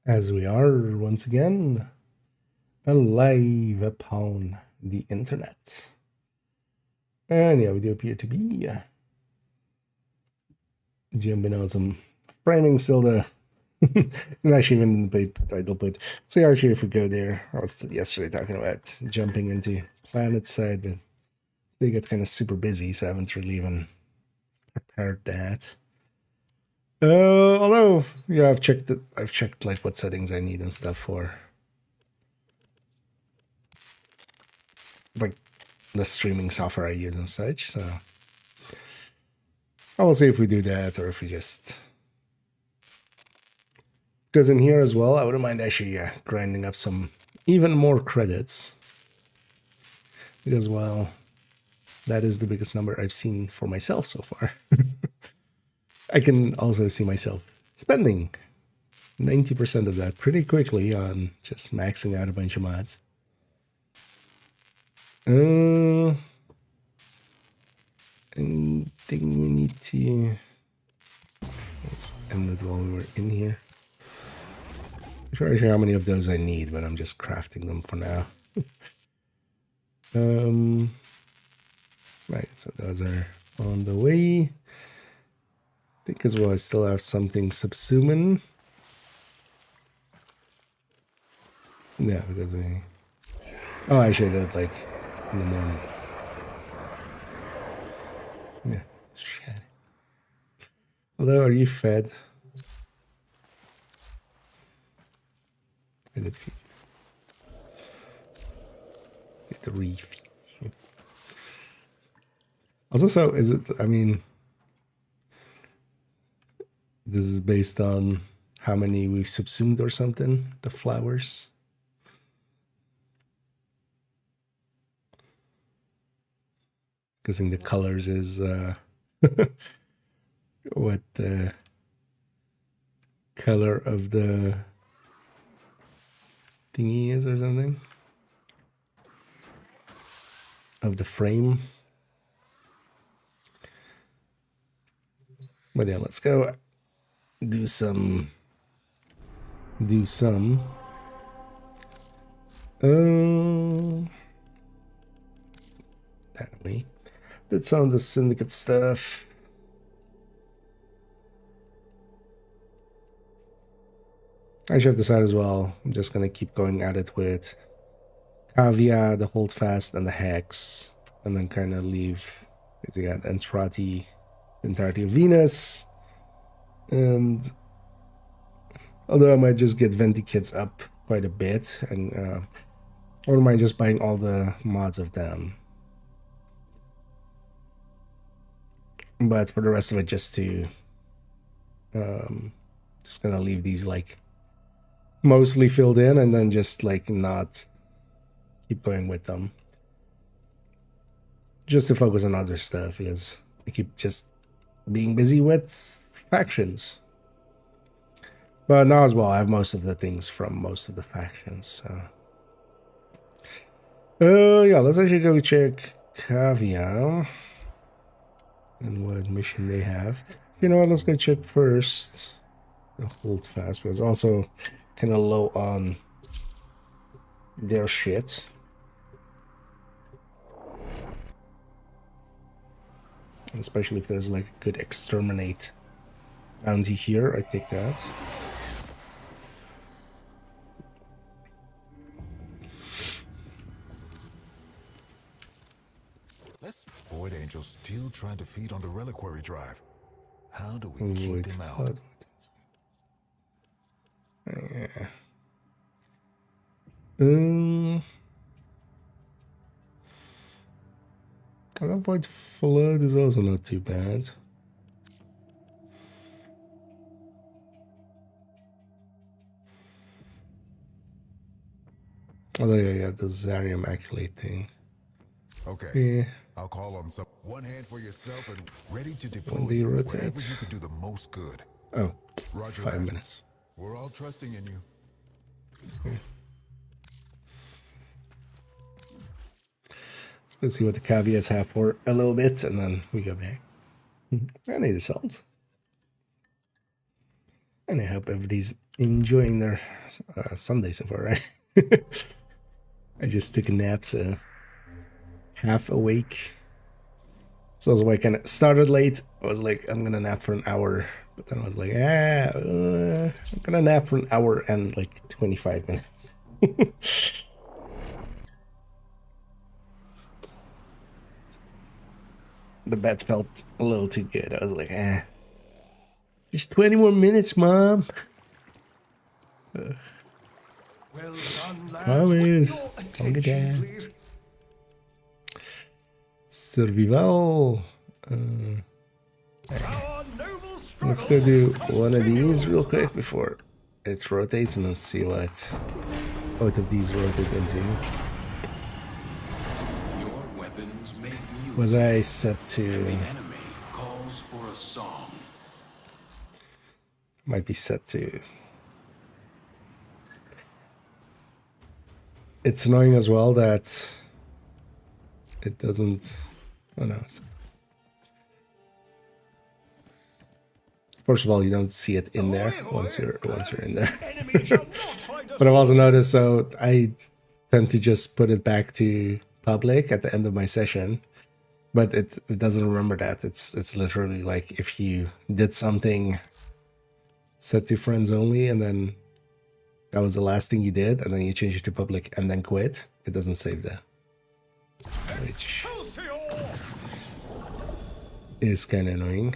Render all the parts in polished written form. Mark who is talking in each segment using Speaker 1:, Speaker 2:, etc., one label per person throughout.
Speaker 1: As we are once again alive upon the internet. And yeah, we do appear to be jumping on some framing still the and actually even in the title page. So actually if we go there, I was yesterday talking about jumping into planet side, but they get kind of super busy, so I haven't really even prepared that. Although yeah, I've checked like what settings I need and stuff for like the streaming software I use and such, so I will see if we do that or if we just... Because in here as well, I wouldn't mind actually grinding up some even more credits. Because, well, that is the biggest number I've seen for myself so far. I can also see myself spending 90% of that pretty quickly on just maxing out a bunch of mods. Anything we need to end it while we were in here? I'm sure actually how many of those I need, but I'm just crafting them for now. Right, so those are on the way. I think as well I still have something subsuming. Yeah, because we... Oh, actually I did like in the morning. Yeah, shit. Hello, are you fed? I did feed. Did refeed you. Also, so is it, I mean, this is based on how many we've subsumed or something, the flowers. Guessing the colors is what the color of the thingy is or something. Of the frame. But yeah, let's go do some that way. Did some of the syndicate stuff. I should have decided as well. I'm just gonna keep going at it with Kavya, the Holdfast, and the Hex, and then kind of leave. You got Entrati, the entirety of Venus, and although I might just get Venti kits up quite a bit, and or am I just buying all the mods of them? But for the rest of it, just to just gonna leave these like mostly filled in, and then just like not keep going with them, just to focus on other stuff because I keep just being busy with factions. But now as well, I have most of the things from most of the factions, so... yeah, let's actually go check Kavya and what mission they have. You know what, let's go check first the Holdfast, because also kind of low on their shit. Especially if there's like a good exterminate bounty here, I take that.
Speaker 2: Void Angel's still trying to feed on the reliquary drive. How do we keep him out?
Speaker 1: Yeah. That Void Flood is also not too bad. Although yeah, the Zarium Accolade thing.
Speaker 2: Okay.
Speaker 1: Yeah.
Speaker 2: I'll call on some. One hand for yourself and ready to deploy
Speaker 1: When they
Speaker 2: you
Speaker 1: rotate.
Speaker 2: wherever you can do the most good.
Speaker 1: Oh,
Speaker 2: Roger
Speaker 1: 5
Speaker 2: that.
Speaker 1: minutes.
Speaker 2: We're all trusting in you.
Speaker 1: Okay. Let's see what the caveats have for a little bit, and then we go back. I need a salt. And I hope everybody's enjoying their Sunday so far, right? I just took a nap, so half awake. So I was like, kind of started late. I was like, I'm gonna nap for an hour, but then I was like, I'm gonna nap for an hour and like 25 minutes. The bed felt a little too good. I was like, just 20 more minutes, Mom.
Speaker 3: Well done, lads.
Speaker 1: Promise.
Speaker 3: Your attention, please.
Speaker 1: Survival.
Speaker 3: Our noble
Speaker 1: Let's go
Speaker 3: struggle
Speaker 1: do one of these
Speaker 3: continues.
Speaker 1: real quick before it rotates, and let's see what both of these rotate into.
Speaker 4: Your weapons make music.
Speaker 1: Was I set to?
Speaker 4: The enemy calls for a song.
Speaker 1: Might be set to. It's annoying as well that it doesn't. Oh no. First of all, you don't see it in there once you're in there.
Speaker 3: Enemy shall not find us.
Speaker 1: But I've also noticed, so I tend to just put it back to public at the end of my session, but it doesn't remember that. It's literally like if you did something set to friends only, and then that was the last thing you did, and then you change it to public and then quit, it doesn't save that, which is kind of annoying.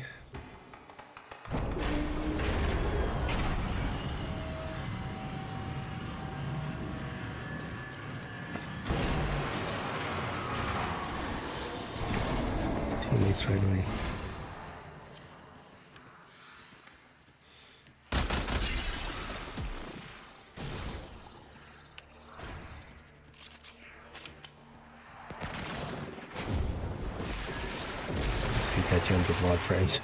Speaker 1: Teammates right away. Just hate that jump with warframes.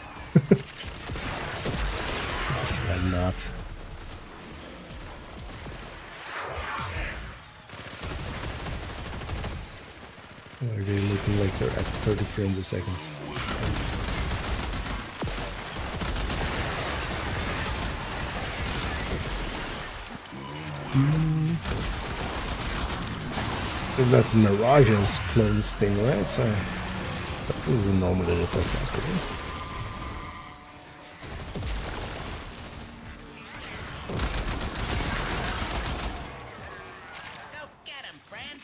Speaker 1: That's right, not. Are they looking like they're at 30 frames a second? Because that's Mirage's clothes thing, right? So that doesn't normally look like that, does it?
Speaker 5: Go get him, friend.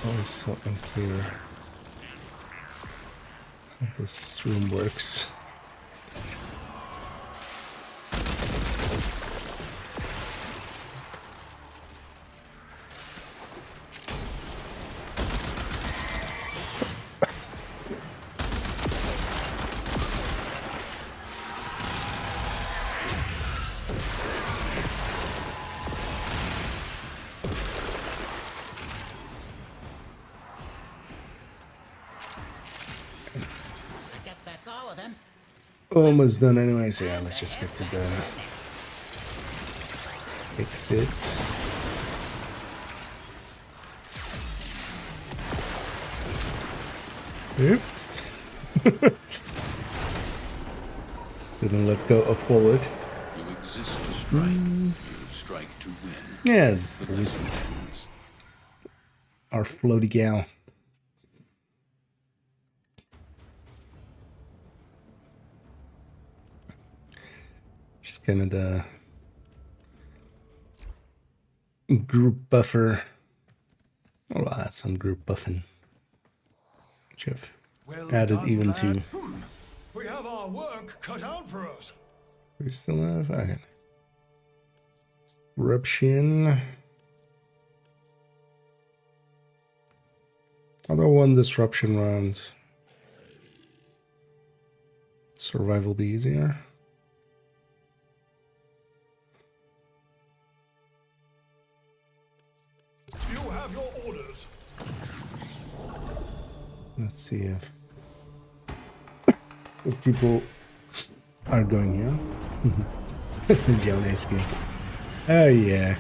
Speaker 1: Also unclear how this room works.
Speaker 5: I guess that's all of them.
Speaker 1: Almost done anyway, so yeah, let's just get to the exit. Yep. Still don't let go of forward.
Speaker 4: You exist to strike. You strike to win.
Speaker 1: Yes,
Speaker 4: The
Speaker 1: at least
Speaker 4: lesson ends.
Speaker 1: our floaty gal. She's kind of the group buffer. Oh, I'll add some group buffing. Which I've
Speaker 3: Well
Speaker 1: added
Speaker 3: done,
Speaker 1: even
Speaker 3: lad.
Speaker 1: to.
Speaker 3: We have our work cut out for us.
Speaker 1: We still have. Okay. Disruption. Other one disruption round. Survival be easier.
Speaker 3: You have your orders.
Speaker 1: Let's see if people are going here. Jonesky. Oh yeah.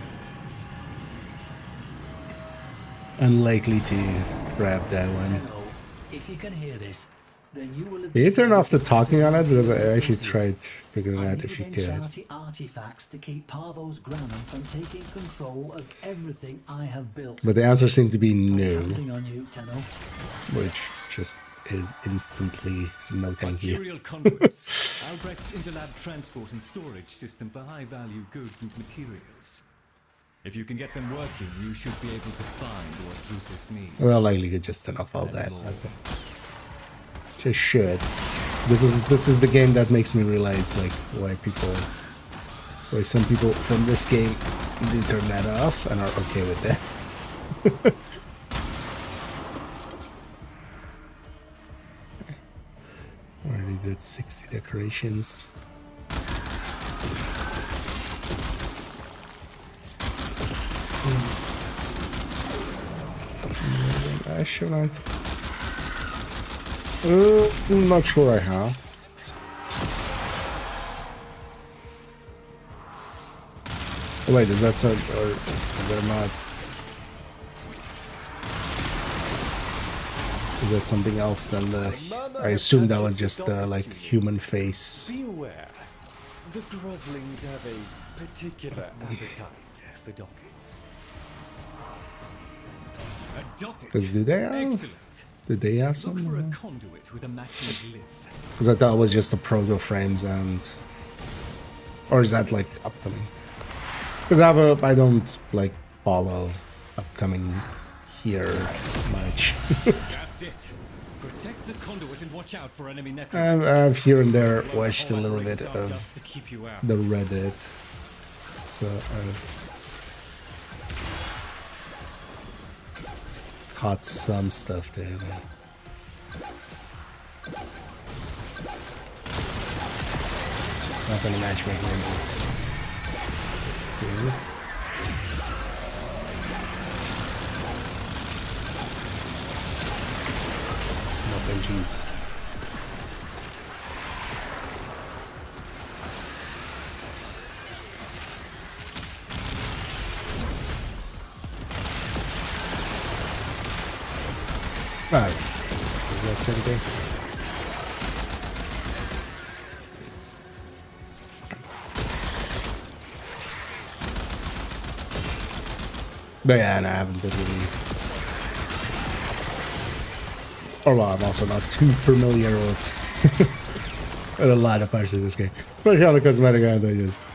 Speaker 1: Unlikely to grab that one.
Speaker 6: If you can hear this, then you will have
Speaker 1: Can you turn off the
Speaker 6: decided
Speaker 1: talking on it?
Speaker 6: to
Speaker 1: Because I
Speaker 6: use
Speaker 1: actually
Speaker 6: resources.
Speaker 1: tried figuring
Speaker 6: I
Speaker 1: out
Speaker 6: need
Speaker 1: if you could.
Speaker 6: Enchanti artifacts to keep Parvo's Granum from taking control of everything I have built.
Speaker 1: But the answer seemed to be
Speaker 6: I'm
Speaker 1: no,
Speaker 6: counting on you, Tenno.
Speaker 1: which just is instantly no thank you.
Speaker 7: Material conduits. Albrecht's interlab transport and storage system for high-value goods and materials. If you can get them working, you should be able to find what Drusus needs.
Speaker 1: Well, likely could just turn off all that. Okay. Just should. This is the game that makes me realize like why some people from this game do turn that off and are okay with that. Already did 60 decorations. Should I? I'm not sure I have. Oh, wait, is that some, or is that not? Is that something else than the? I assume that was just like human face.
Speaker 7: Be aware, the Groslings have a particular appetite for dockets. A docket?
Speaker 1: Because do they have?
Speaker 7: Excellent.
Speaker 1: Did they have
Speaker 7: Look for a
Speaker 1: some?
Speaker 7: conduit with a matching glyph.
Speaker 1: Because I thought it was just the proto frames and, or is that like upcoming? Because I don't like follow upcoming here much.
Speaker 7: That's it. Protect the conduit and watch out for enemy networks.
Speaker 1: I've here and there watched a little bit of
Speaker 7: just to keep you out.
Speaker 1: the Reddit, so caught some stuff there. It's just not gonna match make results. Here. No Benjis. Right. Is that same thing? But yeah, no, I haven't been really. Or well, I'm also not too familiar with a lot of parts of this game. Especially on the cosmetic end, I just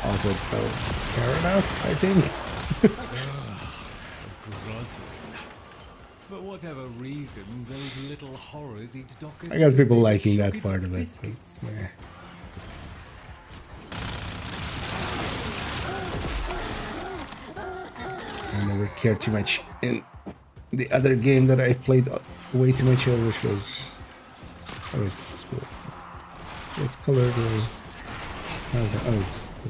Speaker 1: also don't care enough, I think.
Speaker 7: For whatever reason, those little horrors eat dockets.
Speaker 1: I guess people
Speaker 7: as if
Speaker 1: liking
Speaker 7: they
Speaker 1: that
Speaker 7: sugar
Speaker 1: part of it.
Speaker 7: biscuits.
Speaker 1: But, yeah. I never cared too much in the other game that I played way too much of, which was. Oh, wait, this is cool. What color do I have? Oh, it's the.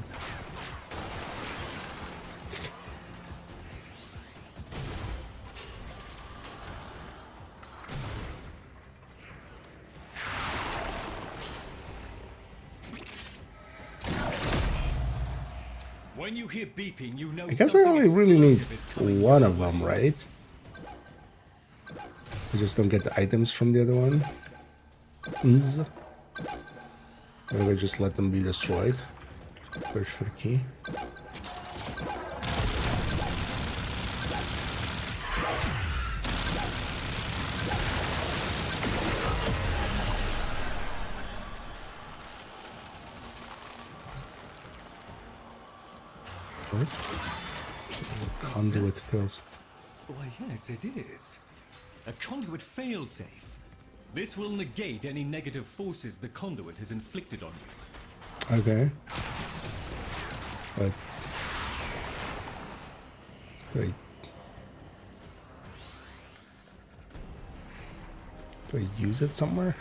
Speaker 7: When you hear beeping, you know
Speaker 1: I guess I only really need
Speaker 7: explosive is coming
Speaker 1: one
Speaker 7: your
Speaker 1: of them,
Speaker 7: way.
Speaker 1: right? I just don't get the items from the other one. Or I just let them be destroyed. Search for the key. What? Conduit fills.
Speaker 7: Why, yes, it is. A conduit failsafe. This will negate any negative forces the conduit has inflicted on you.
Speaker 1: Okay. But do I use it somewhere?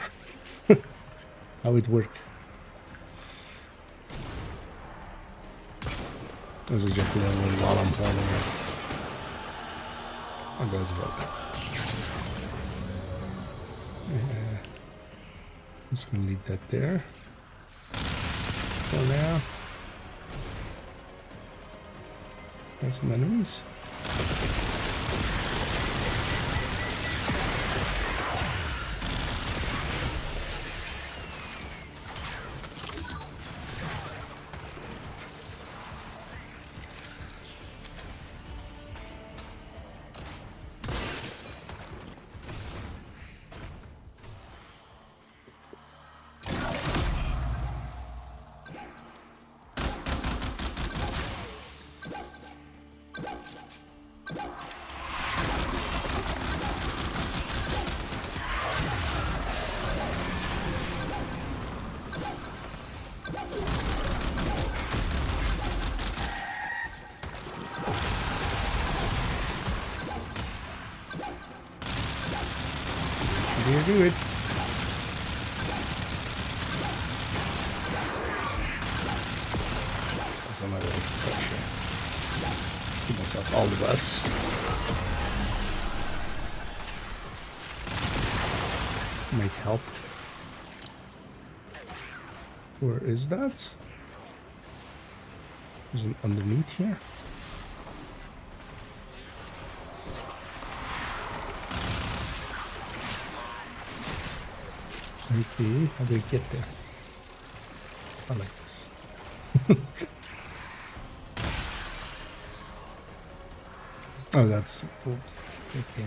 Speaker 1: How it work? Or is it just literally while I'm playing it? How does it work? I'm just gonna leave that there. For now. There's some enemies. Here, do it. So I'm not really quite sure. Give myself all the buffs. Might help. Where is that? Is it underneath here? Okay, how do we get there? I like this. Oh, that's right there.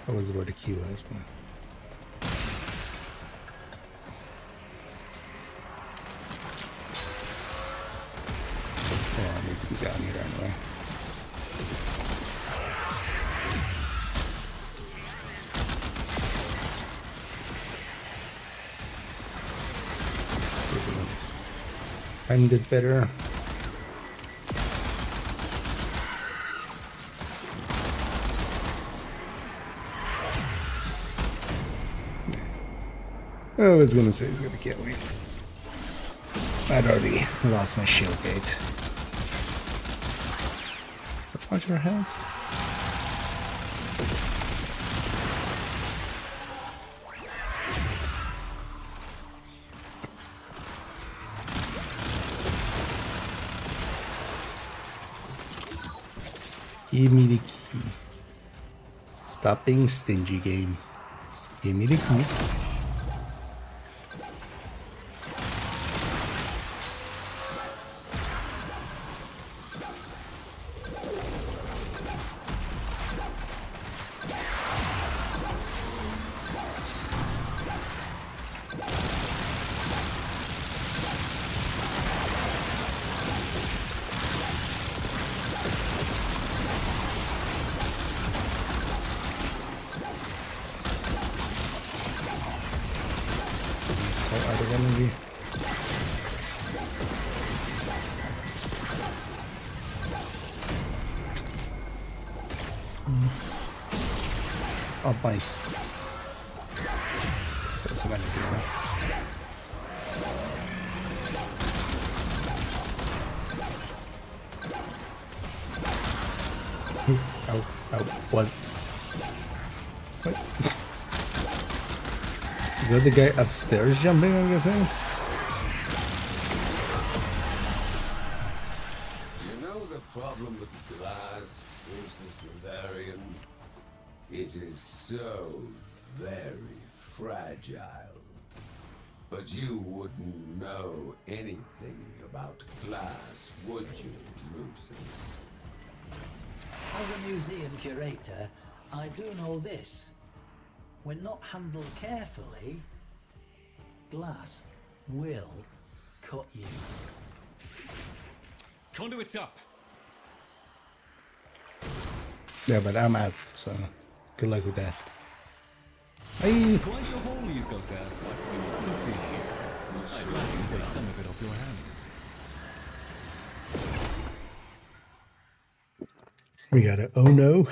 Speaker 1: That was where the key was. But... yeah, I need to be down here anyway. Timed it better. I was gonna say he's gonna kill me. I'd already lost my shield gate. Is that watch your head? Give me the key. Stop being stingy, game. Just give me the key. So out of energy. Oh, nice. So some energy there. Was. What? Is that the guy upstairs jumping, I'm guessing?
Speaker 8: You know the problem with the glass versus Bavarian? It is so very fragile. But you wouldn't know anything about glass, would you, Drusus?
Speaker 6: As a museum curator, I do know this. When not handled carefully, glass will cut you.
Speaker 7: Conduits up.
Speaker 1: Yeah, but I'm out, so good luck with that. Hey.
Speaker 7: Quite a hole you've got there. Let's see here. I'd like you to take some of it off your hands.
Speaker 1: We got a oh no.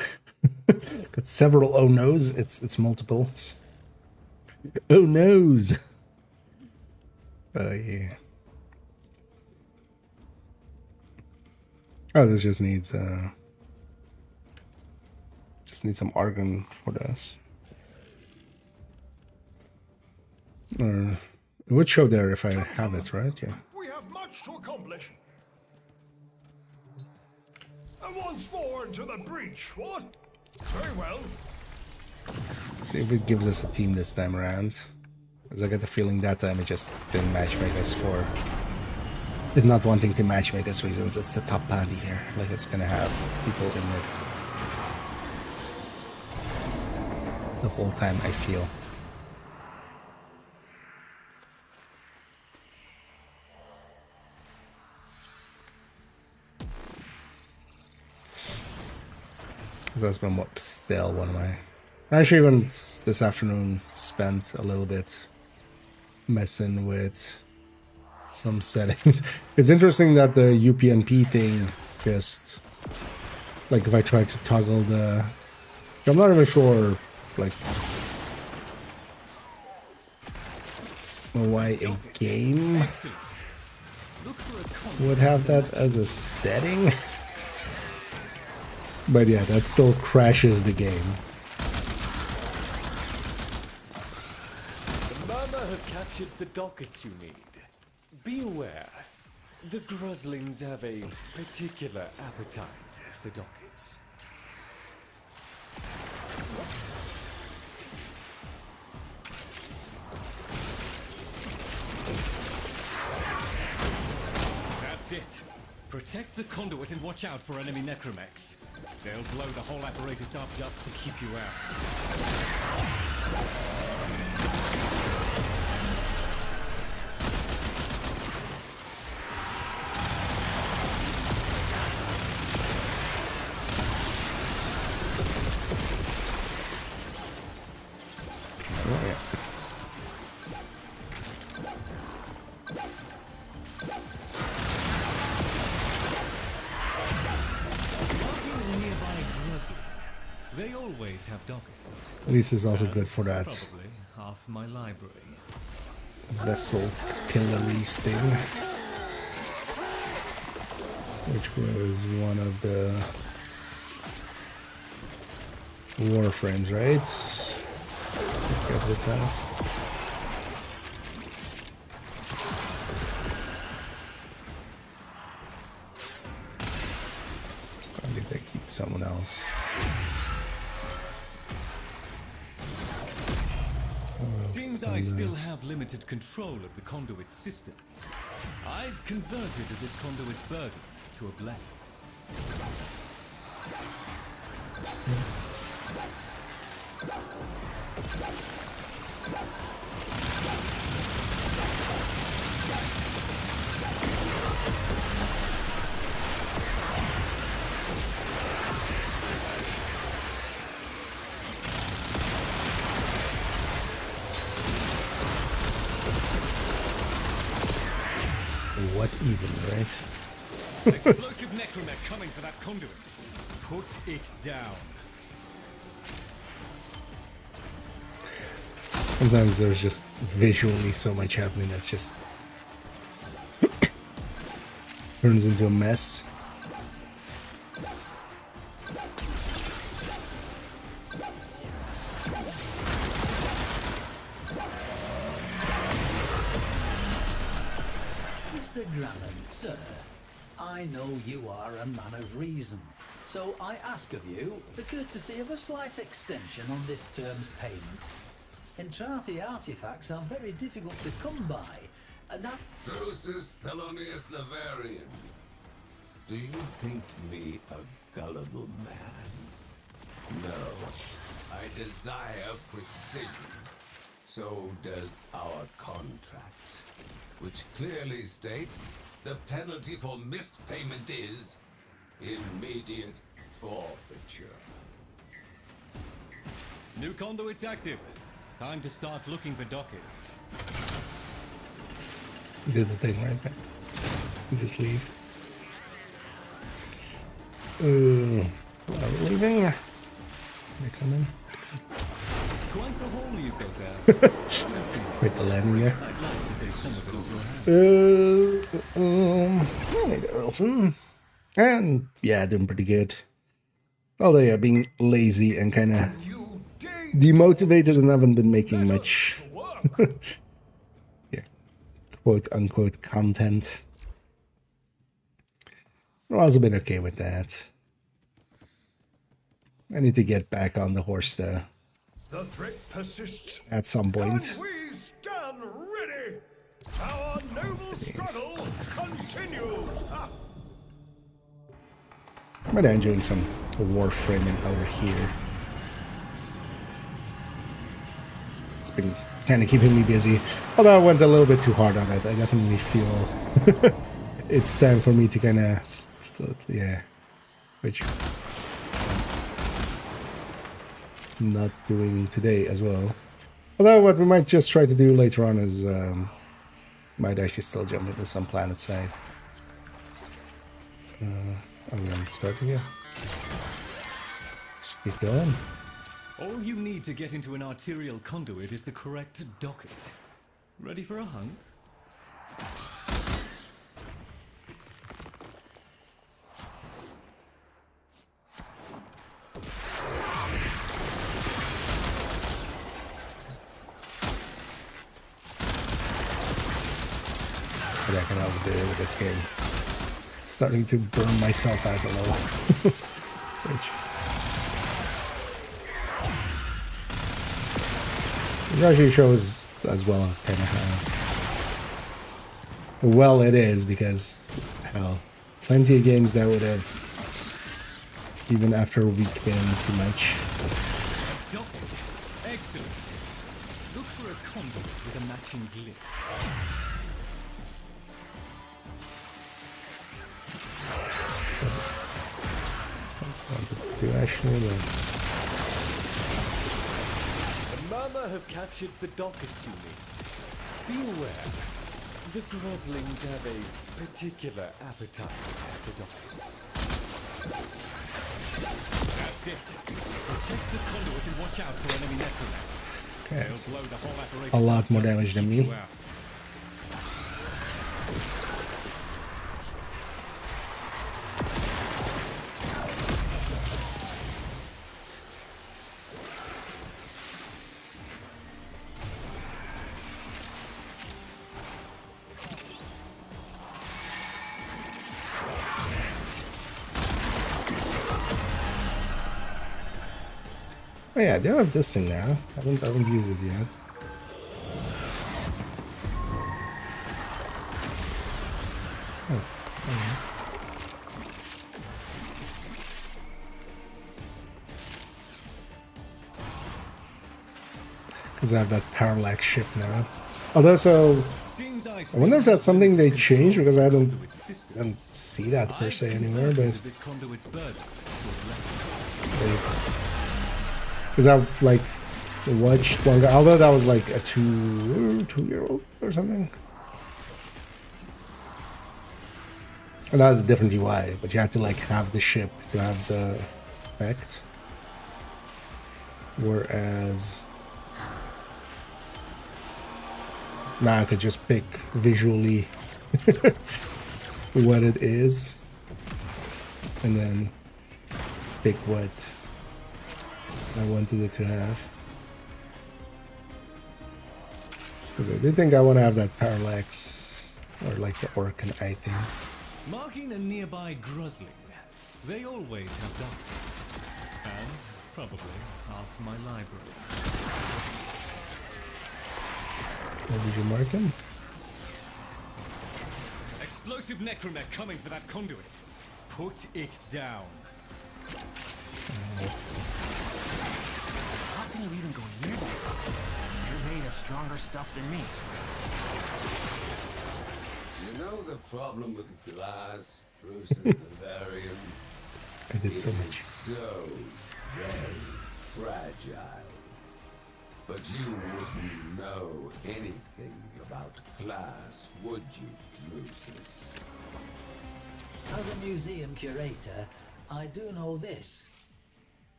Speaker 1: Got several oh no's. It's multiple. Oh no's. Oh yeah. Oh, this just needs some argon for this. Or it would show there if I have it, right? Yeah.
Speaker 3: We have much to accomplish. And once more into the breach, what? Very well.
Speaker 1: Let's see if it gives us a team this time around. As I get the feeling that time it just didn't matchmake us for it not wanting to matchmake us reasons. It's the top party here. Like it's gonna have people in it the whole time, I feel. That's been still one of my... Actually, even this afternoon, spent a little bit messing with some settings. It's interesting that the UPnP thing just... Like, if I try to toggle the... I'm not even sure, like... why a game would have that as a setting. But yeah, that still crashes the game.
Speaker 7: The Murmur have captured the dockets you need. Be aware, the Gruslings have a particular appetite for dockets. That's it. Protect the conduit and watch out for enemy necromechs. They'll blow the whole apparatus up just to keep you out.
Speaker 1: Oh, yeah.
Speaker 7: They always have dockets.
Speaker 1: At least it's also good for that
Speaker 7: Probably half my library.
Speaker 1: vessel pillaries thing, which was one of the warframes, right? Get with that. I'll leave that key to someone else.
Speaker 7: Seems I still have limited control of the conduit systems. I've converted this conduit's burden to a blessing.
Speaker 1: What even, right?
Speaker 7: Explosive necromech coming for that conduit. Put it down.
Speaker 1: Sometimes there's just visually so much happening that's just turns into a mess.
Speaker 6: Mr. Grannon, sir, I know you are a man of reason, so I ask of you the courtesy of a slight extension on this term's payment. Entrati artifacts are very difficult to come by, and that...
Speaker 8: Drusus Thelonious Navarian, do you think me a gullible man? No, I desire precision. So does our contract, which clearly states the penalty for missed payment is immediate forfeiture.
Speaker 7: New conduit's active. Time to start looking for dockets.
Speaker 1: Did the thing right back. Just leave. Are we leaving? They come in.
Speaker 7: Quite the hole you got there. Let's see.
Speaker 1: Quite the landing there.
Speaker 7: I'd like to take some of it off your hands.
Speaker 1: Hey there, Wilson. And yeah, doing pretty good. Although yeah, being lazy and kind of
Speaker 3: You dig
Speaker 1: demotivated and haven't been making much,
Speaker 3: to work.
Speaker 1: yeah, quote unquote content I've also been okay with that. I need to get back on the horse though.
Speaker 3: The threat persists.
Speaker 1: At some point.
Speaker 3: And we stand ready. Our noble struggle continues.
Speaker 1: But I'm doing some warframing over here. It's been kind of keeping me busy. Although I went a little bit too hard on it. I definitely feel it's time for me to kind of, yeah, which not doing today as well. Although what we might just try to do later on is might actually still jump into some planet side. I'm gonna start again. Let's keep going.
Speaker 7: All you need to get into an arterial conduit is the correct docket. Ready for a hunt?
Speaker 1: But I can overdo it with this game. Starting to burn myself out a little. Which it actually shows as well kind of how well it is, because hell, plenty of games that would have, even after a week, been too much.
Speaker 7: Docket. Excellent. Look for a conduit with a matching glyph.
Speaker 1: Do actually
Speaker 7: The Murmur have captured the dockets you need. Be aware, the Groslings have a particular appetite for dockets. That's it. Protect the conduit and watch out for enemy necromancy.
Speaker 1: Okay, it's
Speaker 7: They'll blow the whole apparatus
Speaker 1: a lot
Speaker 7: up
Speaker 1: more
Speaker 7: just to
Speaker 1: damage than
Speaker 7: keep
Speaker 1: me.
Speaker 7: you out.
Speaker 1: Oh yeah, I do have this thing now. I haven't used it yet. Because I have that parallax ship now. Although, so I wonder if that's something they changed, because I don't see that per se anymore. But because I like watched one guy, although that was like a two-year-old or something. And that was a different UI, but you had to like have the ship to have the effect. Whereas now I could just pick visually what it is, and then pick what I wanted it to have. Because I do think I want to have that parallax, or like the orc and eye thing.
Speaker 7: Marking a nearby Grosling. They always have dockets. And probably half my library.
Speaker 1: Where did you mark him?
Speaker 7: Explosive necromech coming for that conduit. Put it down.
Speaker 9: How can you even go near that? You're made of stronger stuff than me.
Speaker 8: You know the problem with glass versus Bavarian?
Speaker 1: I did so much.
Speaker 8: So very fragile. But you wouldn't know anything about glass, would you, Drusus?
Speaker 6: As a museum curator, I do know this.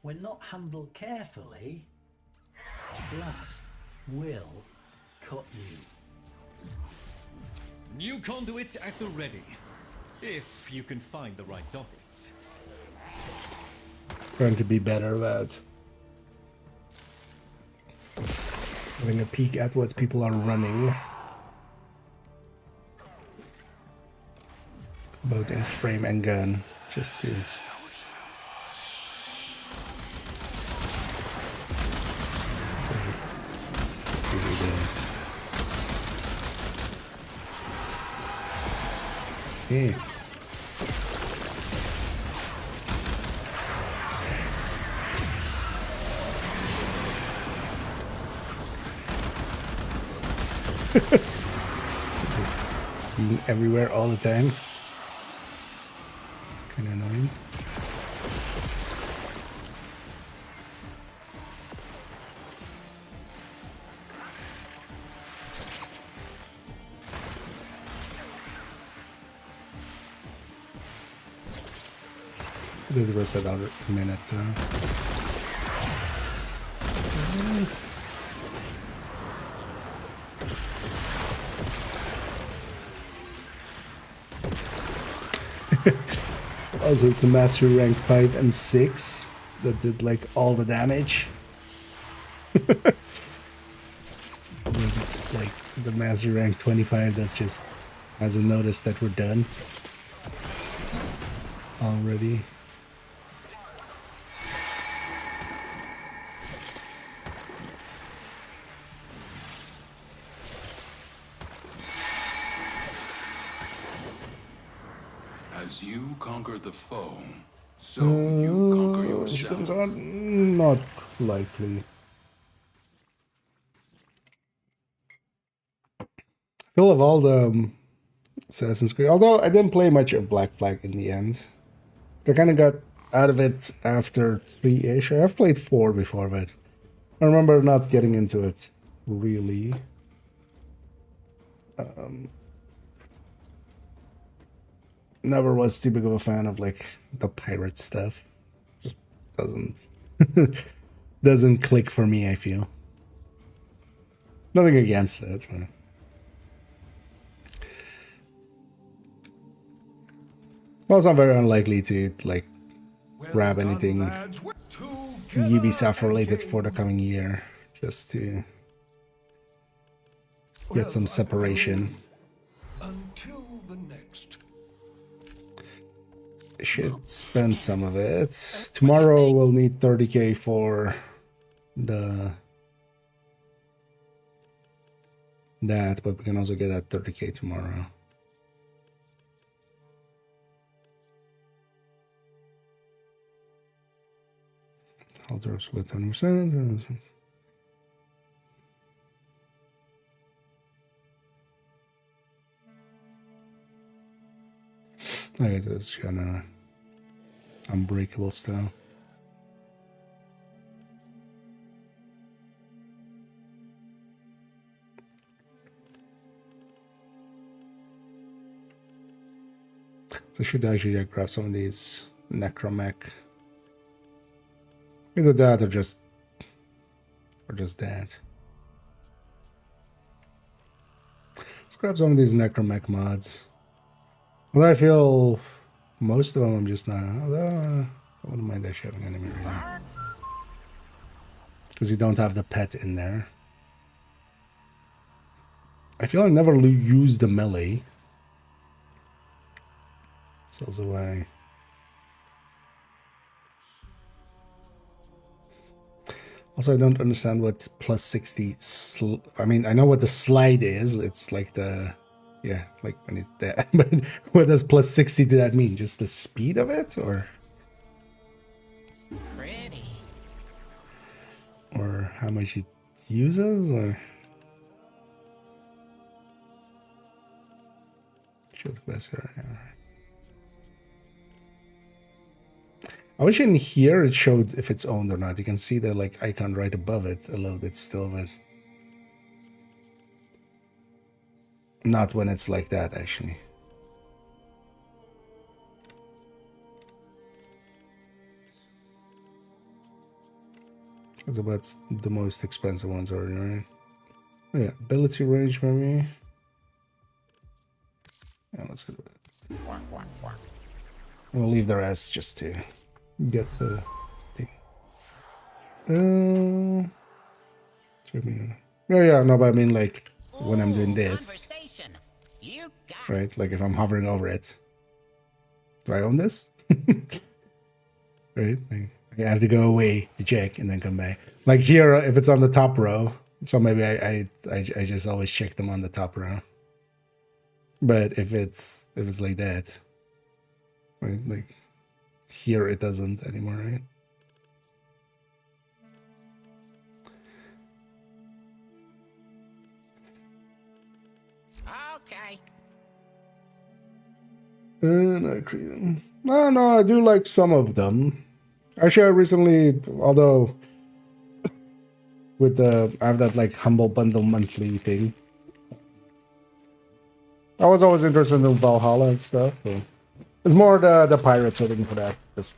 Speaker 6: When not handled carefully, glass will cut you.
Speaker 7: New conduit at the ready. If you can find the right dockets.
Speaker 1: Trying to be better about having a peek at what people are running. both in frame and gun, just to do this. Yeah. Being everywhere all the time. It's kind of annoying. I did the rest of that minute though. Also, it's the master rank 5 and 6 that did like all the damage. Like the master rank 25 that's just hasn't noticed that we're done already.
Speaker 4: As you conquer the foe, so you conquer yourself.
Speaker 1: Not likely. I feel of all the Assassin's Creed, although I didn't play much of Black Flag in the end. I kind of got out of it after 3-ish. I've played 4 before, but I remember not getting into it really. Never was too big of a fan of like the pirate stuff. Just doesn't doesn't click for me, I feel. Nothing against it, but also I'm very unlikely to like grab anything Ubisoft related for the coming year, just to get some separation.
Speaker 3: Until the next.
Speaker 1: I should spend some of it. Tomorrow we'll need 30k for that, but we can also get that 30k tomorrow. I'll throw split 20%. I guess it's kind of unbreakable style. So I should actually grab some of these necromech. Either that or just that. Let's grab some of these necromech mods. Well, I feel most of them I'm just not. I wouldn't mind actually having enemy right now, because you don't have the pet in there. I feel I never use the melee. It's also why. Also, I don't understand what plus 60. I mean, I know what the slide is. It's like the. Yeah, like when it's there. But what does plus 60 do that mean? Just the speed of it, or
Speaker 5: Pretty.
Speaker 1: or how much it uses, or show the best here. I wish in here it showed if it's owned or not. You can see the like icon right above it a little bit still, but not when it's like that, actually. That's about the most expensive ones already, right? Oh yeah, ability range maybe. Yeah, let's go with it. We'll leave the rest just to get the thing. Yeah, no, but I mean like when I'm doing this.
Speaker 5: You got
Speaker 1: Right, like if I'm hovering over it, Do I own this? Right? Like, I have to go away to check and then come back. Like here, if it's on the top row, so maybe I just always check them on the top row. But if it's like that, right? Like here it doesn't anymore, right?
Speaker 5: Okay.
Speaker 1: No, I do like some of them. Actually, I recently, although with I have that like Humble Bundle monthly thing. I was always interested in Valhalla and stuff. So. It's more the pirate setting for that. Just,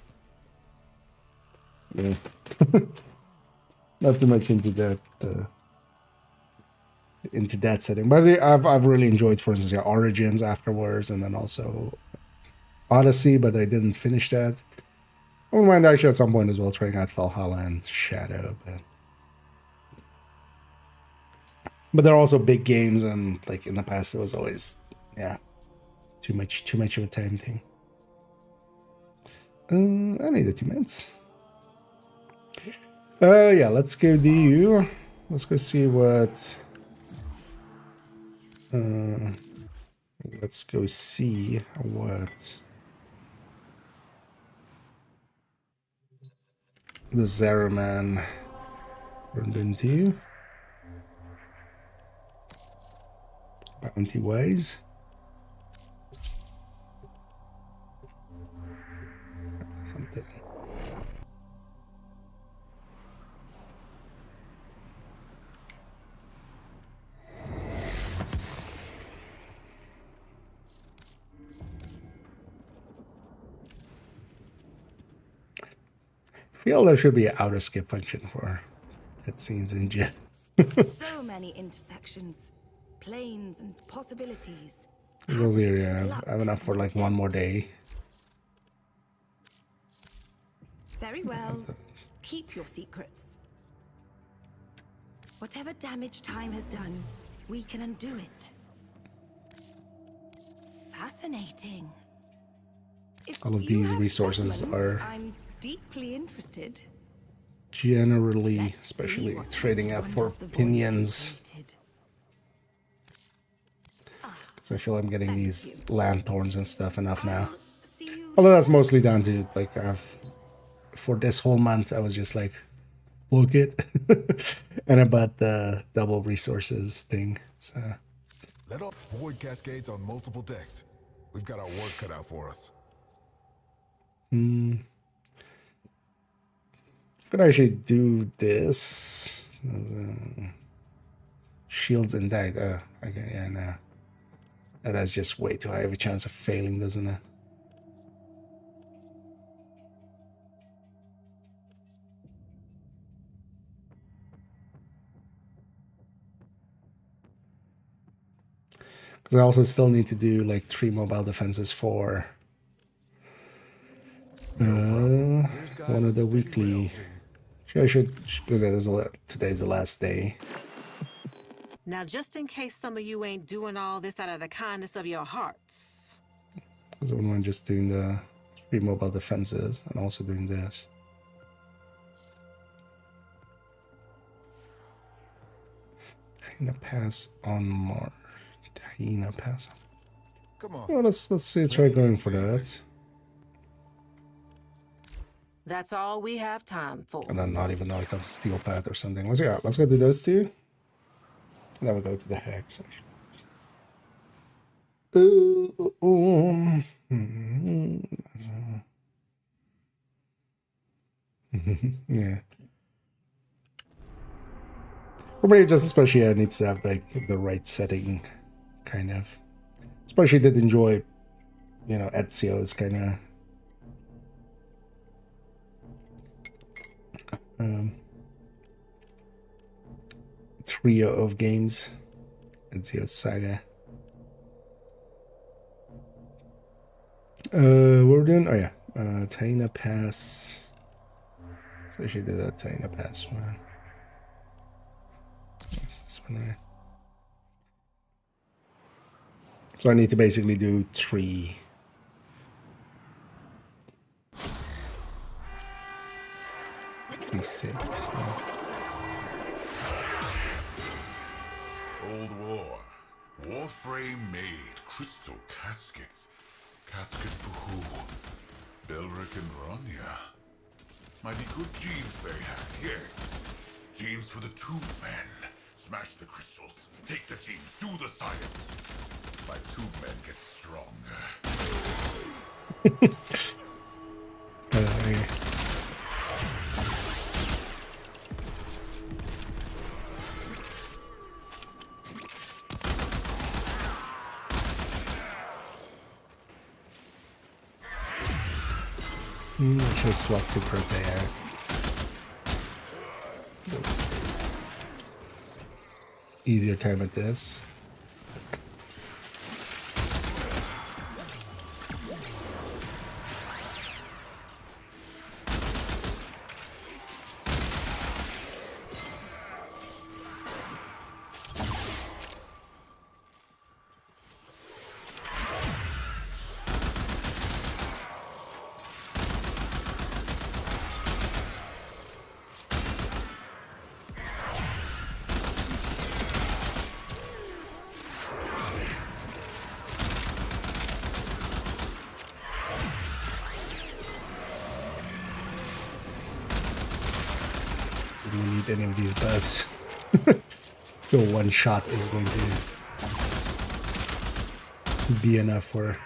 Speaker 1: yeah. Not too much into that setting, but I've really enjoyed, for instance, Origins afterwards, and then also Odyssey, but I didn't finish that. I wouldn't mind actually at some point as well trying out Valhalla and Shadow, but they're also big games, and like in the past it was always too much of a time thing. I need the 2 minutes. Yeah, let's go let's go see what let's go see what the Zaraman turned into bounty wise. I feel there should be an auto skip function for cutscenes in gen.
Speaker 10: So many intersections, planes, and possibilities.
Speaker 1: It's also here, I have enough for like one more day.
Speaker 10: Very well. Keep your secrets. Whatever damage time has done, we can undo it. Fascinating. If
Speaker 1: All of
Speaker 10: you
Speaker 1: these
Speaker 10: have
Speaker 1: resources
Speaker 10: specimens,
Speaker 1: are
Speaker 10: I'm deeply interested.
Speaker 1: generally, especially trading up for opinions. So I feel I'm getting these lanthorns and stuff enough now. Although that's mostly down to like for this whole month I was just like, book it. And I bought the double resources thing. So
Speaker 2: Let off void cascades on multiple decks. We've got our work cut out for us.
Speaker 1: could actually do this. Shields intact. Okay, yeah, no. That has just way too high of a chance of failing, doesn't it? Because I also still need to do like 3 mobile defenses for one of the weekly. I should, because today's the last day.
Speaker 9: Now, just in case some of you ain't doing all this out of the kindness of your hearts.
Speaker 1: Because I wouldn't mind just doing the 3 mobile defenses and also doing this. Hyena pass on Mars. Hyena pass.
Speaker 2: Come on.
Speaker 1: Well, let's see. Try going for that.
Speaker 9: That's all we have time for.
Speaker 1: And then not even like on steel path or something. Let's go do those 2. And then we'll go to the hex. Yeah. For me, just especially, it needs to have like the right setting, kind of. Especially did enjoy, Ezio's kind of trio of games. Ezio's saga. What we're doing? Oh yeah, Taina Pass. So I should do that Taina Pass one. That's this one, right? So I need to basically do 3 3 saves.
Speaker 2: Old war. Warframe made crystal caskets. Casket for who? Belric and Rania. Mighty good genes they have, yes. Genes for the two men. Smash the crystals. Take the genes. Do the science. My two men get stronger.
Speaker 1: I should have swapped to Protea. Easier time at this. Didn't need any of these buffs. So one shot is going to be enough for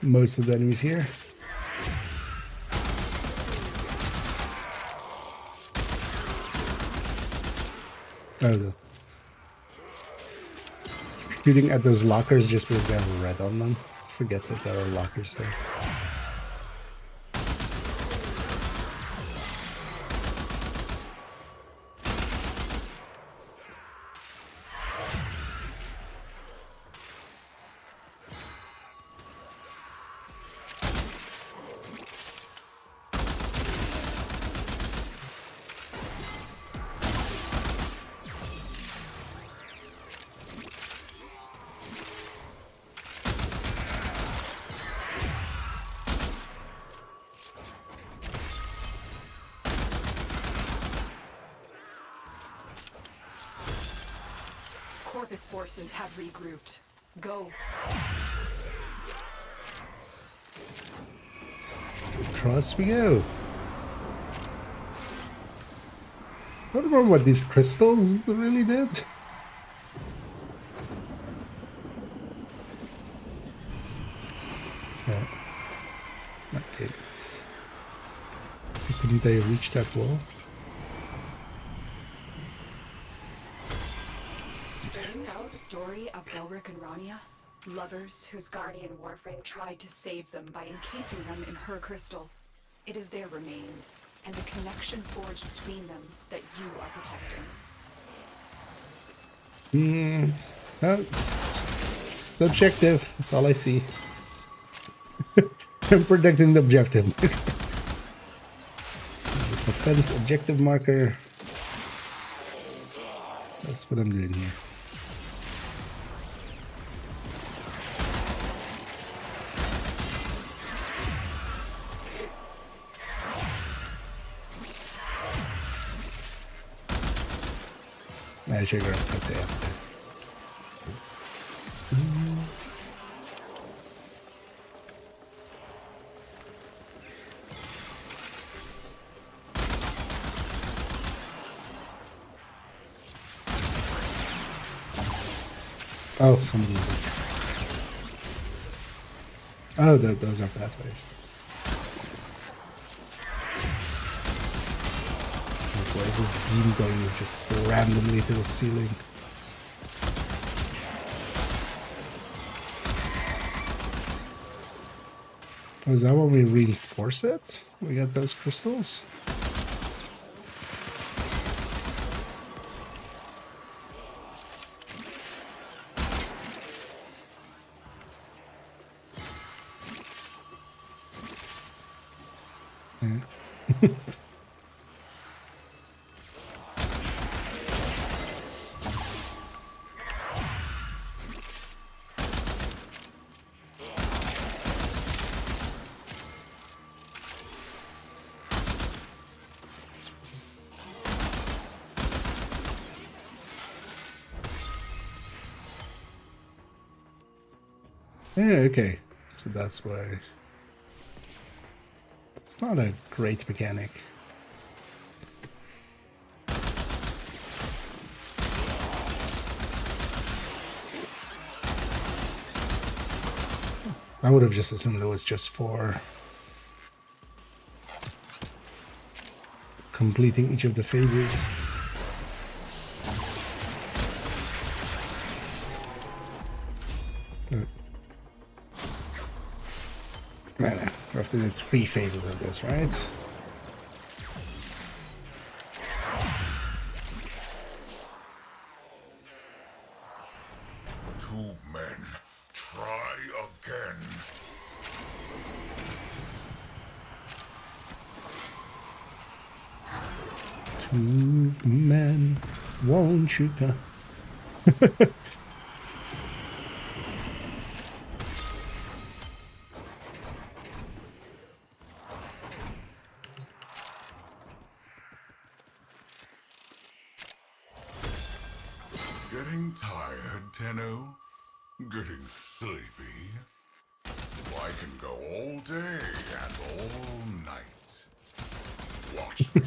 Speaker 1: most of the enemies here. Oh, shooting at those lockers just because they have red on them. Forget that there are lockers there.
Speaker 10: Corpus forces have regrouped. Go.
Speaker 1: Across we go. I don't remember what these crystals really did. Yeah. Not good. Couldn't they reach that wall?
Speaker 10: Do you know the story of Belric and Rania? Lovers whose guardian Warframe tried to save them by encasing them in her crystal. It is their remains, and the connection forged between them that you are protecting.
Speaker 1: No, it's the objective. That's all I see. I'm protecting the objective. Offense objective marker. That's what I'm doing here. I should go put that. Oh, some of these are. Oh, those are pathways. Why is this beam going just randomly to the ceiling? Oh, is that when we reinforce it? We got those crystals? Yeah. Yeah, okay. So that's why. It's not a great mechanic. I would have just assumed it was just for completing each of the phases. No, we have to do 3 phases of this, right?
Speaker 2: Two men. Try again.
Speaker 1: Two men, won't you come?
Speaker 2: Getting tired, Tenno? Getting sleepy? I can go all day and all night. Watch me.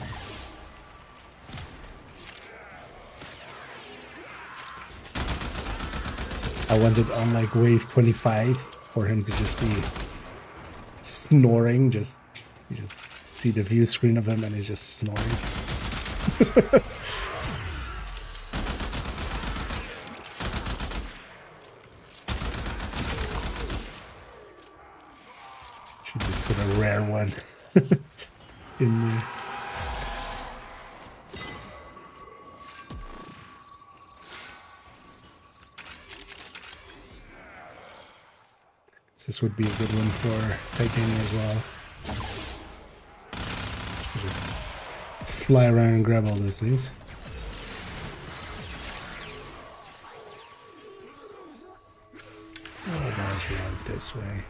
Speaker 1: I wanted on like wave 25 for him to just be snoring. You just see the view screen of him and he's just snoring. Should just put a rare one in there. This would be a good one for Titania as well. Just fly around and grab all those things. Oh, down around this way.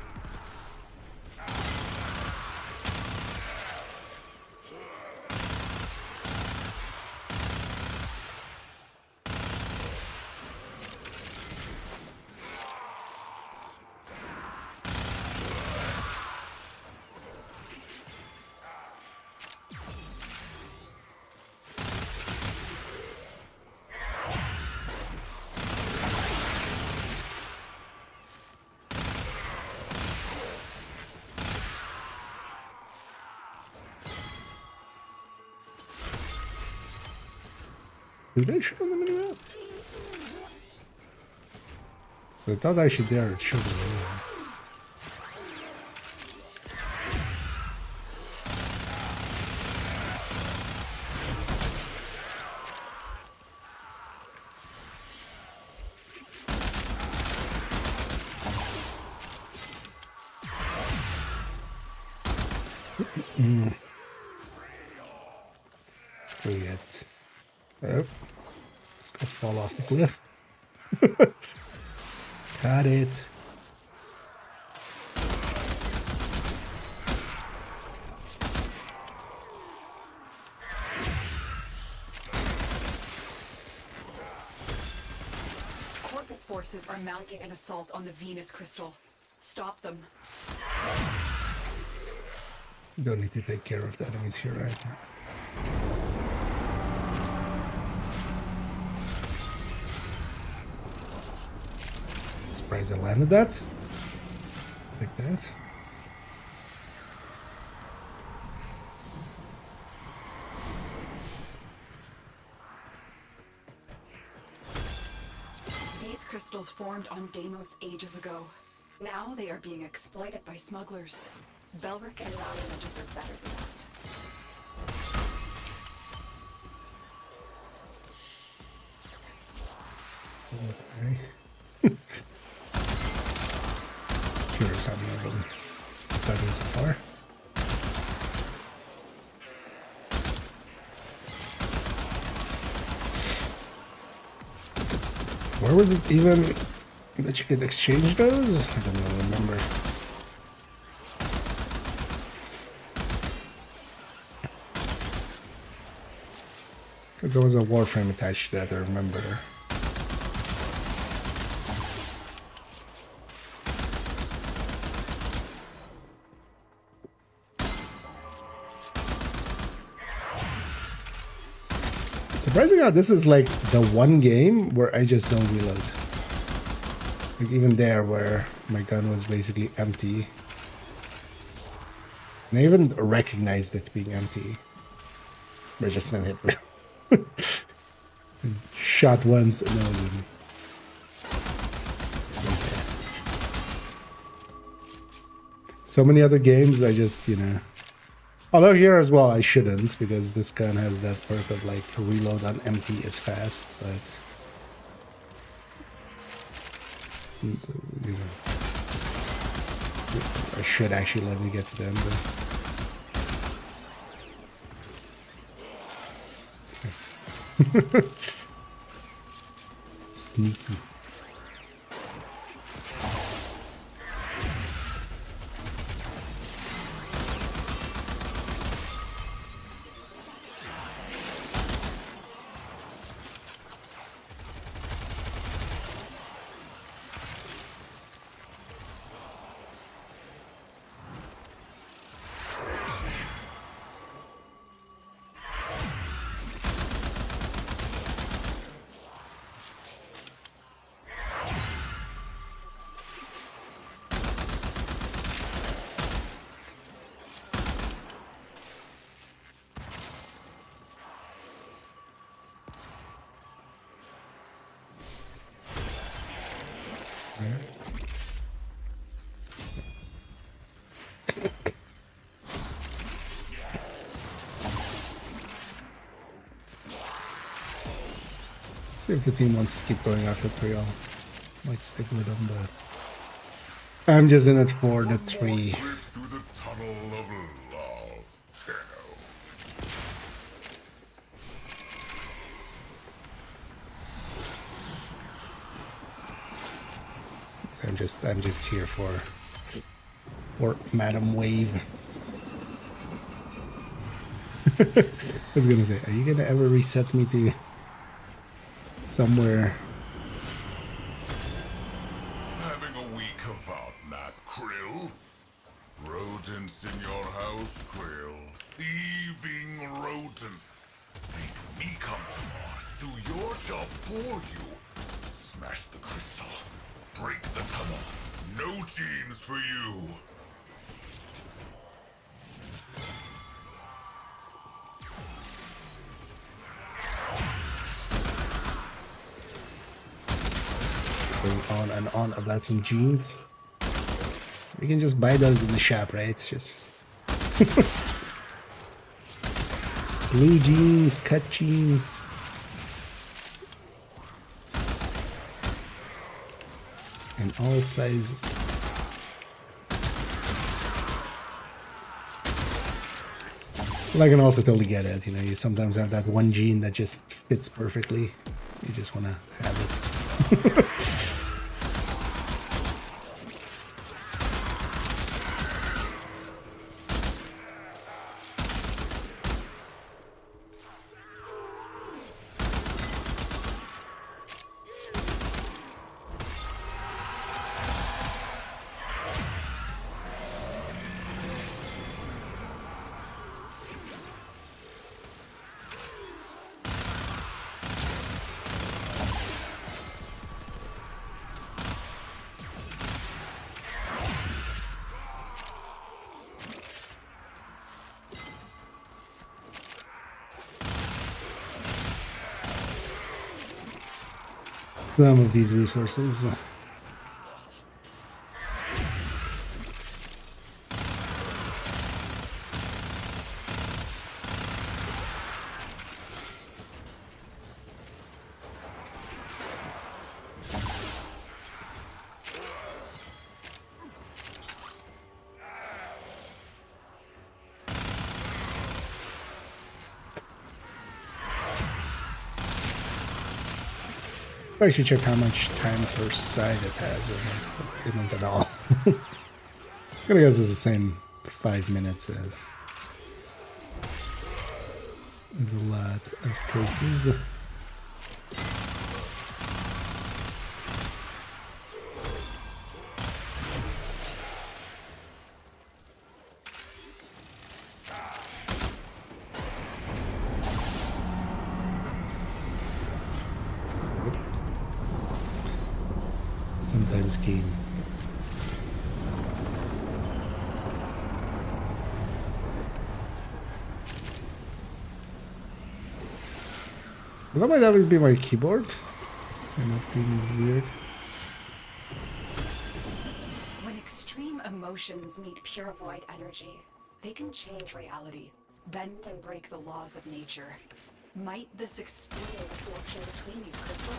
Speaker 1: Do they show on the minimap? So I thought actually there it showed on the minimap. Let's go get. Oh, let's go fall off the cliff. Got it.
Speaker 10: Corpus forces are mounting an assault on the Venus crystal. Stop them.
Speaker 1: Don't need to take care of the enemies here right now. Surprised I landed that. Like that.
Speaker 10: These crystals formed on Deimos ages ago. Now they are being exploited by smugglers. Belric and Rania deserve better than that.
Speaker 1: Okay. Curious how many of them got in so far. Where was it even that you could exchange those? I don't even remember. Because there was a warframe attached to that, I remember. Surprisingly enough, this is like the one game where I just don't reload. Like even there where my gun was basically empty. And I even recognized it being empty. But I just didn't hit real. Shot once and then okay. So many other games I just, you know. Although here as well I shouldn't, because this gun has that perk of like reload on empty is fast, but you know, I should actually let me get to them. But sneaky. See if the team wants to keep going after 3-0. Might stick with them, but I'm just in it for the 3.
Speaker 2: Through the tunnel of love.
Speaker 1: So I'm just here for Madam Wave. I was gonna say, are you gonna ever reset me to somewhere?
Speaker 2: Having a week of outnap, Krill? Rodents in your house, Krill? Thieving rodents. Make me come to Mars, do your job for you. Smash the crystal. Break the tunnel. No genes for you.
Speaker 1: Going on and on about some jeans. We can just buy those in the shop, right? It's just blue jeans, cut jeans. In all sizes. Well, I can also totally get it. You know, you sometimes have that one jean that just fits perfectly. You just want to have it. Some of these resources. I should check how much time per side it has. It didn't at all. I'm gonna guess it's the same 5 minutes as. There's a lot of cases. sometimes game. That might have be my keyboard. I'm not being weird.
Speaker 10: When extreme emotions meet pure void energy, they can change reality, bend and break the laws of nature. Might this explain the connection between these crystals?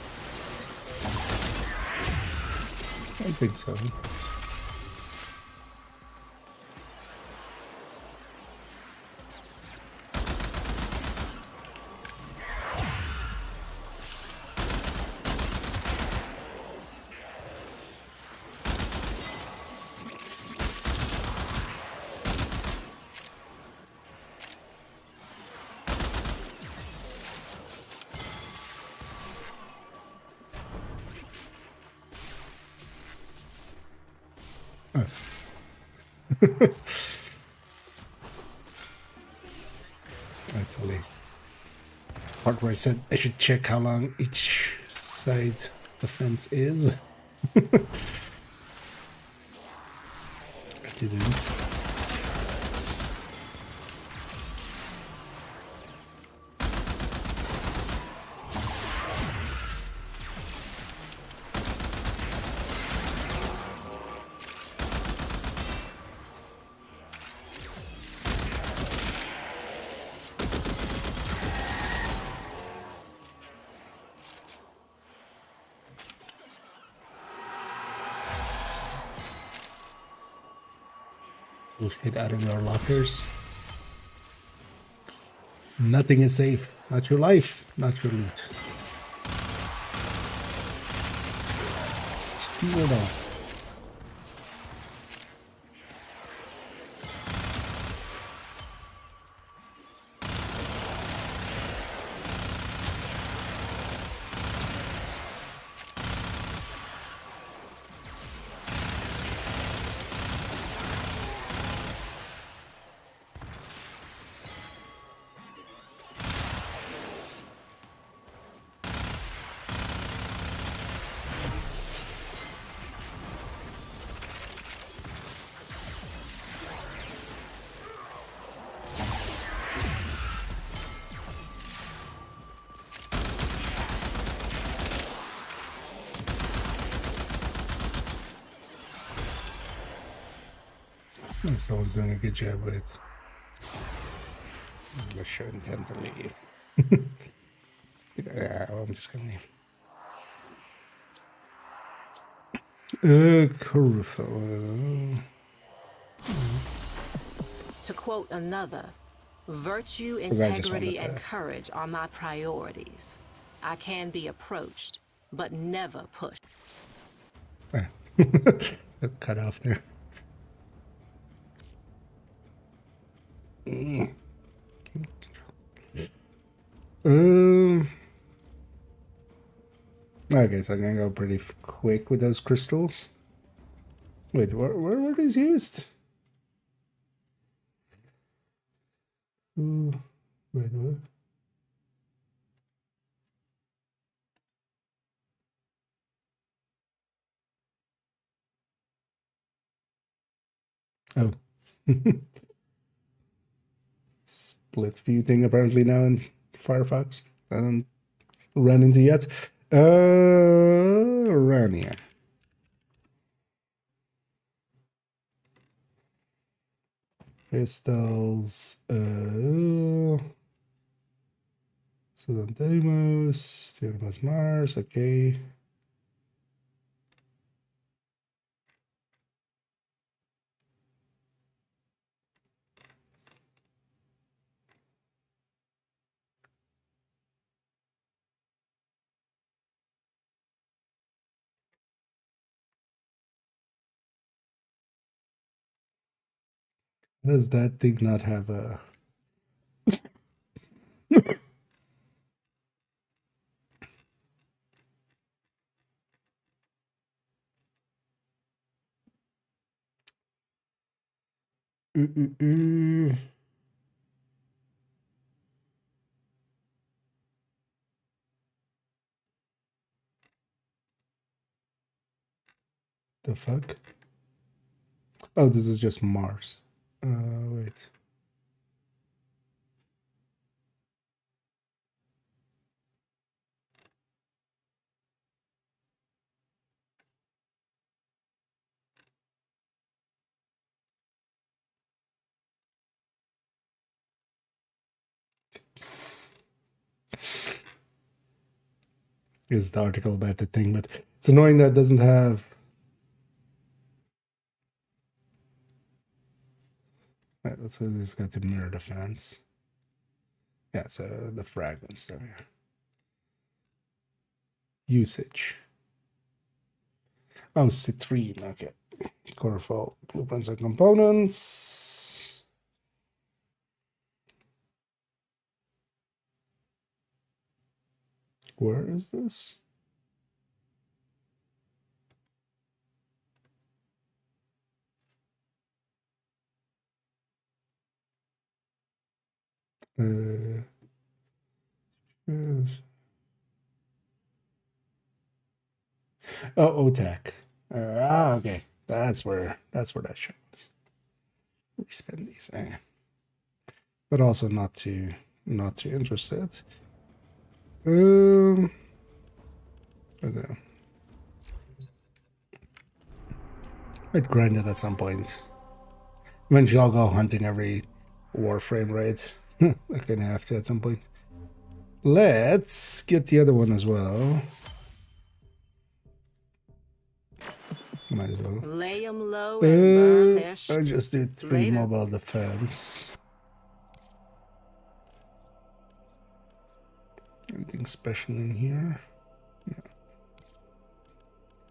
Speaker 1: I think so. Totally. Part where I said I should check how long each side the fence is. I didn't. Shit out of your lockers. Nothing is safe. Not your life, not your loot. Steal it all. Someone's doing a good job with. I'm not sure intend to leave. Yeah, well, I'm just gonna leave. Caruso.
Speaker 9: To quote another, virtue,
Speaker 1: 'Cause I just
Speaker 9: integrity,
Speaker 1: wanted
Speaker 9: and
Speaker 1: that.
Speaker 9: courage are my priorities. I can be approached, but never pushed.
Speaker 1: Cut off there. Okay, so I'm gonna go pretty quick with those crystals. Wait, where were these used? Ooh, wait, what? Oh. Split view thing apparently now in Firefox. I don't run into yet. Rania. Crystals. Southern Deimos. Deimos Mars. Okay. Does that thing not have a... The fuck? Oh, this is just Mars. Wait. Is the article about the thing, but it's annoying that it doesn't have. Right, let's just go to mirror defense. Yeah, so the fragments there. Usage. Oh, citrine. Okay. Core fault, blueprints and components. Where is this? Yes. Oh, OTAC. Okay. That's where that shows. We spend these, but also not too interested. I'd grind it at some point. Eventually, I'll go hunting every warframe, right? I'm gonna have to at some point. Let's get the other one as well. Might as well.
Speaker 9: Lay them low and burn their
Speaker 1: I just do 3
Speaker 9: later.
Speaker 1: mobile defense. Anything special in here? No.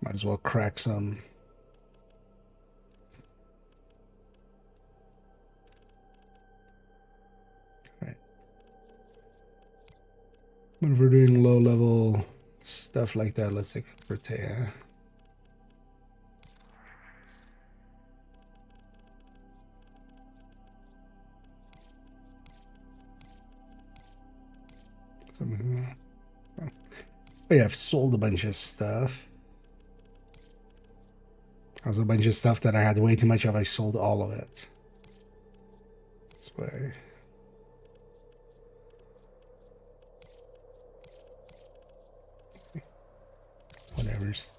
Speaker 1: Might as well crack some. Alright. When we're doing low level stuff like that, let's take a Protea. Oh yeah, I've sold a bunch of stuff. There's a bunch of stuff that I had way too much of. I sold all of it. That's why. Whatever's.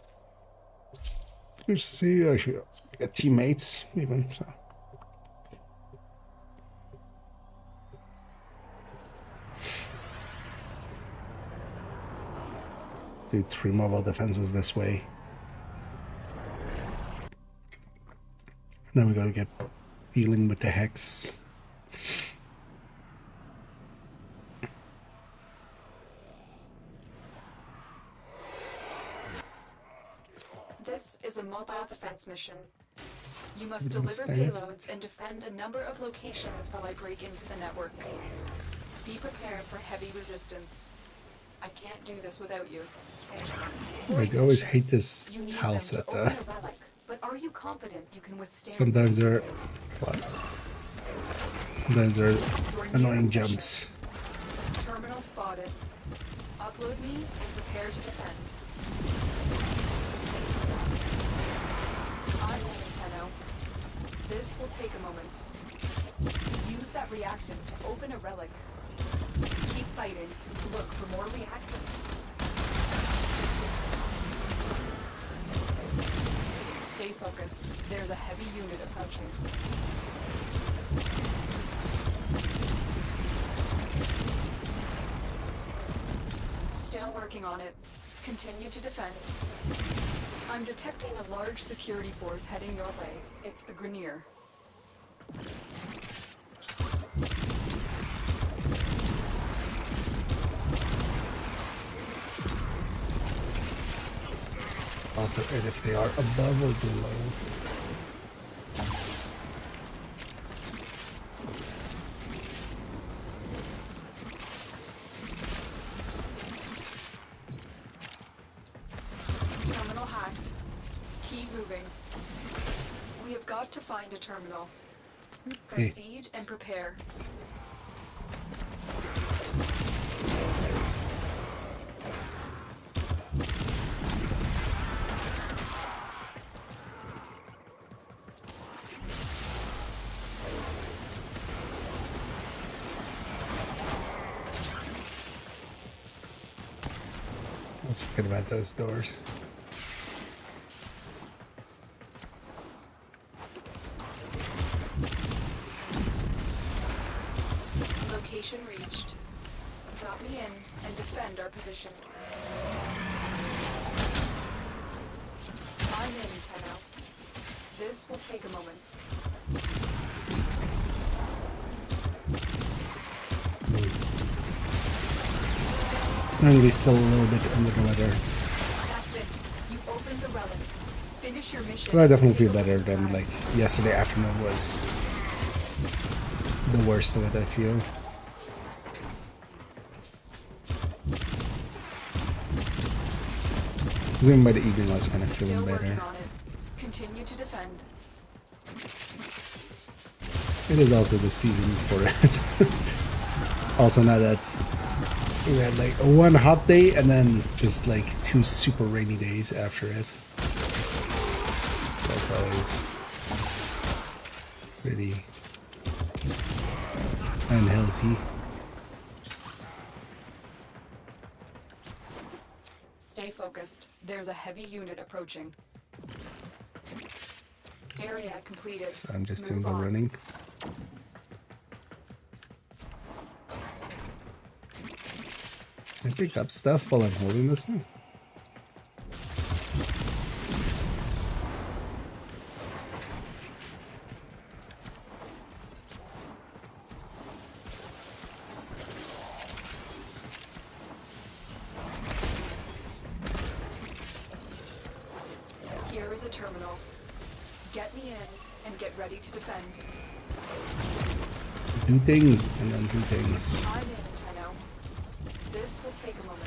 Speaker 1: Here's to see. Actually, I got teammates even. So. Do 3 mobile defenses this way. Then we gotta get dealing with the hex.
Speaker 10: This is a mobile defense mission. You must deliver payloads and defend a number of locations while I break into the network. Be prepared for heavy resistance. I can't do this without you.
Speaker 1: I always hate this tile set.
Speaker 10: But are you confident you can withstand?
Speaker 1: Sometimes there are annoying jumps.
Speaker 10: Terminal spotted. Upload me and prepare to defend. I'm Nintendo. This will take a moment. Use that reactant to open a relic. Keep fighting. Look for more reactant. Stay focused. There's a heavy unit approaching. Still working on it. Continue to defend. I'm detecting a large security force heading your way. It's the Grenier.
Speaker 1: Alter it if they are above or below.
Speaker 10: Terminal hacked. Keep moving. We have got to find a terminal. Proceed and prepare.
Speaker 1: Let's forget about those doors.
Speaker 10: Location reached. Drop me in and defend our position. I'm in, Tenno. This will take a moment.
Speaker 1: I'm gonna be still a little bit under the weather.
Speaker 10: That's it. You opened the relic. Finish your mission.
Speaker 1: But I definitely feel better than like yesterday afternoon was the worst of it, I feel. Even by the evening I was kind of feeling
Speaker 10: Still
Speaker 1: better.
Speaker 10: working on it. Continue to defend.
Speaker 1: It is also the season for it. Also now that we had like one hot day and then just like 2 super rainy days after it. So that's always pretty unhealthy.
Speaker 10: Stay focused. There's a heavy unit approaching. Area completed.
Speaker 1: So I'm just
Speaker 10: Move
Speaker 1: doing the
Speaker 10: on.
Speaker 1: running. I pick up stuff while I'm holding this thing.
Speaker 10: Here is a terminal. Get me in and get ready to defend.
Speaker 1: Do things and then do things.
Speaker 10: I'm in, Tenno. This will take a moment.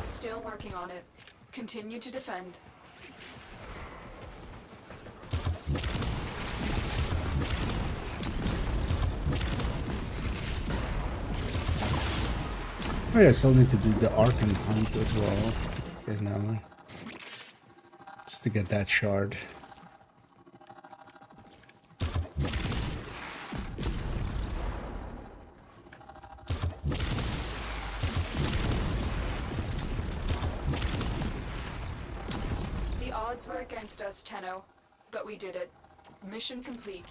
Speaker 10: Still working on it. Continue to defend.
Speaker 1: Oh yeah, I still need to do the Arkham hunt as well. Get another one. Just to get that shard.
Speaker 10: The odds were against us, Tenno, but we did it. Mission complete.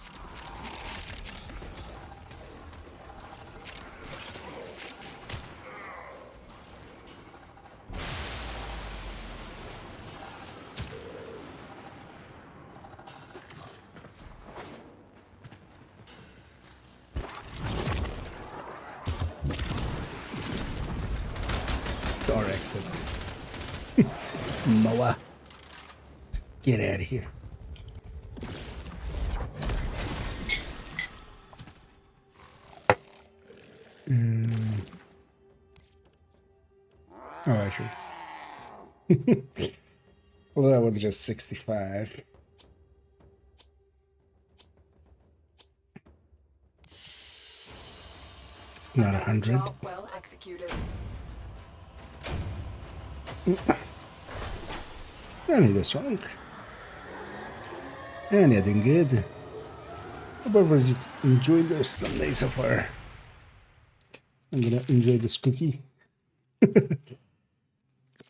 Speaker 1: It's our exit. Moa. Get out of here. Oh, actually. Well, that one's just 65. It's not 100.
Speaker 10: Job well executed.
Speaker 1: I need a song. And yeah, doing good. Hope everyone just enjoyed their Sunday so far. I'm gonna enjoy this cookie.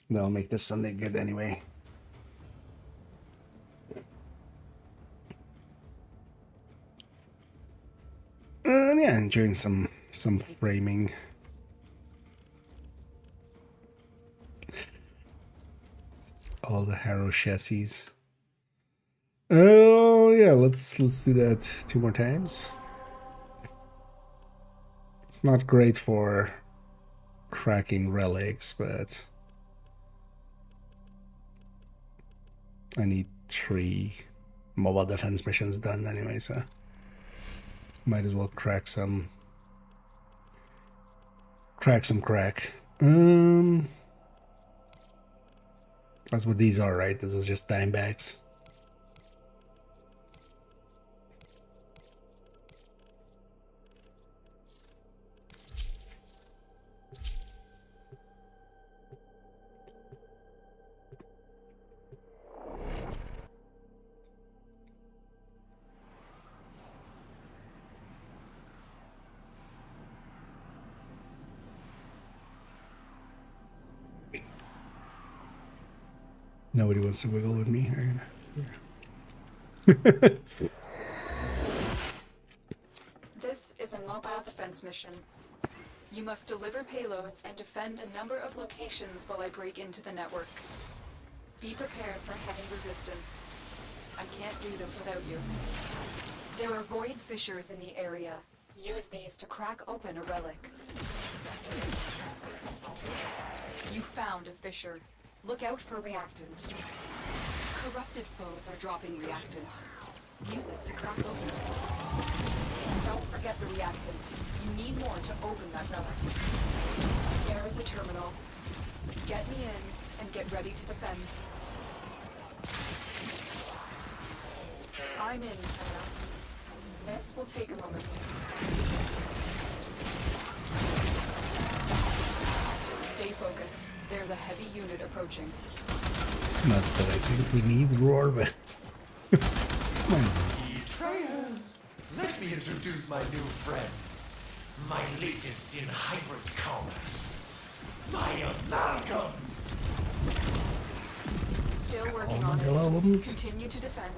Speaker 1: That'll make this Sunday good anyway. Yeah, enjoying some framing. All the Harrow chassis. Oh yeah, let's do that 2 more times. It's not great for cracking relics, but I need 3 mobile defense missions done anyway, so might as well crack some crack. That's what these are, right? This is just dime bags. Nobody wants to wiggle with me here.
Speaker 10: This is a mobile defense mission. You must deliver payloads and defend a number of locations while I break into the network. Be prepared for heavy resistance. I can't do this without you. There are void fissures in the area. Use these to crack open a relic. You found a fissure. Look out for reactant. Corrupted foes are dropping reactant. Use it to crack open. Don't forget the reactant. You need more to open that relic. There is a terminal. Get me in and get ready to defend. I'm in, Tana. This will take a moment. Stay focused. There's a heavy unit approaching.
Speaker 1: Not that I think we need roar, but
Speaker 3: Betrayers! Let me introduce my new friends. My latest in hybrid commerce. My amalgams!
Speaker 10: Still working on it. Continue to defend.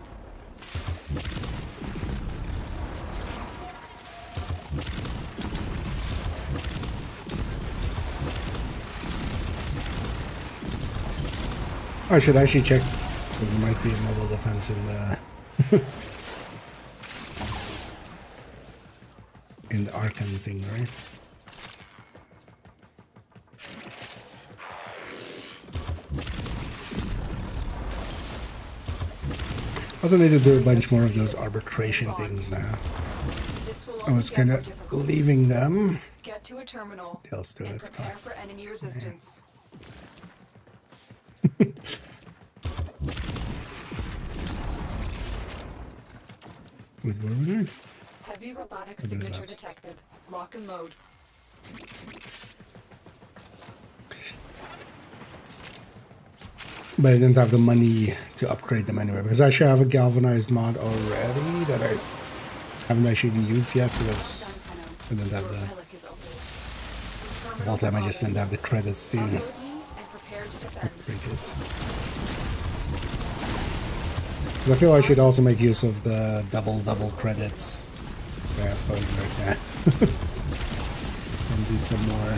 Speaker 1: I should actually check, because there might be a mobile defense in the in the Arkham thing, right? Also need to do a bunch more of those arbitration things now. I was kind of leaving them.
Speaker 10: Get to a terminal.
Speaker 1: Somebody else do it.
Speaker 10: And prepare for enemy resistance.
Speaker 1: Wait, what are we doing?
Speaker 10: Heavy robotic signature detected. Lock and load.
Speaker 1: But I didn't have the money to upgrade them anyway, because I actually have a galvanized mod already that I haven't actually even used yet, because I didn't have the whole time I just didn't have the credits to upgrade it. Because I feel I should also make use of the double credits that I have going right now. And do some more.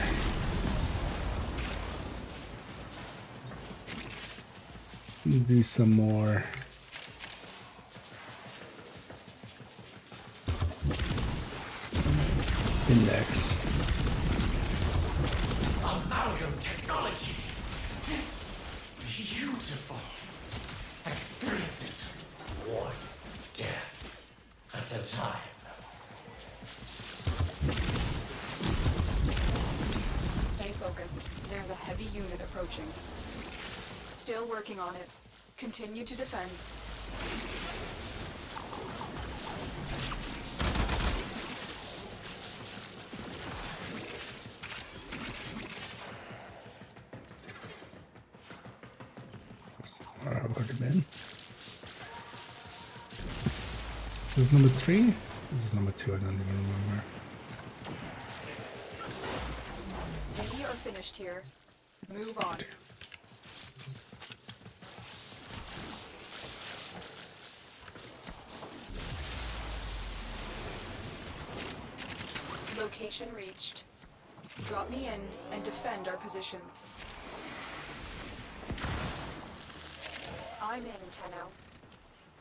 Speaker 1: Do some more. Index.
Speaker 3: Amalgam technology. It's beautiful. Experience it. One death at a time.
Speaker 10: Stay focused. There's a heavy unit approaching. Still working on it. Continue to defend.
Speaker 1: Where have I already been? This is number 3? This is number 2, I don't even remember.
Speaker 10: We are finished here. Move on. Location reached. Drop me in and defend our position. I'm in, Tenno.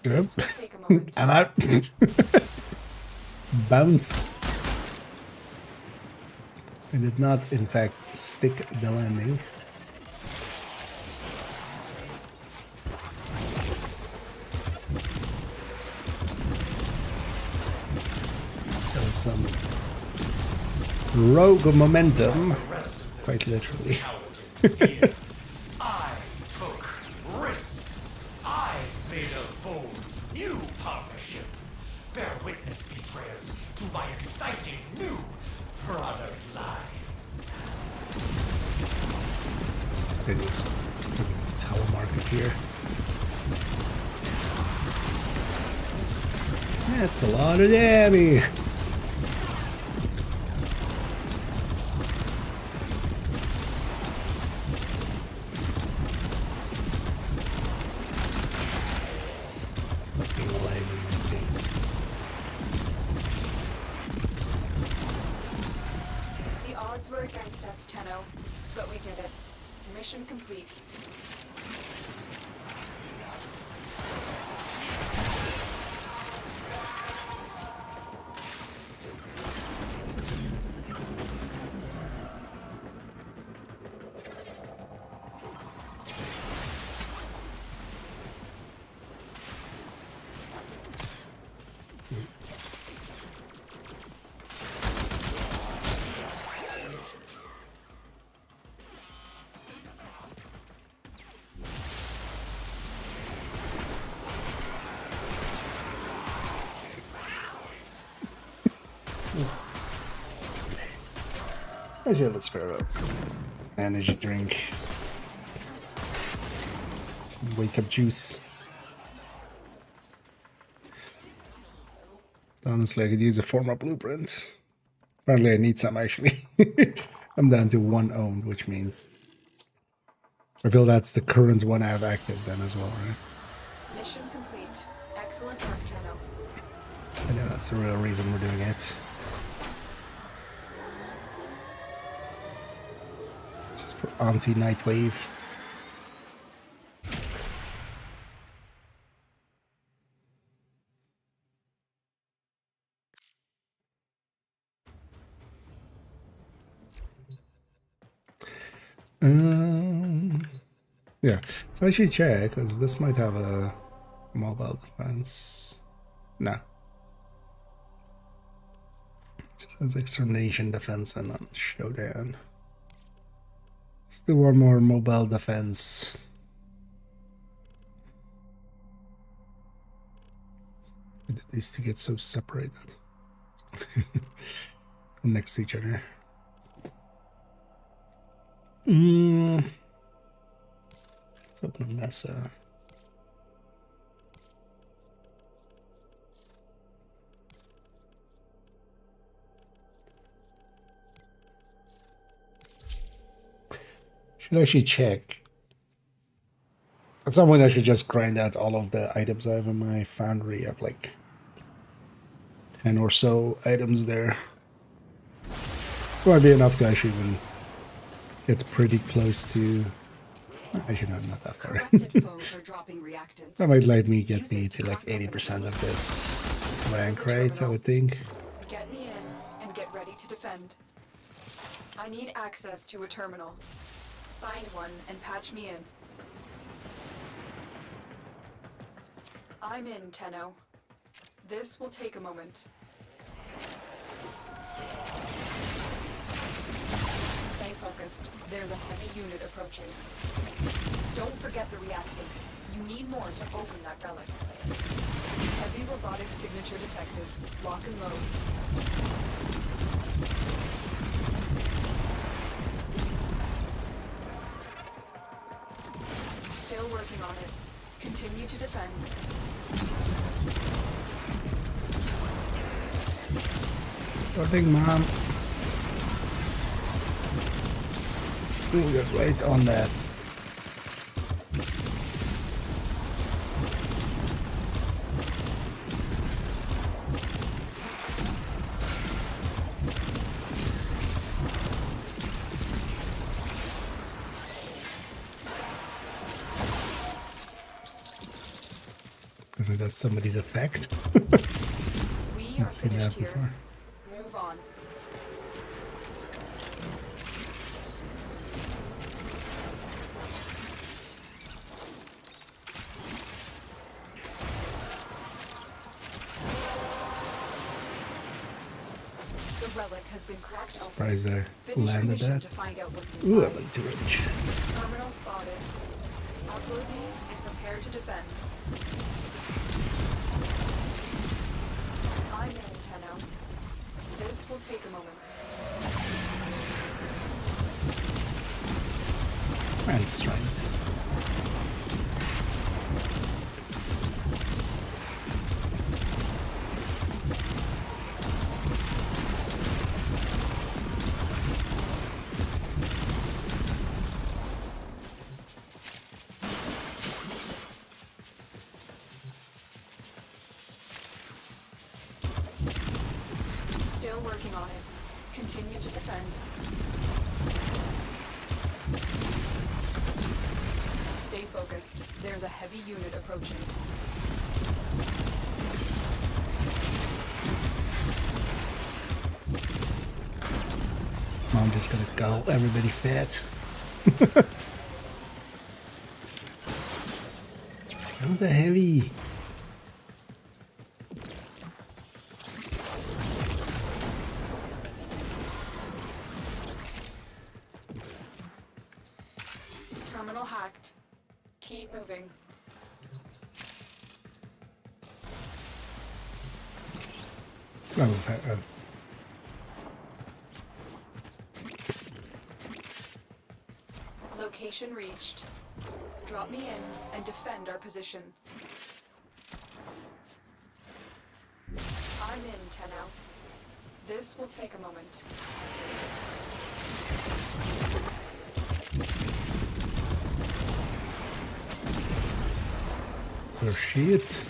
Speaker 1: Yep.
Speaker 10: This will take a moment.
Speaker 1: I'm out. Bounce. I did not, in fact, stick the landing. There was some rogue momentum, quite literally.
Speaker 3: I took product line.
Speaker 1: This guy just freaking telemarket here. That's a lot of damage. Stuffing alive in things.
Speaker 10: The odds were against us, Tenno, but we did it. Mission complete.
Speaker 1: I should have a spare up. Energy drink. Some wake up juice. Honestly, I could use a former blueprint. Apparently I need some actually. I'm down to 1 owned, which means I feel that's the current one I have active then as well, right?
Speaker 10: Mission complete. Excellent work, Tenno.
Speaker 1: I know that's the real reason we're doing it. Just for anti-Nightwave. Yeah, so I should check because this might have a mobile defense. No, just has extermination defense and not showdown. Let's do one more mobile defense. Why did these two get so separated? Next to each other. Let's open a mesa. Should actually check. At some point I should just grind out all of the items I have in my foundry. I have like 10 or so items there. Might be enough to actually even get pretty close to... Actually, no, not that far.
Speaker 10: Corrected foes are dropping reactants.
Speaker 1: That might let me get me to like 80% of this rank, right? I would think.
Speaker 10: Get me in and get ready to defend. I need access to a terminal. Find one and patch me in. I'm in, Tenno. This will take a moment. Stay focused. There's a heavy unit approaching. Don't forget the reactant. You need more to open that relic. Heavy robotic signature detected. Lock and load. Still working on it. Continue to defend.
Speaker 1: Starting, mom. We got right on that. Isn't that somebody's effect?
Speaker 10: We
Speaker 1: I've
Speaker 10: are
Speaker 1: seen that
Speaker 10: finished here.
Speaker 1: before.
Speaker 10: Move on. The relic has been cracked open.
Speaker 1: Surprised I
Speaker 10: Finish your
Speaker 1: landed
Speaker 10: mission
Speaker 1: that.
Speaker 10: to find out what's inside.
Speaker 1: Ooh, I'm like too rich.
Speaker 10: Terminal spotted. Upload me and prepare to defend. I'm in, Tenno. This will take a moment.
Speaker 1: That's right.
Speaker 10: Still working on it. Continue to defend. Stay focused. There's a heavy unit approaching.
Speaker 1: I'm just gonna go. Everybody fat. How the heavy?
Speaker 10: Terminal hacked. Keep moving.
Speaker 1: Oh.
Speaker 10: Location reached. Drop me in and defend our position. I'm in, Tenno. This will take a moment.
Speaker 1: Oh shit.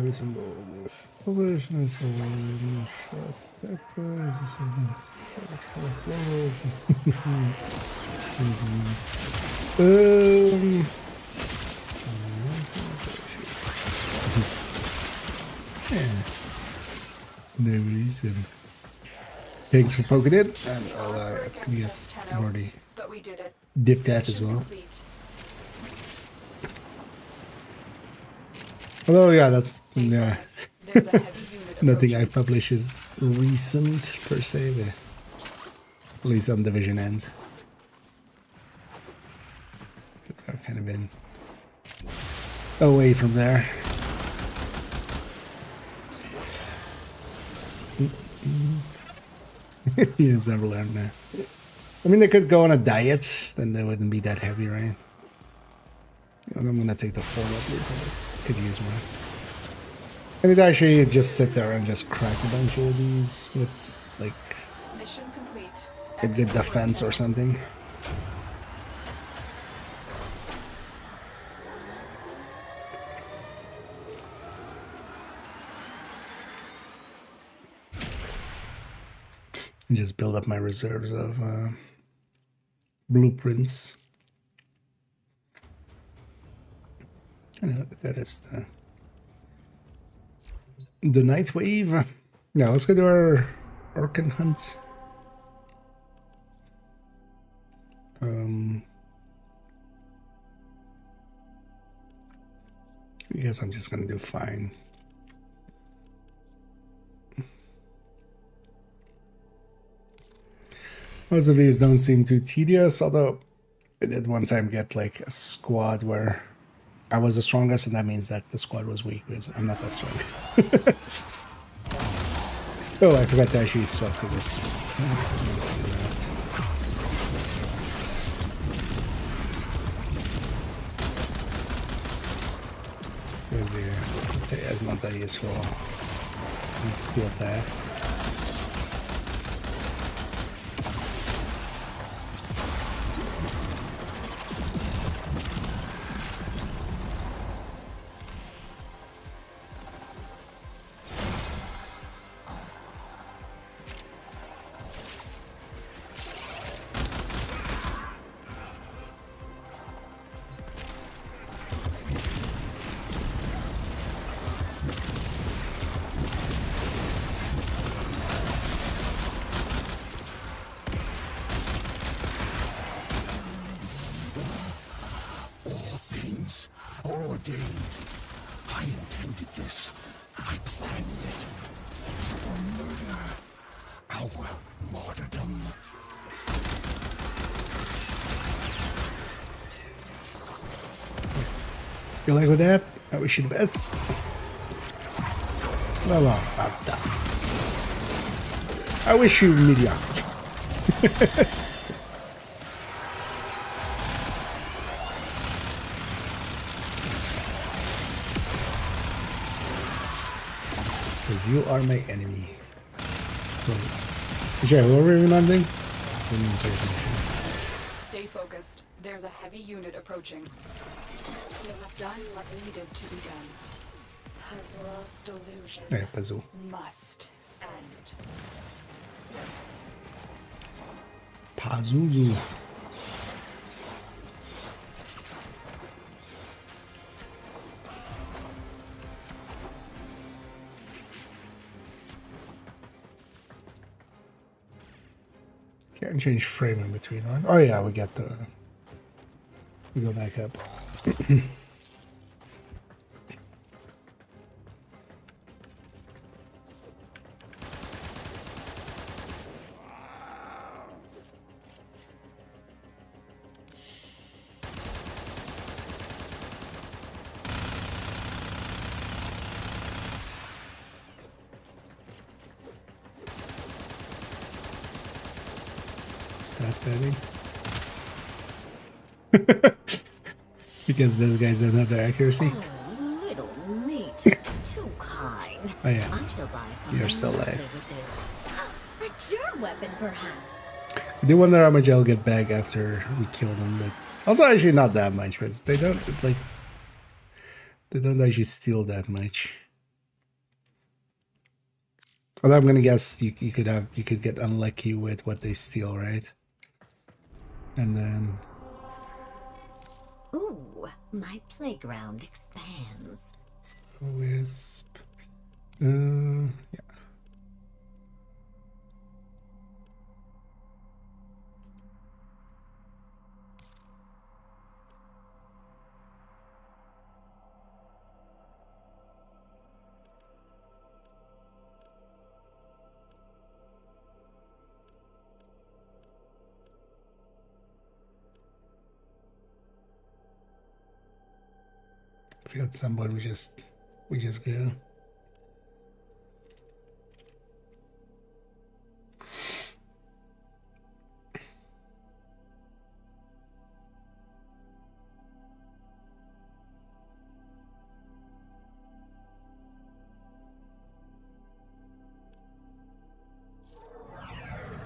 Speaker 1: Reasonable. No reason. Thanks for poking it, and I'll yes, already
Speaker 10: But we did it.
Speaker 1: dipped that as well.
Speaker 10: Complete.
Speaker 1: Although, yeah, that's
Speaker 10: Stay focused. There's a heavy unit
Speaker 1: nothing I
Speaker 10: approaching.
Speaker 1: publish is recent per se, but at least on Division end. I've kind of been away from there. He's never learned that. I mean, they could go on a diet, then they wouldn't be that heavy, right? And I'm gonna take the 4 up here. Could use more. I need to actually just sit there and just crack a bunch of these with, like,
Speaker 10: Mission complete.
Speaker 1: a good
Speaker 10: Excellent
Speaker 1: defense
Speaker 10: work,
Speaker 1: or something. And just build up my reserves of blueprints. And that is the night wave. Yeah, let's go to our Orcan hunt. I guess I'm just gonna do fine. Most of these don't seem too tedious, although I did one time get like a squad where I was the strongest, and that means that the squad was weak because I'm not that strong. Oh, I forgot to actually swap for this. Yeah, it's not that useful. And steel path.
Speaker 8: ordained. I intended this. I planned it. Murder. Our martyrdom.
Speaker 1: You like with that? I wish you the best. Well, I'm done. I wish you mediocrity. Because you are my enemy. Yeah, who are we reminding?
Speaker 10: Stay focused. There's a heavy unit approaching. You have done what needed to be done. Pazuru's delusion
Speaker 1: Yeah, Pazu.
Speaker 10: must end.
Speaker 1: Pazuzu. Can't change frame in between, right? Oh yeah, we get the... We go back up. Stat padding. Because those guys don't have their accuracy.
Speaker 11: Oh, little meat. Too kind.
Speaker 1: Oh yeah.
Speaker 11: I shall buy some.
Speaker 1: You're so late.
Speaker 11: A germ weapon, perhaps.
Speaker 1: I do wonder how much I'll get back after we kill them, but also actually not that much, because they don't like they don't actually steal that much. Although I'm gonna guess you could get unlucky with what they steal, right? And then
Speaker 11: Ooh, my playground expands.
Speaker 1: Wisp. Yeah. I feel at some point we just go.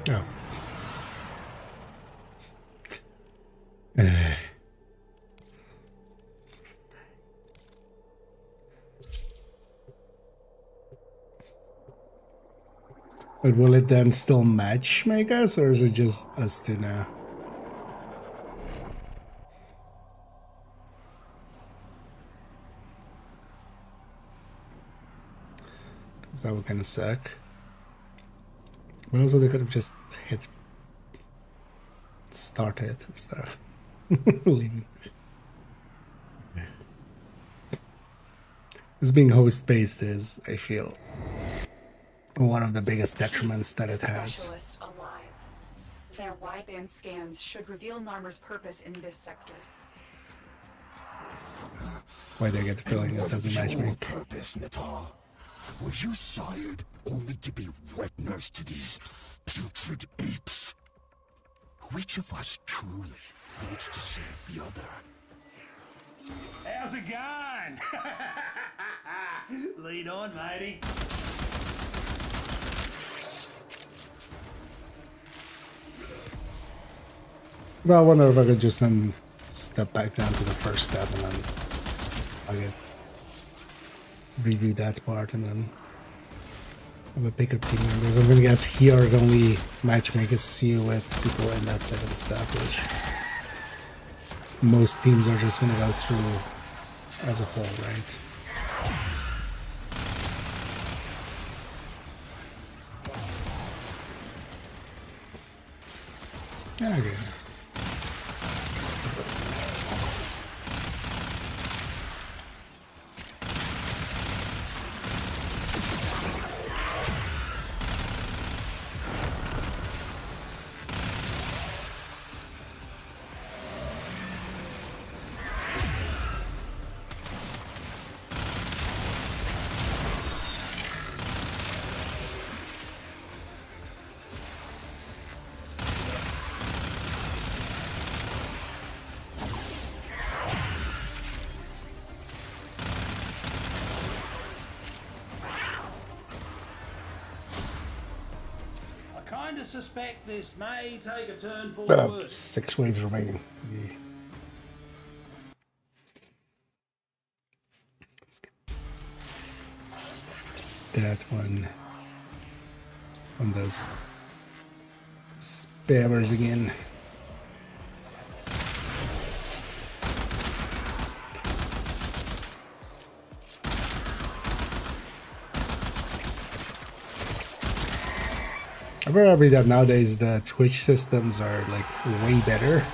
Speaker 1: Oh. But will it then still match make us, or is it just us two now? Because that would kind of suck. But also they could have just hit start it instead of leaving. This being host-based is, I feel, one of the biggest detriments that it has.
Speaker 10: Specialist alive. Their wideband scans should reveal Narmer's purpose in this sector.
Speaker 1: Why do I get the feeling it doesn't match me?
Speaker 8: Purpose, Natal? Were you sired only to be wet nurse to these putrid apes? Which of us truly needs to save the other?
Speaker 3: How's it going? Lead on, matey.
Speaker 1: Well, I wonder if I could just then step back down to the first step and then I could redo that part and then have a pickup team members. I'm gonna guess here it only matchmakers you with people in that second step, which most teams are just gonna go through as a whole, right? Okay.
Speaker 12: to suspect this may take a turn for the worse.
Speaker 1: 6 waves remaining. Yeah. Let's get that one. On those spammers again. I'm very happy that nowadays the Twitch systems are like way better.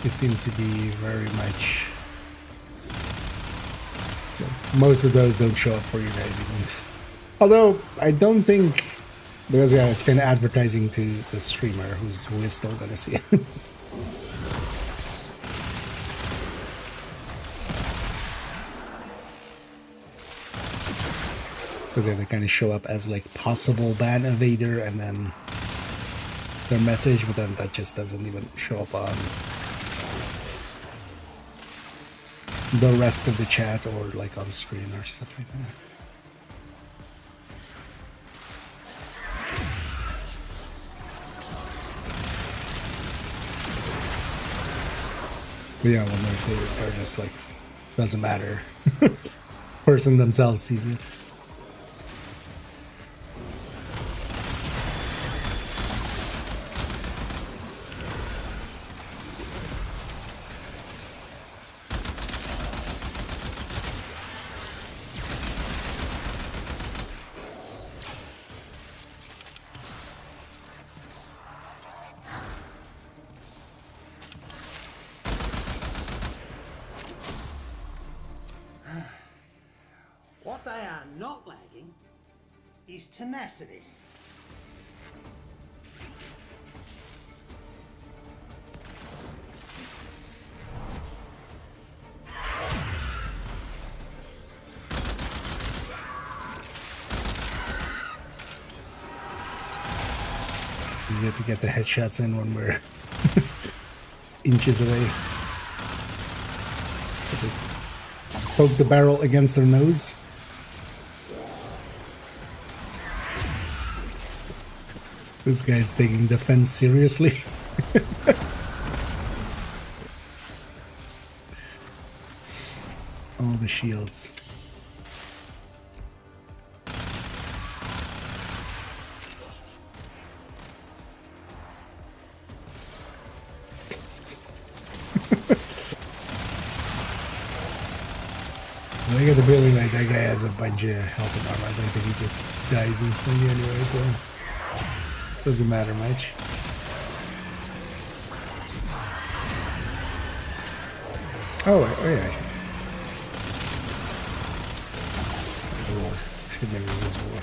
Speaker 1: They seem to be very much. Most of those don't show up for you guys even. Although I don't think, because yeah, it's kind of advertising to the streamer who is still gonna see it. Because they kind of show up as like possible ban evader and then their message, but then that just doesn't even show up on the rest of the chat or like on screen or stuff like that. But yeah, I wonder if they are just like, doesn't matter. Person themselves sees it.
Speaker 12: What they are not lacking is tenacity.
Speaker 1: You have to get the headshots in when we're inches away. Just poke the barrel against their nose. This guy's taking defense seriously. All the shields. I get the feeling like that guy has a bunch of health and armor. I don't think he just dies instantly anyway, so doesn't matter much. Oh yeah. War. Should maybe use war.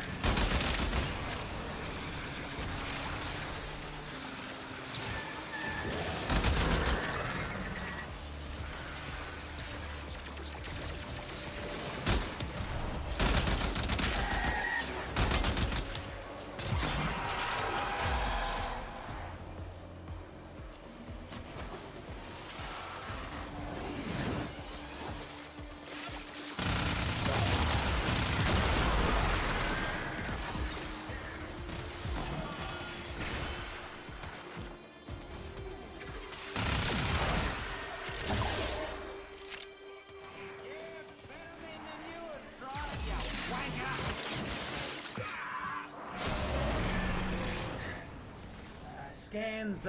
Speaker 12: Scans,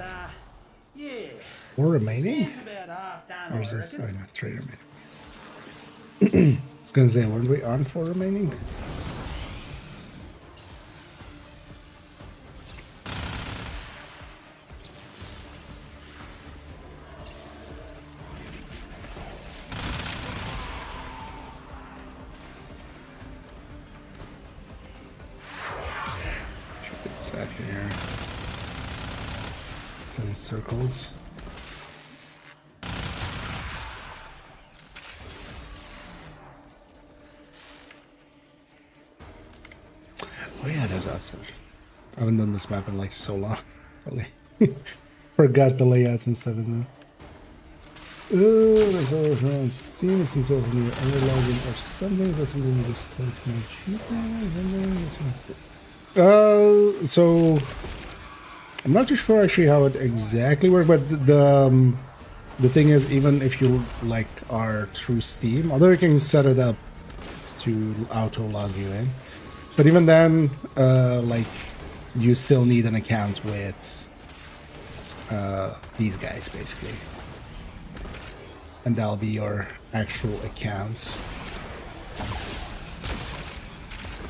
Speaker 12: yeah.
Speaker 1: 4 remaining?
Speaker 12: Scans about half done,
Speaker 1: Or is
Speaker 12: I
Speaker 1: this? Oh
Speaker 12: reckon.
Speaker 1: no, 3 remaining. I was gonna say, weren't we on 4 remaining? Set here. Let's put in circles. Oh yeah, there's offset. I haven't done this map in like so long. Totally forgot the layouts and stuff, isn't it? Oh, there's all around Steam. It seems over near underlogging or something. Is that something you just told me? So I'm not too sure actually how it exactly works, but the thing is, even if you like are through Steam, although you can set it up to auto log you in, but even then, like you still need an account with these guys basically, and that'll be your actual account.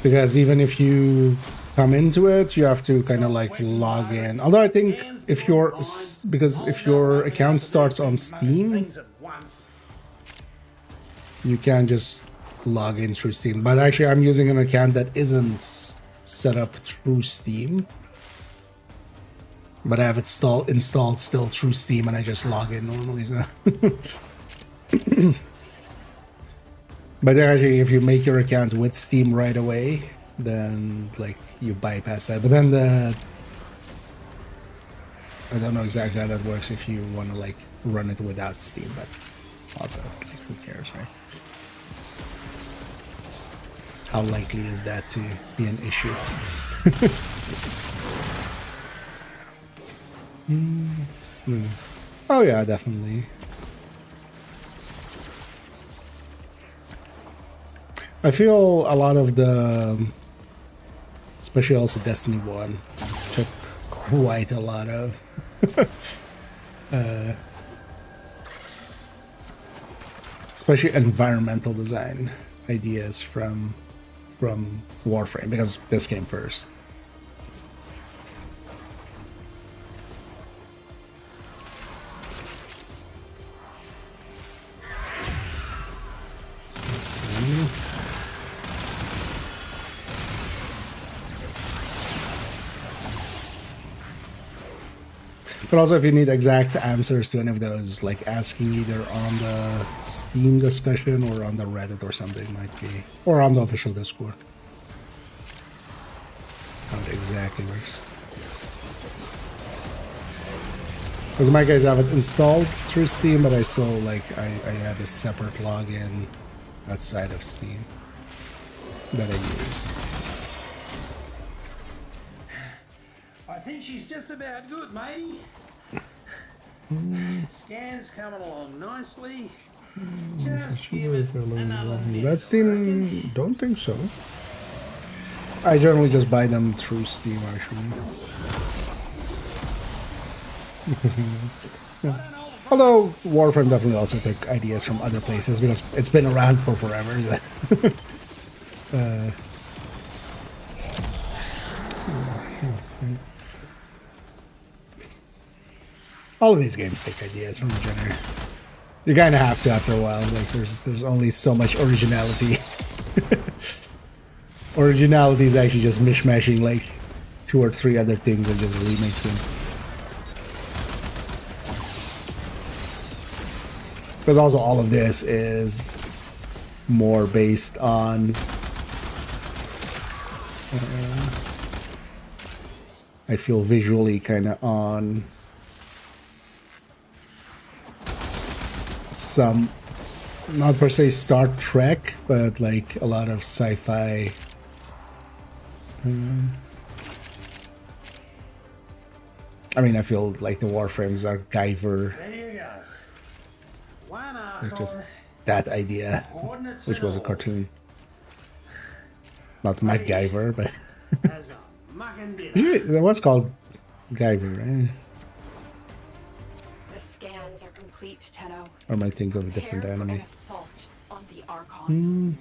Speaker 1: Because even if you come into it, you have to kind of like log in. Although I think if if your account starts on Steam, you can just log in through Steam. But actually, I'm using an account that isn't set up through Steam, but I have it installed still through Steam, and I just log in normally. So. But actually, if you make your account with Steam right away, then like you bypass that. But then I don't know exactly how that works if you want to like run it without Steam, but also like who cares, right? How likely is that to be an issue? Oh yeah, definitely. I feel a lot of the, especially also Destiny 1, took quite a lot of especially environmental design ideas from Warframe, because this came first. Let's see. But also, if you need exact answers to any of those, like asking either on the Steam discussion or on the Reddit or something might be, or on the official Discord. How it exactly works. Because my guys have it installed through Steam, but I still like I have a separate login outside of Steam that I use.
Speaker 12: I think she's just about good, matey. Scan's coming along nicely. Just give it another minute.
Speaker 1: That Steam, don't think so. I generally just buy them through Steam, actually. Yeah. Although Warframe definitely also took ideas from other places because it's been around for forever. All of these games take ideas from each other. You kind of have to after a while. Like there's only so much originality. Originality is actually just mishmashing like 2 or 3 other things and just remixing. Because also all of this is more based on I feel visually kind of on some, not per se Star Trek, but like a lot of sci-fi. I mean, I feel like the Warframes are Guyver.
Speaker 12: There you go. One
Speaker 1: It's just
Speaker 12: archon,
Speaker 1: that idea,
Speaker 12: coordinates
Speaker 1: which
Speaker 12: and
Speaker 1: was a
Speaker 12: all.
Speaker 1: cartoon. Not MacGyver, but
Speaker 12: As a mucking dinner.
Speaker 1: that was called Guyver, right?
Speaker 10: The scans are complete, Tenno.
Speaker 1: Or might think of a different
Speaker 10: Prepare for an
Speaker 1: anime.
Speaker 10: assault on the Archon.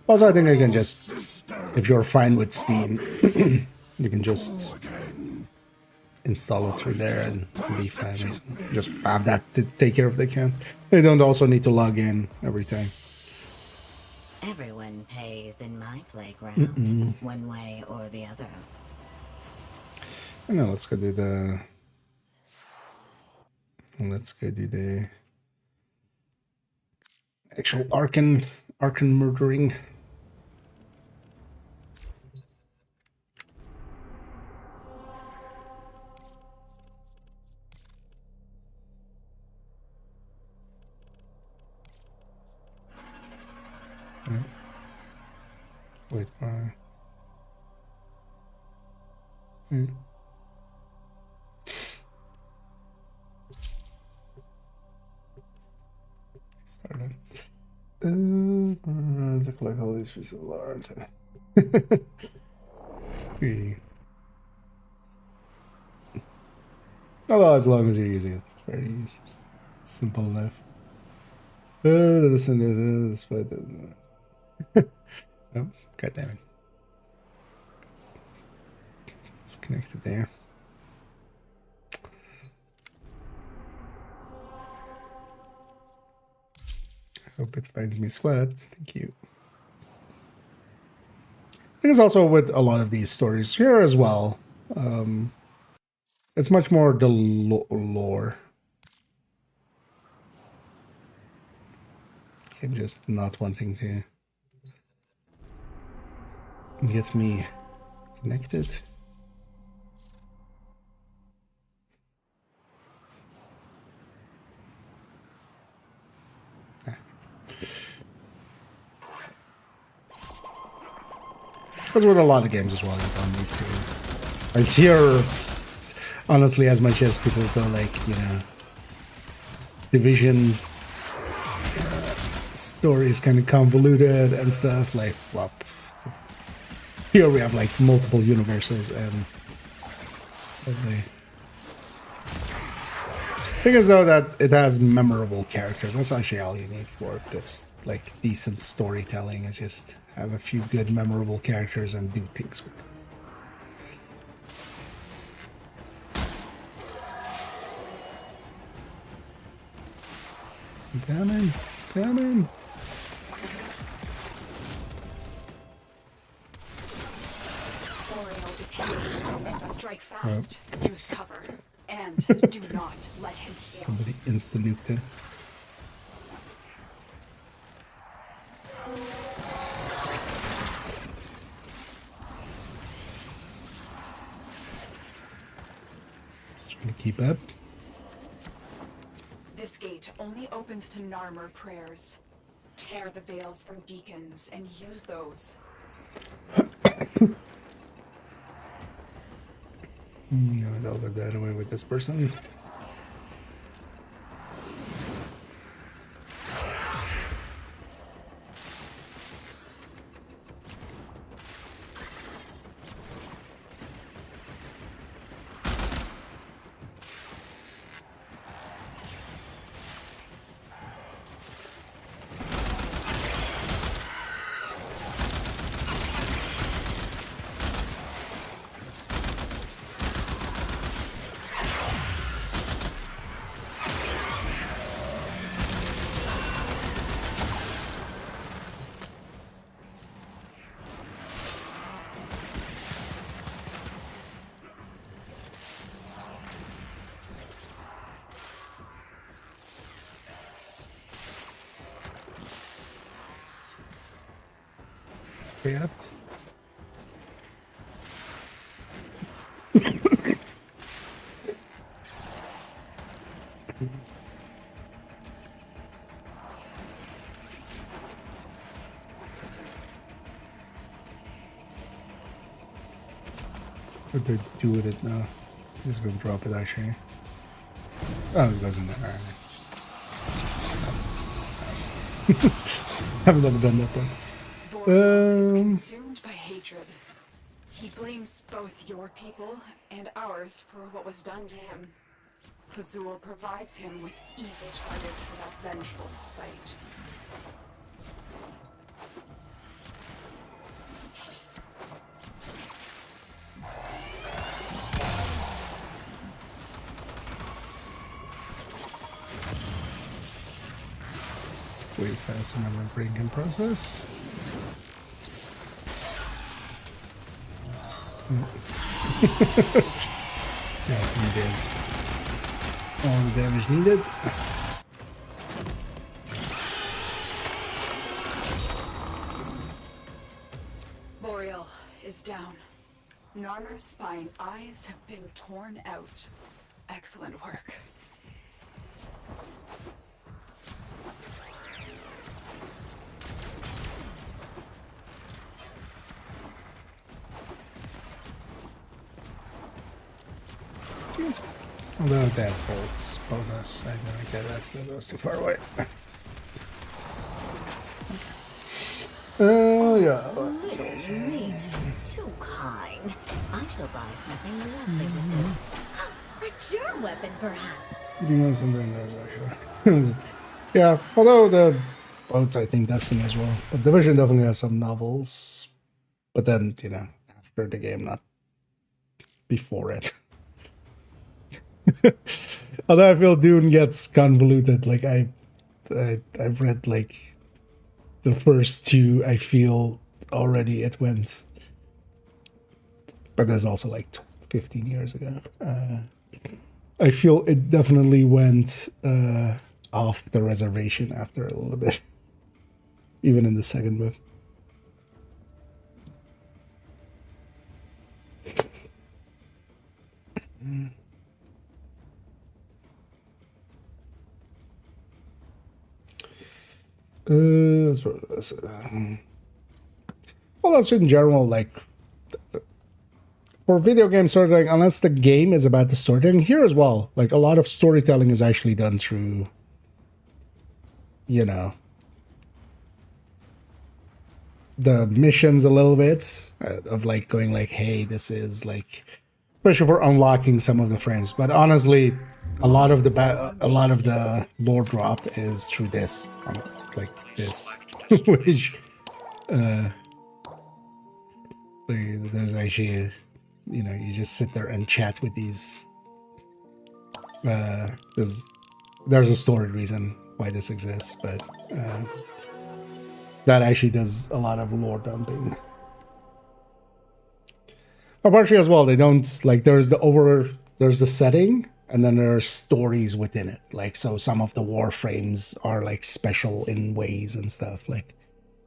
Speaker 1: Also, I think I can just, if you're fine with Steam, you can just install it through there and be fine. Just have that to take care of the account. They don't also need to log in every time.
Speaker 11: Everyone pays in my playground, one way or the other.
Speaker 1: I know, let's go do the actual Archon murdering. Yeah. Wait, Started. To collect all these pieces of lore. Although as long as you're using it, very simple enough. This one, this one. Oh, god damn it! It's connected there. Hope it finds me sweat. Thank you. I think it's also with a lot of these stories here as well. It's much more the lore. I'm just not wanting to get me connected. Because with a lot of games as well, you don't need to. I hear, honestly, as much as people go like, you know, Division's story is kind of convoluted and stuff. Like, well, here we have like multiple universes, and I think as though that it has memorable characters. That's actually all you need for good, like decent storytelling. Is just have a few good, memorable characters and do things with them. Come in, come in.
Speaker 10: Oriel is here. Strike fast. Use cover. And do not let him heal.
Speaker 1: Somebody insta-nuked him. Just trying to keep up.
Speaker 10: This gate only opens to Narmer prayers. Tear the veils from deacons and use those.
Speaker 1: No, I'll let that away with this person. Yep. What do I do with it now? I'm just gonna drop it actually. Oh, it goes in there. Alright. Haven't ever done that one.
Speaker 10: Is consumed by hatred. He blames both your people and ours for what was done to him. Khazul provides him with easy targets for that vengeful spite.
Speaker 1: It's way faster than my brain can process. Yeah, I think it is. All the damage needed.
Speaker 10: Boreal is down. Narmer's spine eyes have been torn out. Excellent work.
Speaker 1: Although that bolts bonus, I didn't get that, but it was too far away. Oh, yeah.
Speaker 11: Little meat. Too kind. I shall buy something lovely with this. A germ weapon, perhaps.
Speaker 1: You do know something there's actually. Yeah, although the both, I think, Destiny as well. But Division definitely has some novels. But then, you know, after the game, not before it. Although I feel Dune gets convoluted. Like I've read like the first two. I feel already it went, but that's also like 15 years ago. I feel it definitely went off the reservation after a little bit, even in the second book. Well, that's in general, like, for video game storytelling, unless the game is about the storytelling, here as well, like, a lot of storytelling is actually done through, you know, the missions a little bit, of, like, going, like, hey, this is, like, especially for unlocking some of the frames. But honestly, a lot of the lore drop is through this, like this, which there's actually, you know, you just sit there and chat with these. There's a story reason why this exists, but that actually does a lot of lore dumping. Partially as well, they don't, like, there's the setting, and then there are stories within it. Like, so some of the warframes are like special in ways and stuff. Like,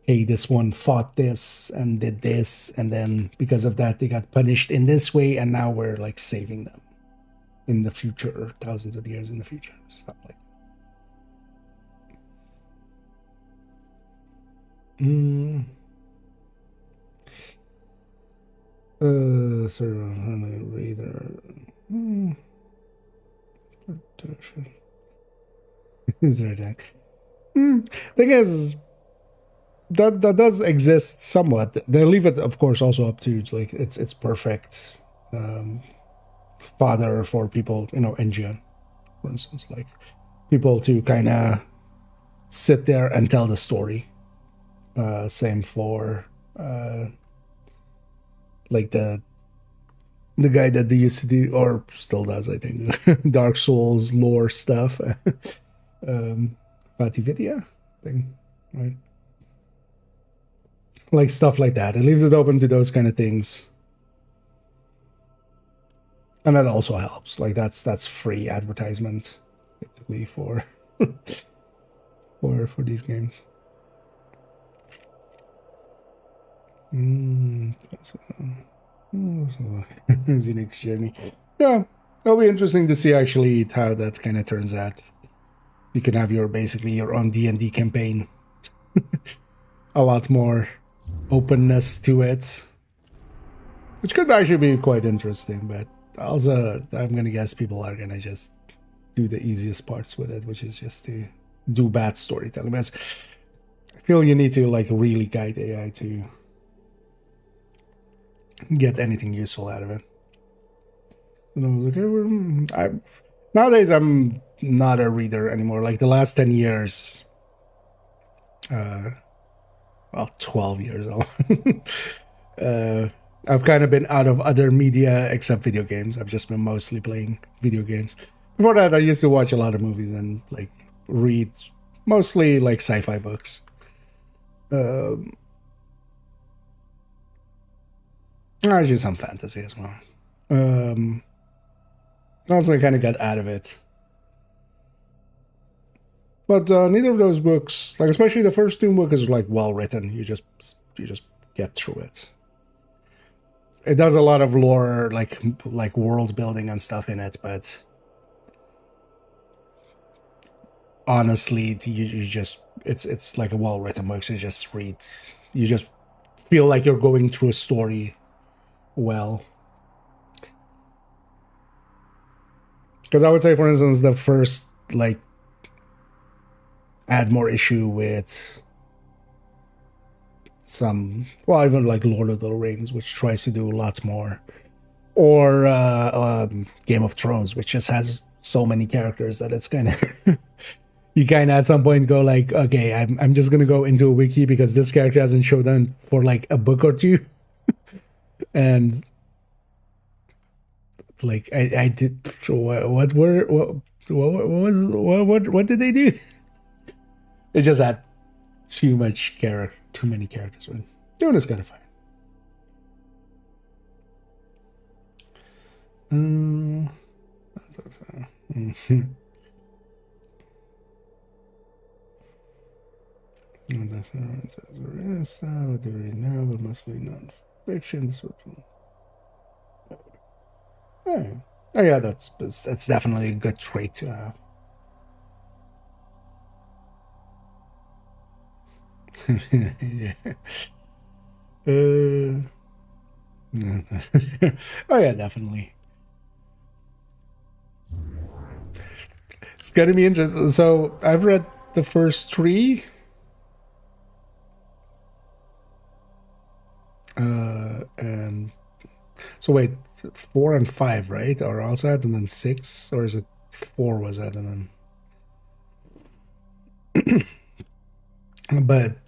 Speaker 1: hey, this one fought this and did this, and then because of that they got punished in this way, and now we're like saving them in the future, thousands of years in the future, stuff like that. Sort of reader. Is there attack? Thing is, that does exist somewhat. They leave it, of course, also up to, like, it's perfect fodder for people, you know, NGN, for instance, like people to kind of sit there and tell the story. Same for like the guy that they used to do, or still does, I think, Dark Souls lore stuff. Patividya thing, right? Like stuff like that. It leaves it open to those kind of things. And that also helps. Like that's free advertisement basically for for these games. Unique journey. Yeah, it'll be interesting to see actually how that kind of turns out. You can have basically your own D&D campaign. A lot more openness to it, which could actually be quite interesting. But also, I'm gonna guess people are gonna just do the easiest parts with it, which is just to do bad storytelling. Because I feel you need to, like, really guide AI to get anything useful out of it. And I was like, okay, nowadays I'm not a reader anymore. Like the last 10 years, well, 12 years old, I've kind of been out of other media except video games. I've just been mostly playing video games. Before that, I used to watch a lot of movies and, like, read mostly, like, sci-fi books. Actually, some fantasy as well. Also, I kind of got out of it. But neither of those books, like especially the first Doom book, is like well written. You just get through it. It does a lot of lore, like world building and stuff in it, but honestly, you just it's like a well written book. So you just read, you just feel like you're going through a story well. Because I would say, for instance, the first, like, add more issue with some, well, even like Lord of the Rings, which tries to do a lot more, or Game of Thrones, which just has so many characters that it's kind of you kind of at some point go like, okay, I'm just gonna go into a wiki because this character hasn't showed up for like a book or two, and like I did what did they do? It just had too many characters. But doing is kind of fine. That's what they read now, but mostly non-fiction. This would be. Oh yeah, that's definitely a good trait to have. Yeah. Oh yeah, definitely. It's gonna be interesting. So I've read the first 3. And so wait, 4 and 5, right? Are also added, and then 6, or is it 4 was added and then? But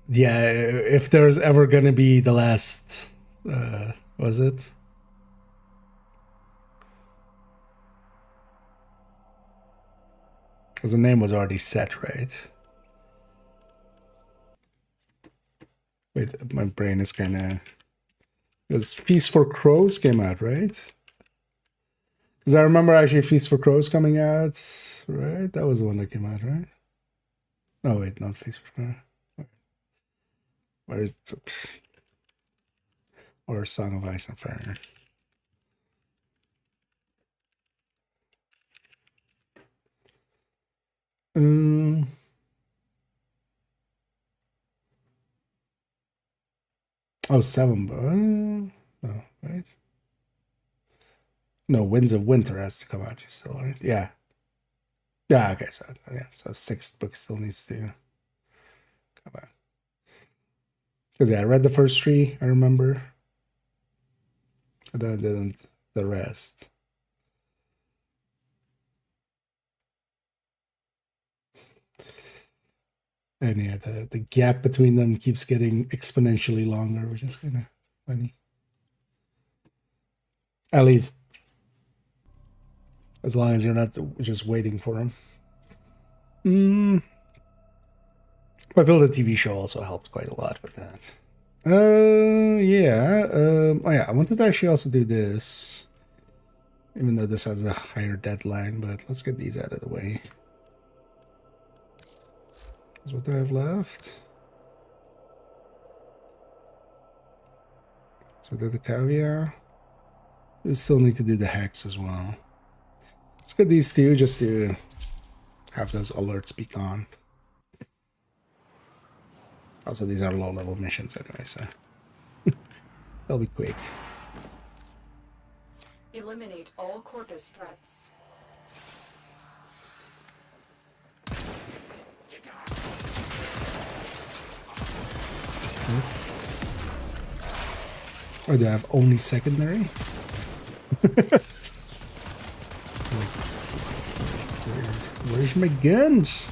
Speaker 1: yeah, if there's ever gonna be the last, was it? Because the name was already set, right? Wait, my brain is kind of. Because Feast for Crows came out, right? Because I remember actually Feast for Crows coming out, right? That was the one that came out, right? No, wait, not Feast for Crows. Where is it? Or Song of Ice and Fire. Oh, 7. No, right? No, Winds of Winter has to come out still, right? Yeah. Yeah, okay, so yeah, so 6th book still needs to come out. Because yeah, I read the first 3, I remember. And then I didn't the rest. And yeah, the gap between them keeps getting exponentially longer, which is kind of funny. At least as long as you're not just waiting for them. I feel the TV show also helped quite a lot with that. Yeah. Oh yeah, I wanted to actually also do this. Even though this has a higher deadline, but let's get these out of the way. That's what I have left. So we did the caviar. We still need to do the hex as well. Let's get these 2 just to have those alerts be gone. Also, these are low-level missions anyway, so they'll be quick.
Speaker 10: Eliminate all Corpus threats.
Speaker 1: Oh, do I have only secondary? Where's my guns?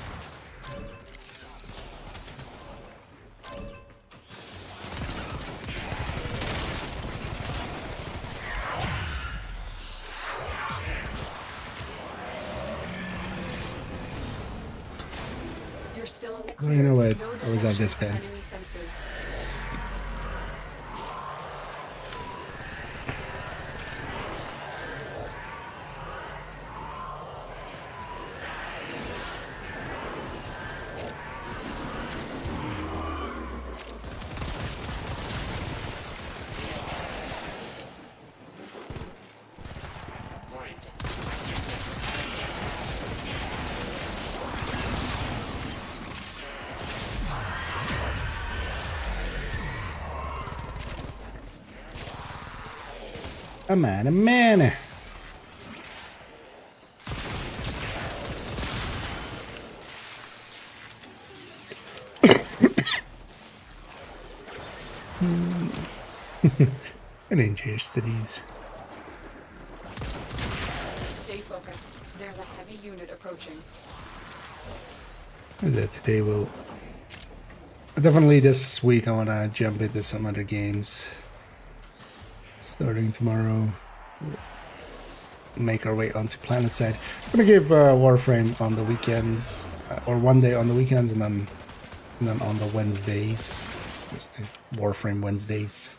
Speaker 10: You're still in the
Speaker 1: Oh,
Speaker 10: clear.
Speaker 1: you know what?
Speaker 10: No
Speaker 1: I was at this guy.
Speaker 10: enemy sensors.
Speaker 1: A man. And enjoy your studies.
Speaker 10: Stay focused. There's a heavy unit approaching.
Speaker 1: Today will definitely this week I want to jump into some other games. Starting tomorrow, make our way onto Planet Side. I'm gonna give Warframe on the weekends, or one day on the weekends, and then on the Wednesdays, just the Warframe Wednesdays.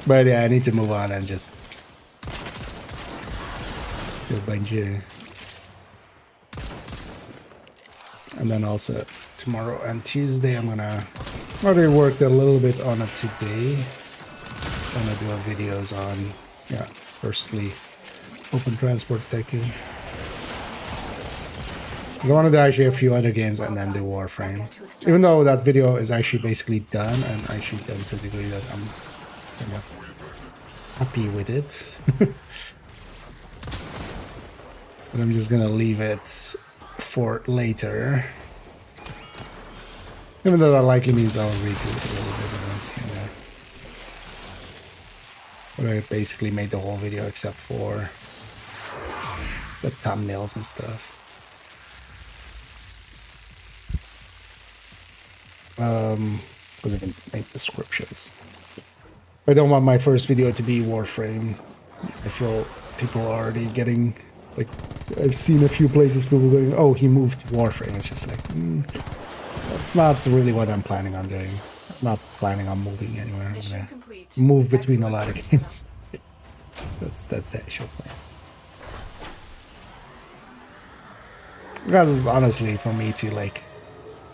Speaker 1: But yeah, I need to move on and just do a bunch of, and then also tomorrow and Tuesday I'm gonna already worked a little bit on it today. I'm gonna do a videos on firstly Open Transport Tycoon. Because I want to do actually a few other games and then do Warframe. Even though that video is actually basically done and actually done to a degree that I'm happy with it. But I'm just gonna leave it for later. Even though that likely means I'll redo it a little bit of it, But I basically made the whole video except for the thumbnails and stuff. Because I can make descriptions. I don't want my first video to be Warframe. I feel people are already getting, like, I've seen a few places people going, oh, he moved to Warframe. It's just like, that's not really what I'm planning on doing. I'm not planning on moving anywhere. I'm gonna move between a lot of games. That's the actual plan. Because honestly, for me to like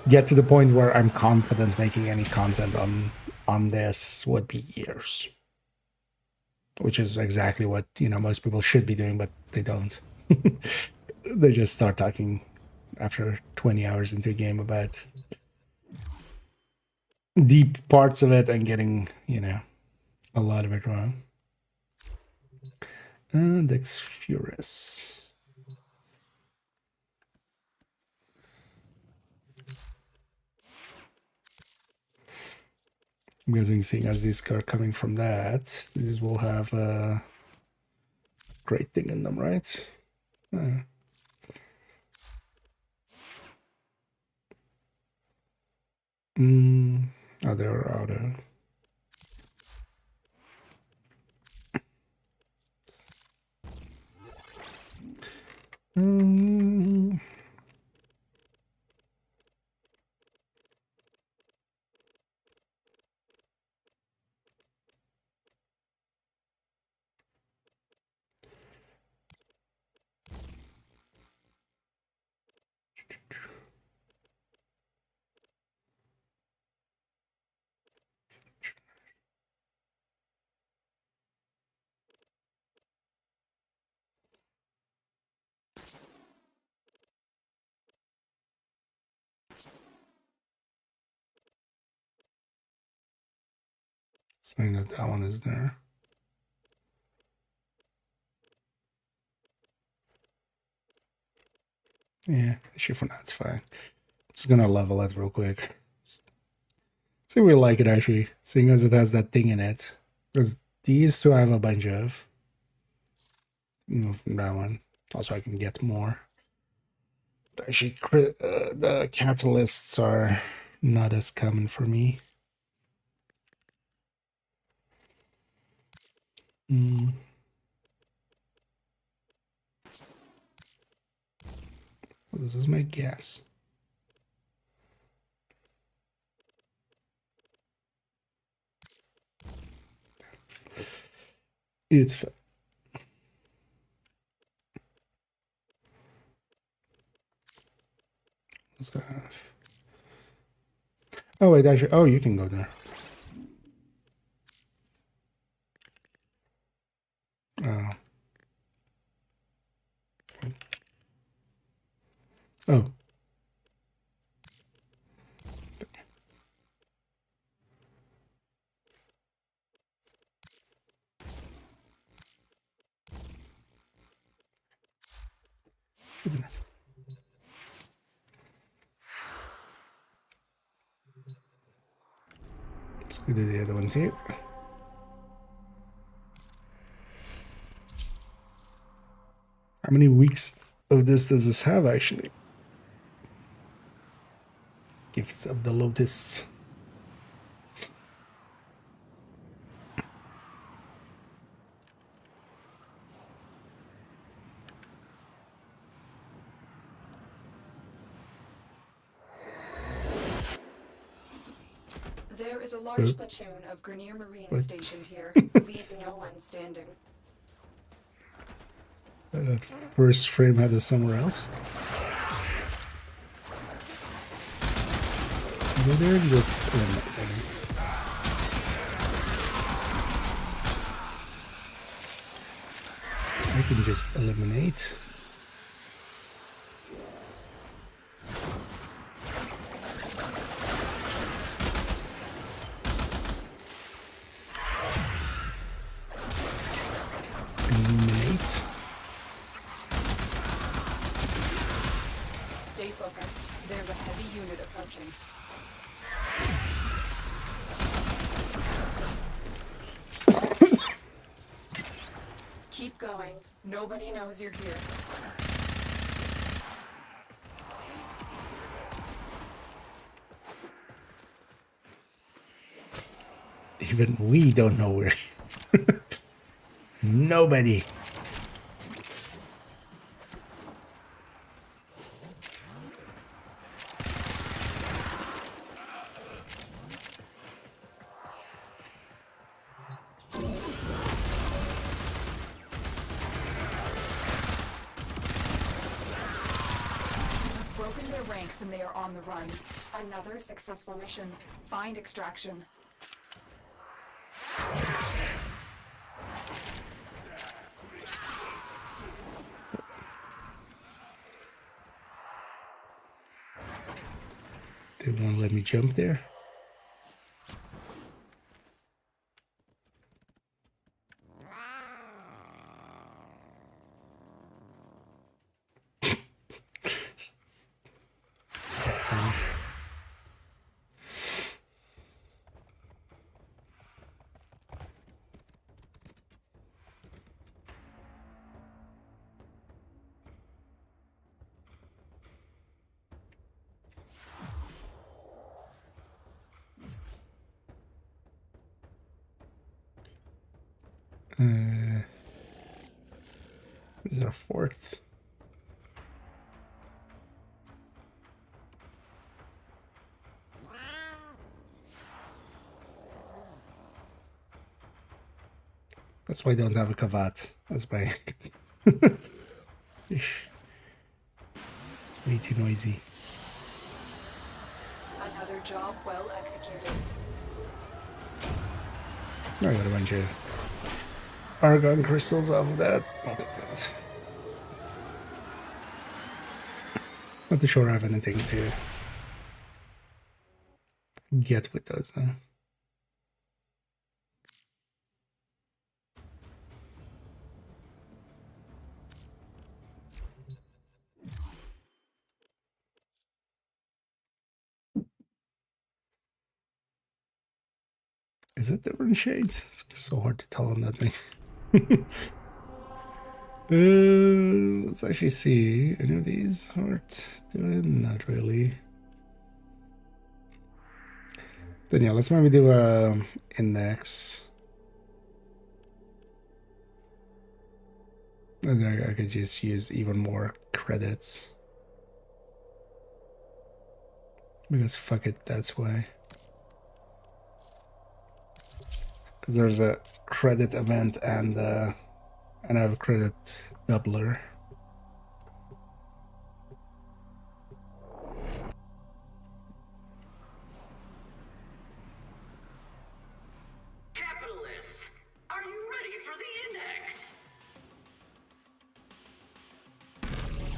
Speaker 1: get to the point where I'm confident making any content on this would be years. Which is exactly what, most people should be doing, but they don't. They just start talking after 20 hours into a game about deep parts of it and getting, a lot of it wrong. Dex Furious. I'm guessing, seeing as these are coming from that, these will have a great thing in them, right? Oh, they're auto. Saying that one is there. Yeah, actually for now it's fine. Just gonna level it real quick. See if we like it actually, seeing as it has that thing in it. Because these two have a bunch of. From that one. Also I can get more. But actually the catalysts are not as common for me. Well, this is my guess. It's oh wait, actually, oh, you can go there. Oh. Oh. Let's go to the other one too. How many weeks of this does this have actually? Gifts of the Lotus.
Speaker 10: There is a large platoon of Grenier Marines stationed here, leaving no one standing.
Speaker 1: That first frame had this somewhere else. Go there and just eliminate them. I can just eliminate. Eliminate.
Speaker 10: Stay focused. There's a heavy unit approaching. Keep going. Nobody knows you're here.
Speaker 1: Even we don't know where. Nobody.
Speaker 10: Broken their ranks and they are on the run. Another successful mission. Find extraction.
Speaker 1: They won't let me jump there. That sounds. Where's our fourth? That's why I don't have a kavat. That's why. Way too noisy.
Speaker 10: Another job well executed.
Speaker 1: I got a bunch of argon crystals off of that. I'll take that. Not too sure I have anything to get with those though. Is it different shades? It's so hard to tell on that thing. Let's actually see. Any of these aren't doing? Not really. Then yeah, let's maybe do a index. I could just use even more credits. Because fuck it, that's why. Because there's a credit event and I have a credit doubler.
Speaker 3: Capitalists, are you ready for the index?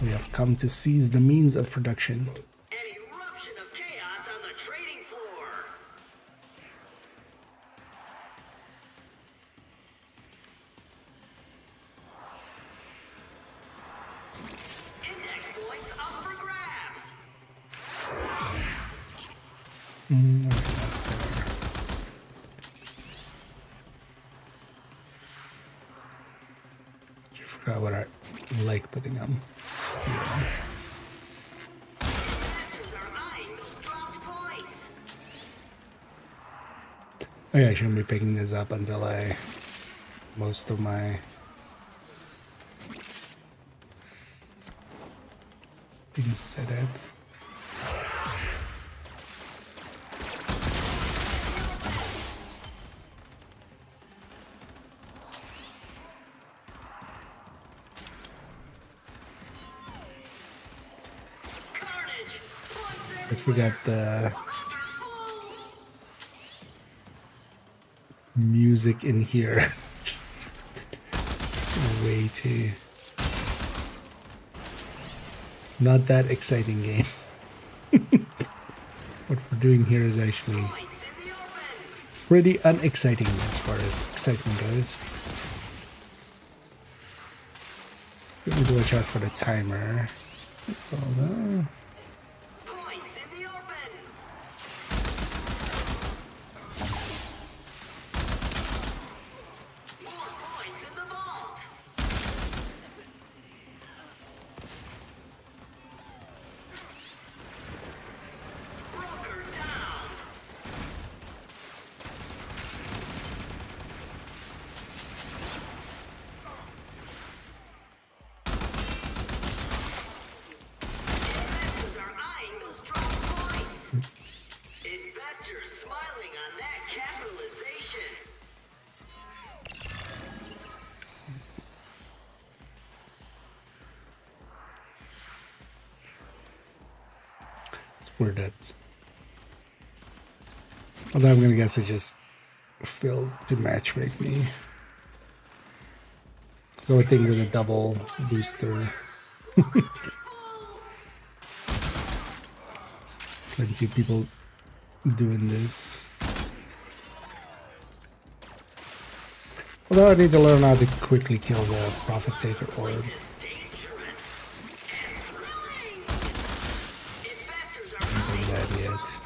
Speaker 1: We have come to seize the means of production.
Speaker 3: An eruption of chaos on the trading floor. Index points up for grabs.
Speaker 1: forgot what I like putting them. Oh yeah, I shouldn't be picking this up until most of my things set up. I forgot the music in here. Just way too. It's not that exciting game. What we're doing here is actually pretty unexciting as far as excitement goes. We need to watch out for the timer. Hold on. Where that's, although I'm gonna guess it just failed to matchmake me. So I think with a double booster, plenty of people doing this. Although I need to learn how to quickly kill the Prophet Taker orb. Yet.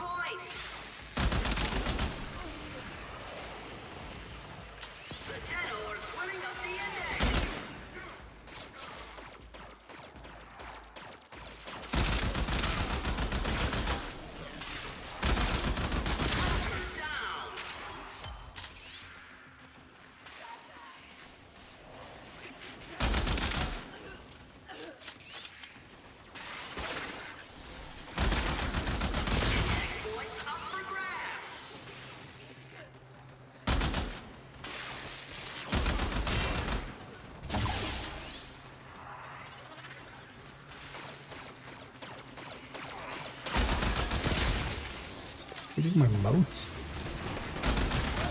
Speaker 1: Hitting my moats.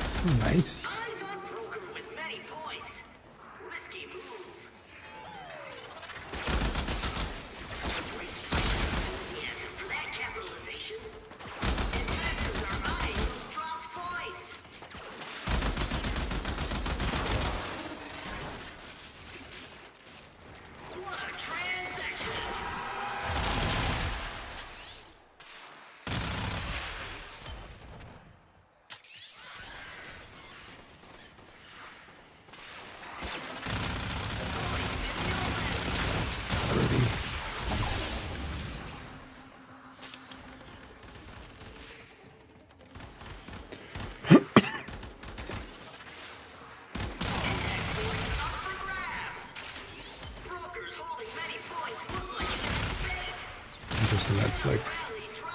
Speaker 1: So nice. Interesting, that's like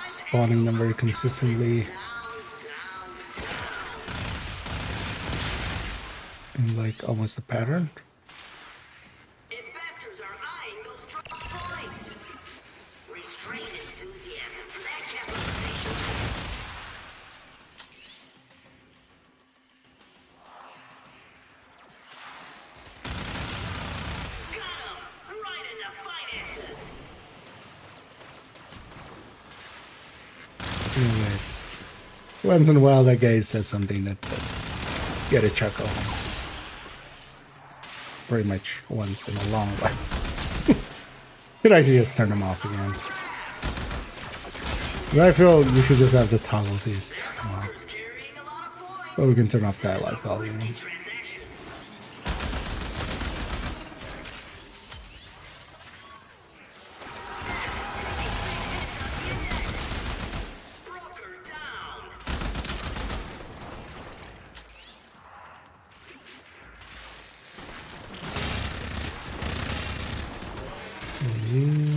Speaker 1: spawning them very consistently in like almost a pattern. Once in a while, that guy says something that does get a chuckle. Pretty much once in a long while. Could actually just turn them off again. But I feel you should just have the toggle to just turn them off. But we can turn off dialogue volume.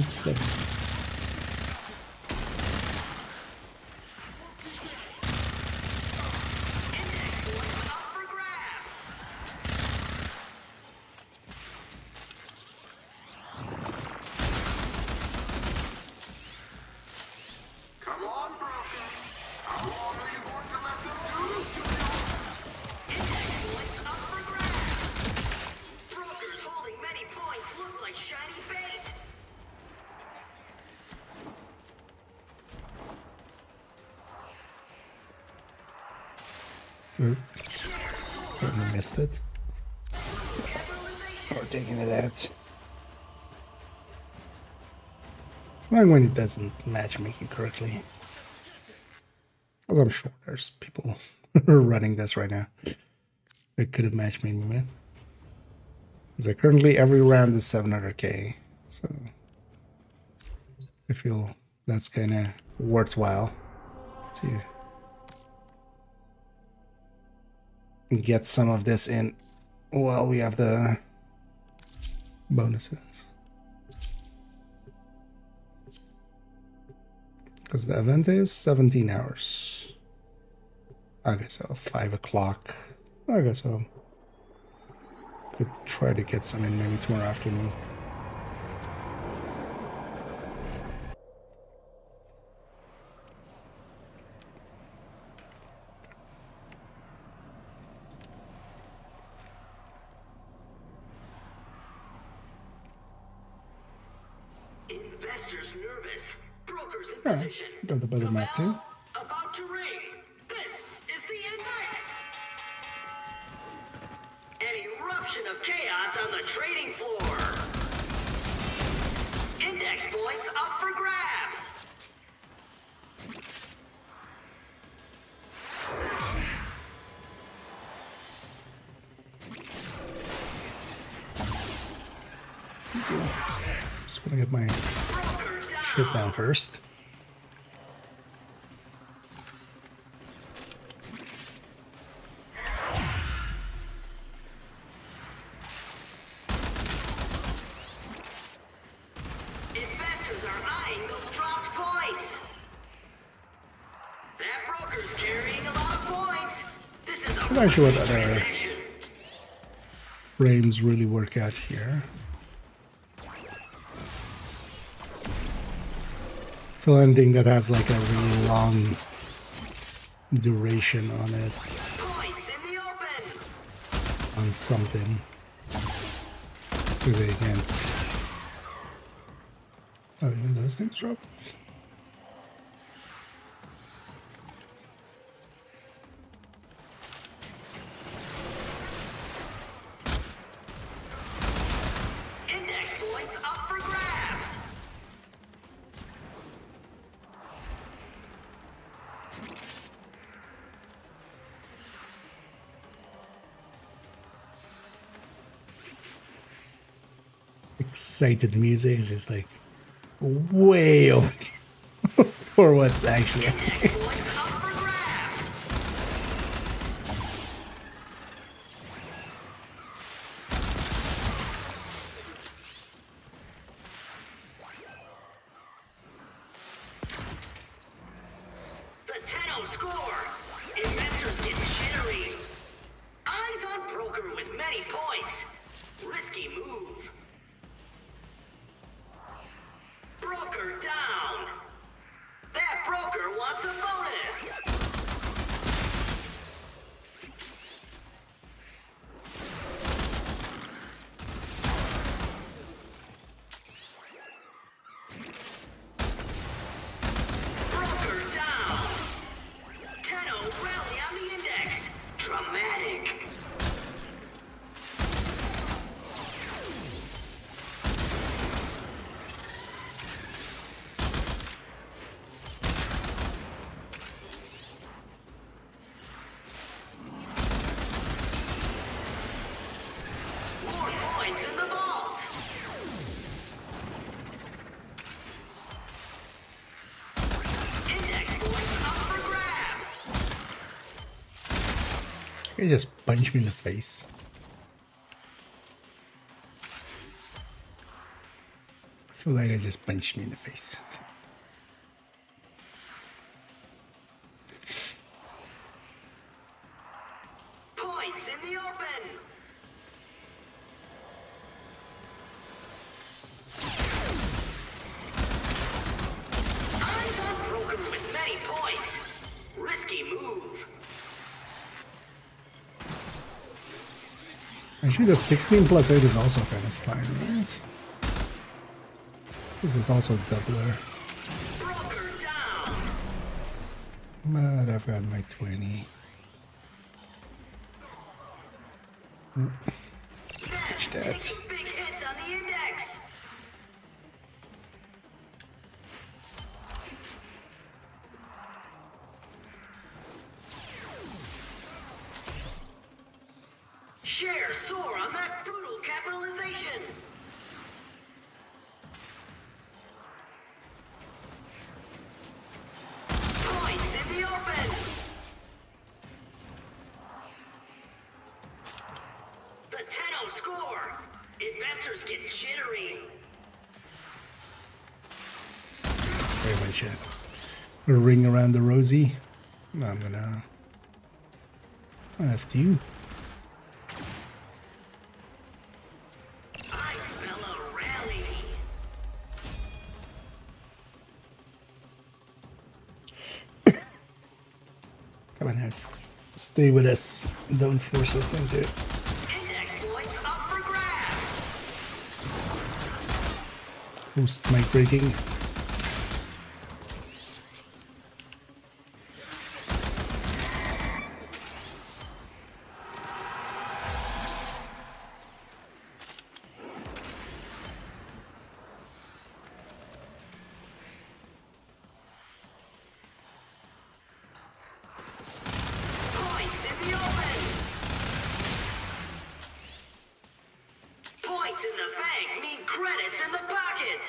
Speaker 1: 0.7. I missed it. Or taking it out. It's annoying when it doesn't matchmaking correctly. Because I'm sure there's people running this right now that could have matchmade me with. Because currently every round is 700k. So I feel that's kind of worthwhile to get some of this in while we have the bonuses. Because the event is 17 hours. I guess so. 5 o'clock. I guess so. Could try to get some in maybe tomorrow afternoon.
Speaker 3: Investors nervous. Brokers in
Speaker 1: Yeah,
Speaker 3: position.
Speaker 1: got the better map too.
Speaker 3: About to ring. This is the index. An eruption of chaos on the trading floor. Index points up for grabs.
Speaker 1: Just want to get my shit down first.
Speaker 3: Investors are eyeing those dropped points. That broker's carrying a lot of points. This is a
Speaker 1: I'm not sure what other frames really work out here. So anything that has like a really long duration on it, on something, so they can't. Oh, even those things drop.
Speaker 3: index points up for grabs.
Speaker 1: Excited music is just like way over for what's actually happening.
Speaker 3: The 10-0 score. Investors get jittery. Eyes on broker with many points. Risky move. Broker down. That broker wants a bonus. Broker down. 10-0 rally on the index. Dramatic. More points in the vault. Index points up for grabs.
Speaker 1: He just punched me in the face. feel like I just punched me in the face.
Speaker 3: Points in the open. Eyes on broken with many points. Risky move.
Speaker 1: Actually, the 16 plus 8 is also kind of fine, right? This is also doubler. But I've got my 20. Scratch that.
Speaker 3: Big hits on the index. Share soar on that brutal capitalization. Points in the open. The 10-0 score. Investors get jittery.
Speaker 1: Very much a ring around the rosy. I'm gonna have to.
Speaker 3: I smell a rally.
Speaker 1: Come on, guys. Stay with us. Don't force us into it.
Speaker 3: Index points up for grabs.
Speaker 1: Host mic breaking.
Speaker 3: Points in the open. Points in the bank mean credits in the pocket.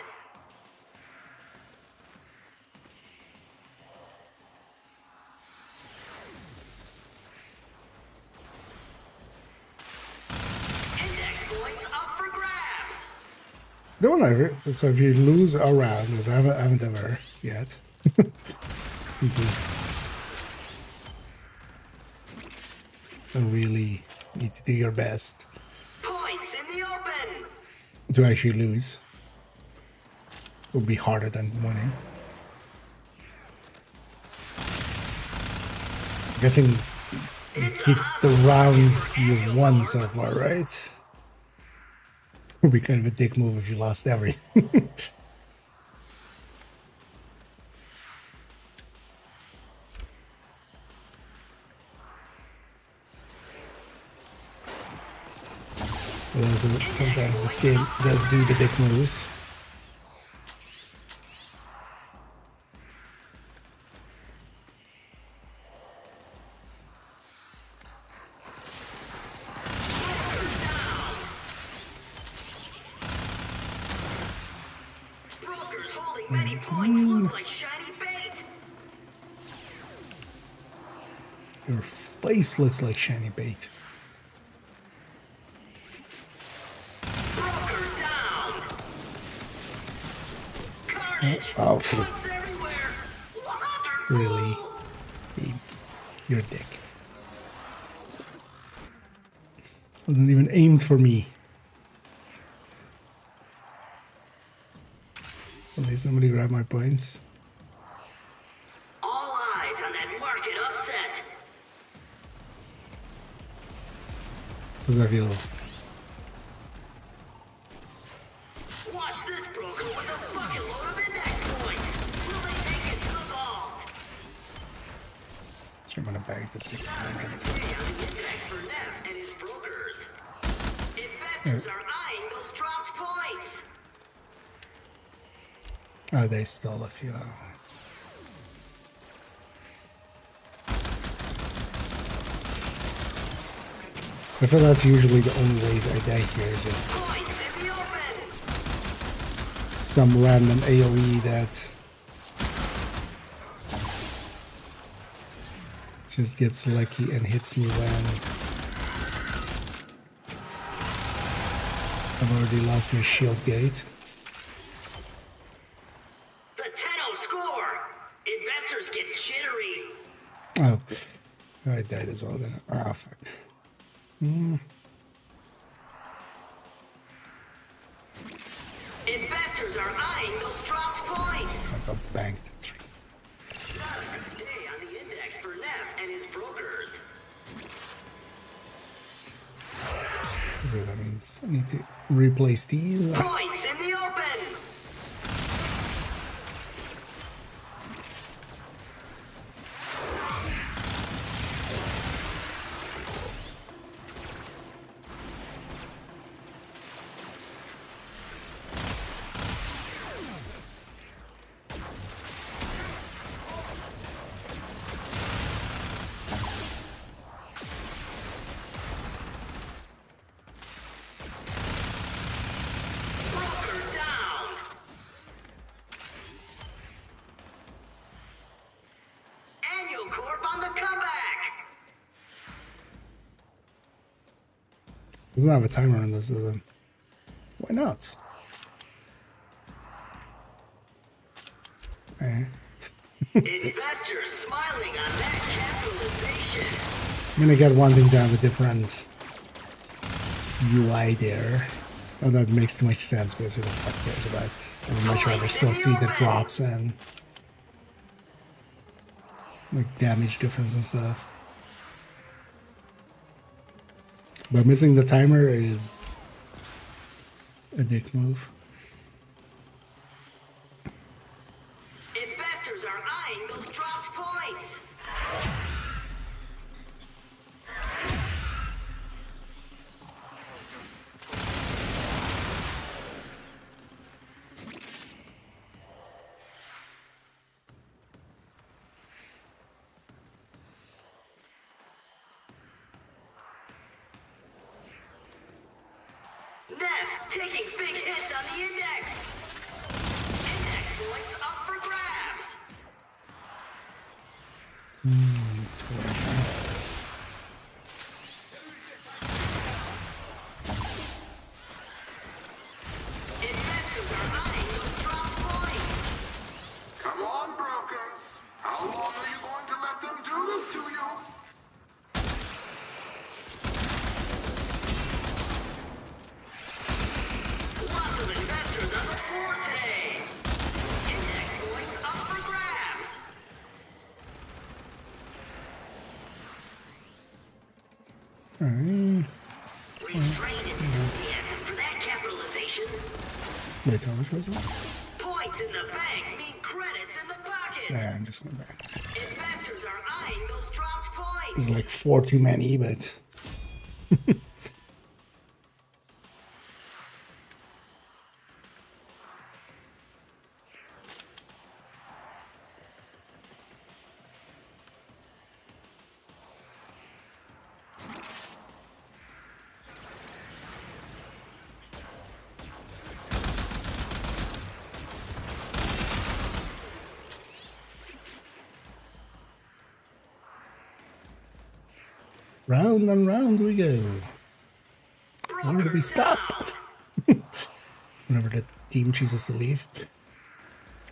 Speaker 3: Index points up for grabs.
Speaker 1: The one so if you lose a round, because I haven't ever yet. You really need to do your best
Speaker 3: Points in the open.
Speaker 1: to actually lose. It would be harder than winning. I'm guessing you keep the rounds you've won so far, right? Would be kind of a dick move if you lost everything. Sometimes this game does do the dick moves.
Speaker 3: Brokers holding many points look like shiny bait.
Speaker 1: Your face looks like shiny bait.
Speaker 3: Broker down.
Speaker 1: Oh,
Speaker 3: Points everywhere.
Speaker 1: really? You're a dick. Wasn't even aimed for me. Somebody grab my points.
Speaker 3: All eyes on that market upset.
Speaker 1: Does that feel?
Speaker 3: Watch this broker with a bucket load of index points. Will they take it to the vault?
Speaker 1: I'm gonna bag the 600.
Speaker 3: Index for Neff and his brokers. Investors are eyeing those dropped points.
Speaker 1: Oh, they stole a few. So I feel that's usually the only ways I die here, just
Speaker 3: Points in the open.
Speaker 1: some random AoE that just gets lucky and hits me when I've already lost my shield gate. Oh, I died as well then. Ah, fuck.
Speaker 3: Investors are eyeing those dropped points.
Speaker 1: I got banked at 3.
Speaker 3: Not a good day on the index for Neff and his brokers.
Speaker 1: So that means I need to replace these.
Speaker 3: Points in the open. Broker down. Annual Corp on the comeback.
Speaker 1: Doesn't have a timer on this, does it? Why not? Okay.
Speaker 3: Investors smiling on that capitalization.
Speaker 1: I'm gonna get one thing to have a different UI there. Oh, that makes too much sense because who the fuck cares about it? I would much rather still see the drops and like damage difference and stuff. But missing the timer is a dick move.
Speaker 3: Investors are eyeing those dropped points. Neff taking big hits on the index. Index points up for grabs. Investors are eyeing those dropped points.
Speaker 8: Come on, brokers. How long are you going to let them do this to you?
Speaker 3: Lots of investors on the floor today. Index points up for grabs. Restrained enthusiasm for that capitalization.
Speaker 1: Wait, how much was it?
Speaker 3: Points in the bank mean credits in the pocket.
Speaker 1: Yeah, I'm just going back.
Speaker 3: Investors are eyeing those dropped points.
Speaker 1: It's like 4 too many, but round and round we go. Where do we stop? Whenever the team chooses to leave.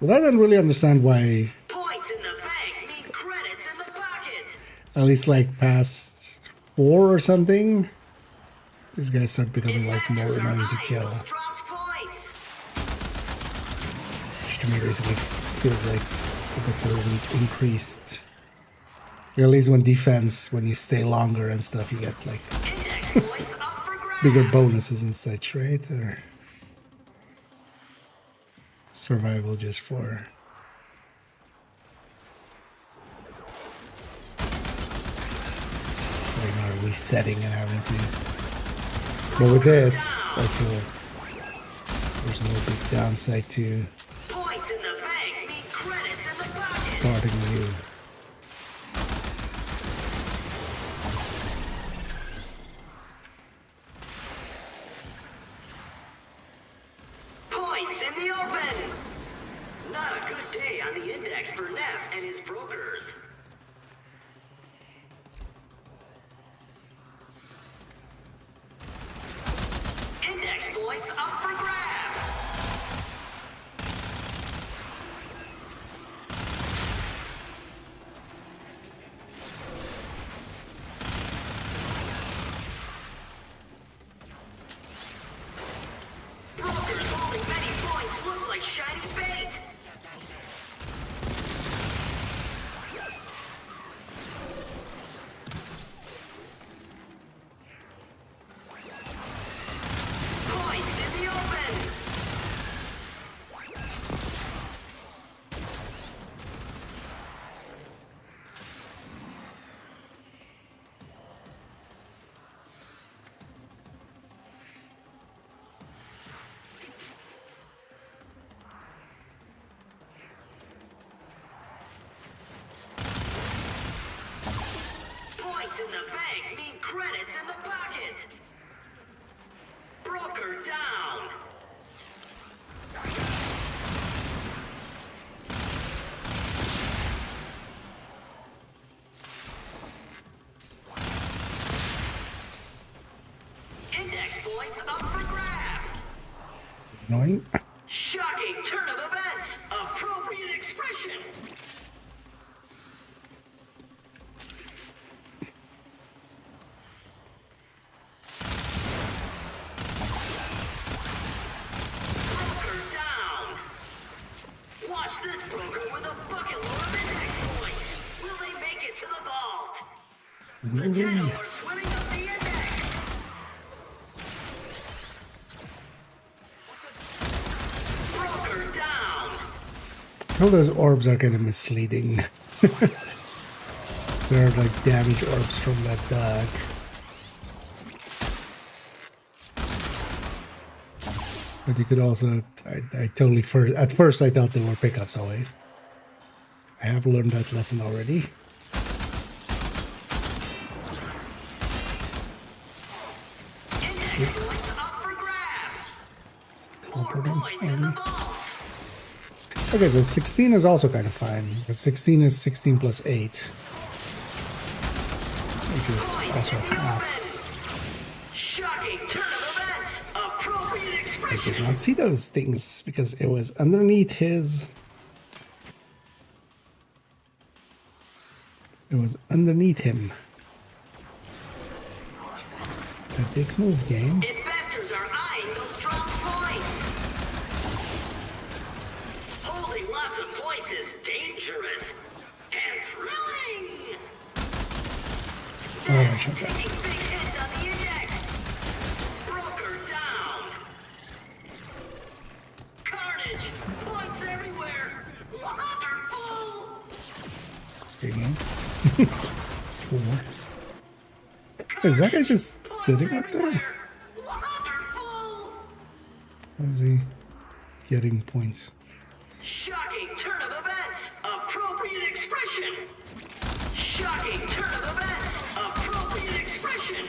Speaker 1: Well, I don't really understand why,
Speaker 3: Points in the bank mean credits in the pocket.
Speaker 1: at least like past 4 or something, these guys start becoming like more annoying to kill.
Speaker 3: Dropped points.
Speaker 1: Which to me basically feels like there's an increased, at least when defense, when you stay longer and stuff, you get like
Speaker 3: Index points up for grabs.
Speaker 1: bigger bonuses and such, right? Or survival just for like not resetting and having to. But with this, I feel there's no big downside to
Speaker 3: Points in the bank mean credits in the pocket.
Speaker 1: starting anew.
Speaker 3: Points in the open. Not a good day on the index for Neff and his brokers. Index points up for grabs. credits in the pocket. Broker down. Index points up for grabs.
Speaker 1: Annoying.
Speaker 3: Shocking turn of events. Appropriate expression. Broker down. Watch this broker with a bucket load of index points. Will they make it to the vault?
Speaker 1: Will
Speaker 3: The Tenno
Speaker 1: they?
Speaker 3: are swimming up the index. Broker down.
Speaker 1: All those orbs are kind of misleading. They're like damage orbs from that dog. But you could also, I totally, at first I thought they were pickups always. I have learned that lesson already.
Speaker 3: Index points up for grabs. More
Speaker 1: Teleporting
Speaker 3: points in the vault.
Speaker 1: Okay, so 16 is also kind of fine. Because 16 is 16 plus 8. Which is also half.
Speaker 3: Shocking turn of events. Appropriate
Speaker 1: I
Speaker 3: expression.
Speaker 1: did not see those things because it was underneath his... It was underneath him. Jeez, a big move, game.
Speaker 3: Investors are eyeing those strong points. Holding lots of points is dangerous and thrilling.
Speaker 1: Oh, my shot.
Speaker 3: Taking big hits on the index. Broker down. Carnage. Points everywhere. Wonderful.
Speaker 1: Big game. Four. Is that guy just sitting up there?
Speaker 3: Wonderful.
Speaker 1: How is he getting points?
Speaker 3: Shocking turn of events. Appropriate expression. Shocking turn of events. Appropriate expression.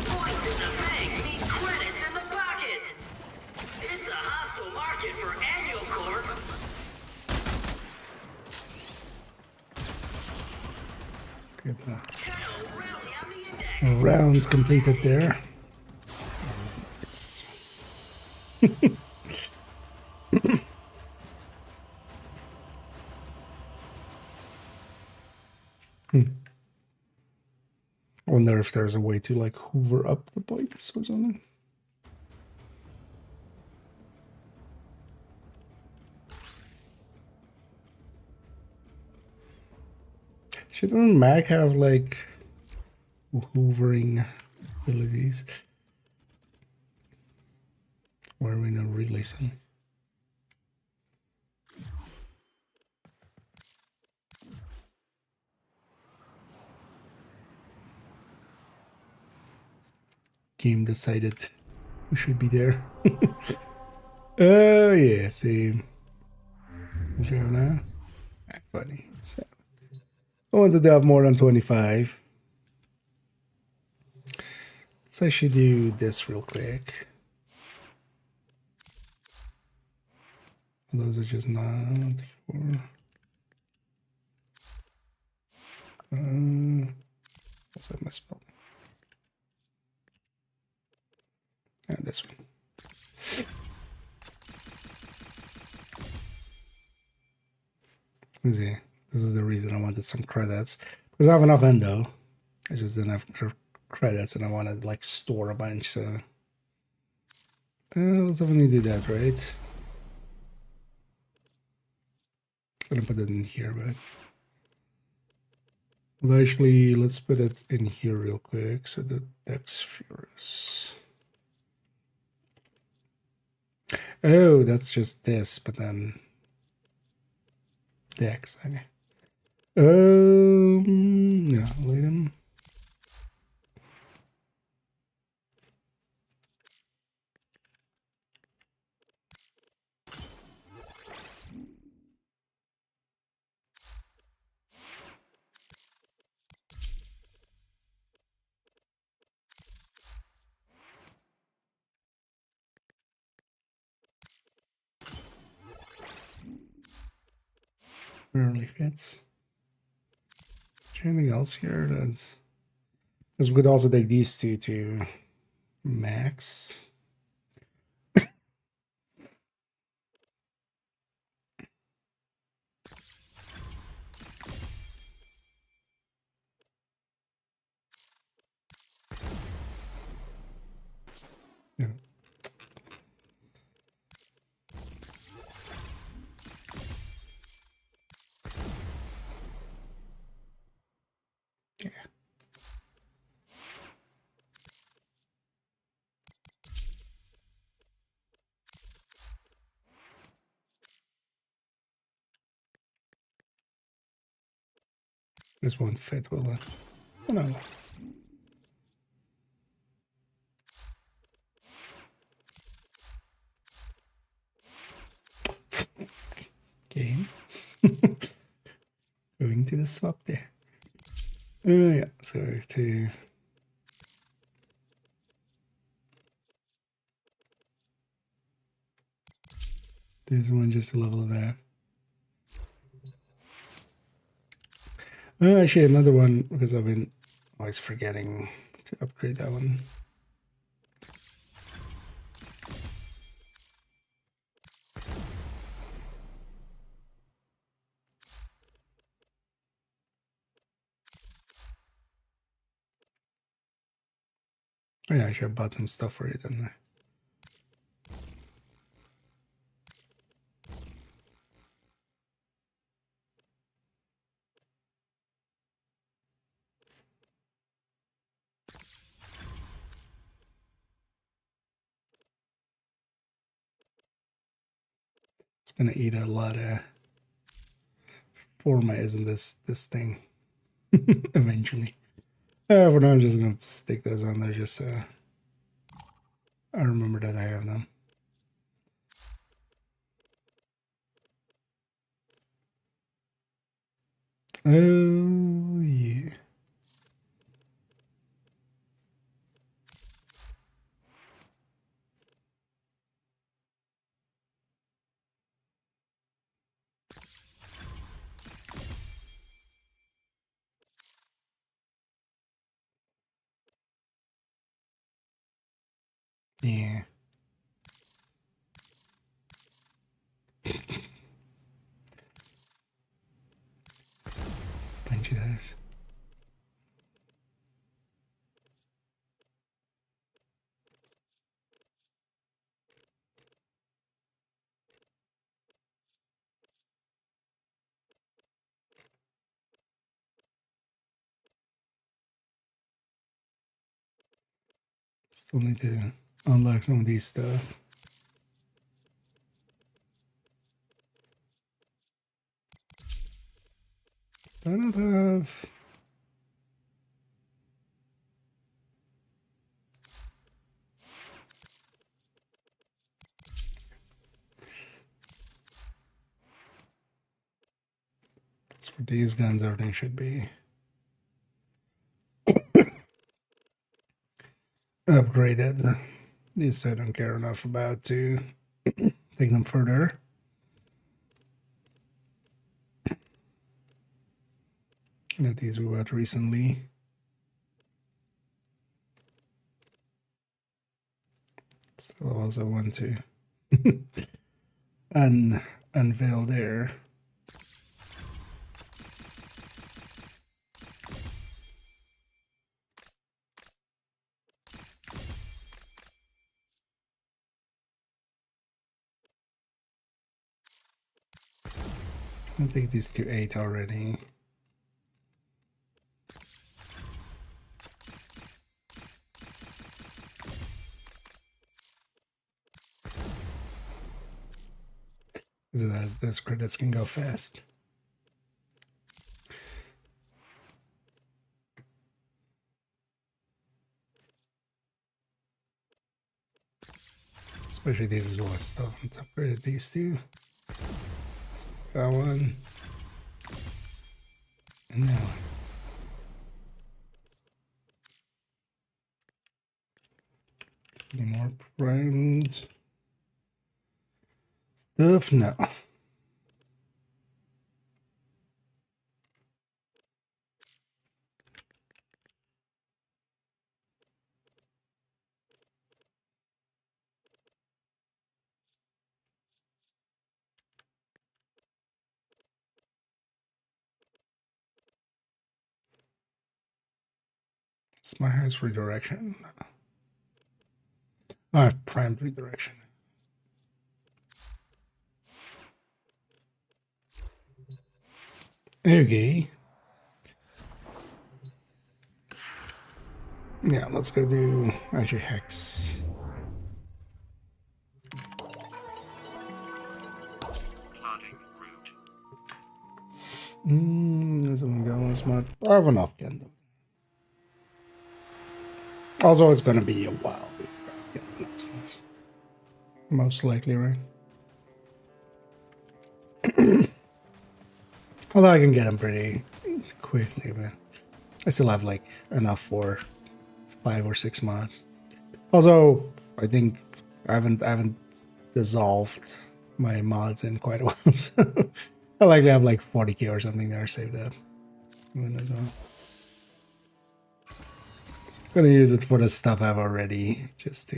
Speaker 3: Points in the bank need credits in the pocket. It's a hostile market for annual corp.
Speaker 1: Let's get that.
Speaker 3: Tenno rally on the index.
Speaker 1: Rounds completed there. I wonder if there's a way to like hoover up the points or something. Shouldn't Mag have like hoovering abilities? Or are we not releasing? Game decided we should be there. Oh yeah, same. What you have now? 27. I wanted to have more than 25. So I should do this real quick. Those are just not for... that's what I misspelled. And this one. Let's see. This is the reason I wanted some credits. Because I have enough endo. I just didn't have credits and I wanted to like store a bunch, so... let's definitely do that, right? I'm gonna put it in here, but... Well, actually, let's put it in here real quick, so the Dex Furious. Oh, that's just this, but then... Dex, okay. Yeah, lead him. barely fits. Anything else here that's... Because we could also take these two to max. Yeah. Yeah. This won't fit, will it? Oh, no. Game. Going to the swap there. Oh, yeah. So to... This one just a level of that. Actually, another one, because I've been always forgetting to upgrade that one. Oh yeah, I should have bought some stuff for it in there. It's gonna eat a lot of format, isn't this thing? Eventually. For now, I'm just gonna stick those on there just so I remember that I have them. Oh yeah. Yeah. Bunch of those. Still need to unlock some of these stuff. Do I not have... That's where these guns, everything should be. Upgraded. These I don't care enough about to take them further. That these we bought recently. Still also want to unveil there. I think these to 8 already. So those credits can go fast. Especially these as well. Still haven't upgraded these two. That one. And that one. Any more primed stuff? No. It's my highest redirection. I have primed redirection. Okay. Yeah, let's go do Azure Hex. I have enough again. Also, it's gonna be a while. Most likely, right? Although I can get them pretty quickly, man. I still have like enough for 5 or 6 months. Also, I think I haven't dissolved my mods in quite a while, so I likely have like 40k or something there saved up. As well. Gonna use it for the stuff I've already, just to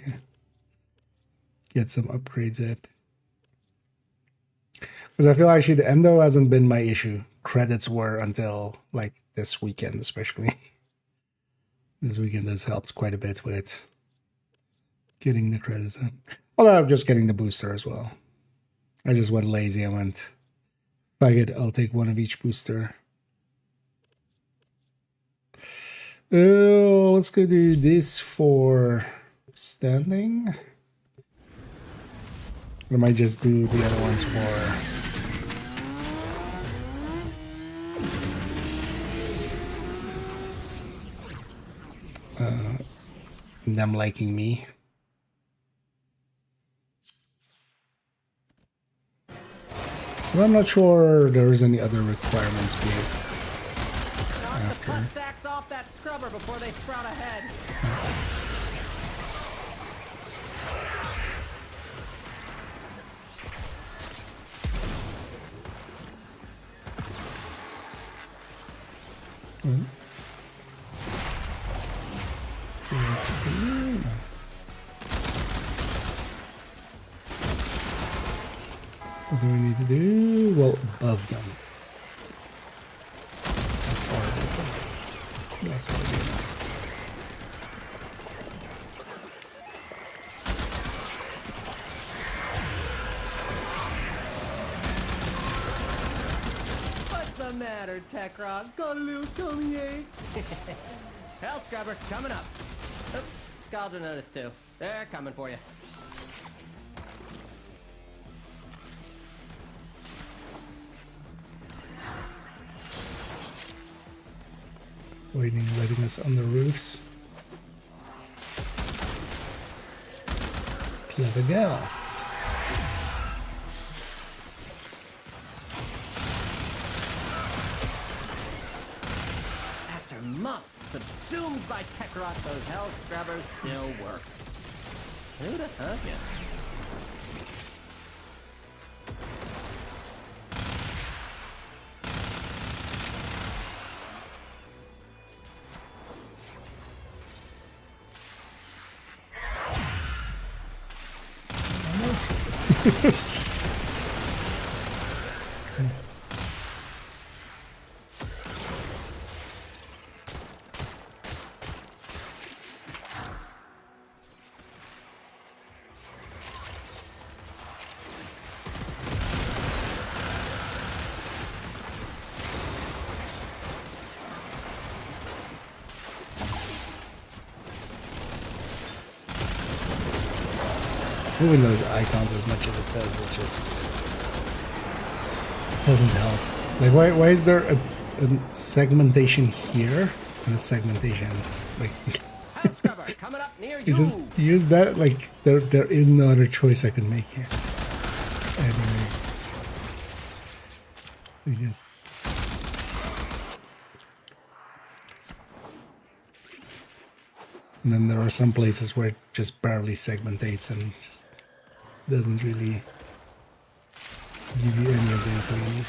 Speaker 1: get some upgrades up. Because I feel actually the Endo hasn't been my issue. Credits were until like this weekend, especially. This weekend has helped quite a bit with getting the credits up. Although I'm just getting the booster as well. I just went lazy. I went, if I'll take one of each booster. Let's go do this for standing. Or I might just do the other ones for them liking me. Well, I'm not sure there's any other requirements being after.
Speaker 13: Cut sacks off that scrubber before they sprout ahead.
Speaker 1: What do we need to do? Well, above them. How far above them? That's gonna be enough.
Speaker 13: What's the matter, Tech Rock? Got a little tummy ache? Hell Scrubber, coming up. Oh, Scaldra noticed too. They're coming for you.
Speaker 1: Letting us on the roofs. Clever girl.
Speaker 13: After months subsumed by Tech Rock, those Hell Scrubbers still work. Who'da thunk it?
Speaker 1: Moving those icons as much as it does, it just doesn't help. Like, why is there a segmentation here and a segmentation like?
Speaker 13: Coming up near
Speaker 1: You just use that. Like, there is no other choice I can make here. Anyway, we just. And then there are some places where it just barely segmentates and just doesn't really give you any of the info you need.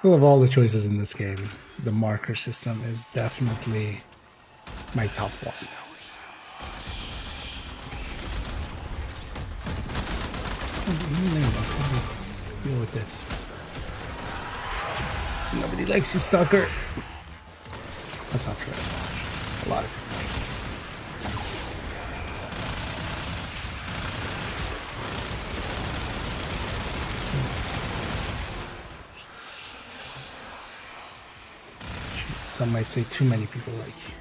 Speaker 1: I love all the choices in this game. The marker system is definitely my top one. Deal with this. Nobody likes you, stalker. That's not true. A lot of people. Some might say too many people like you.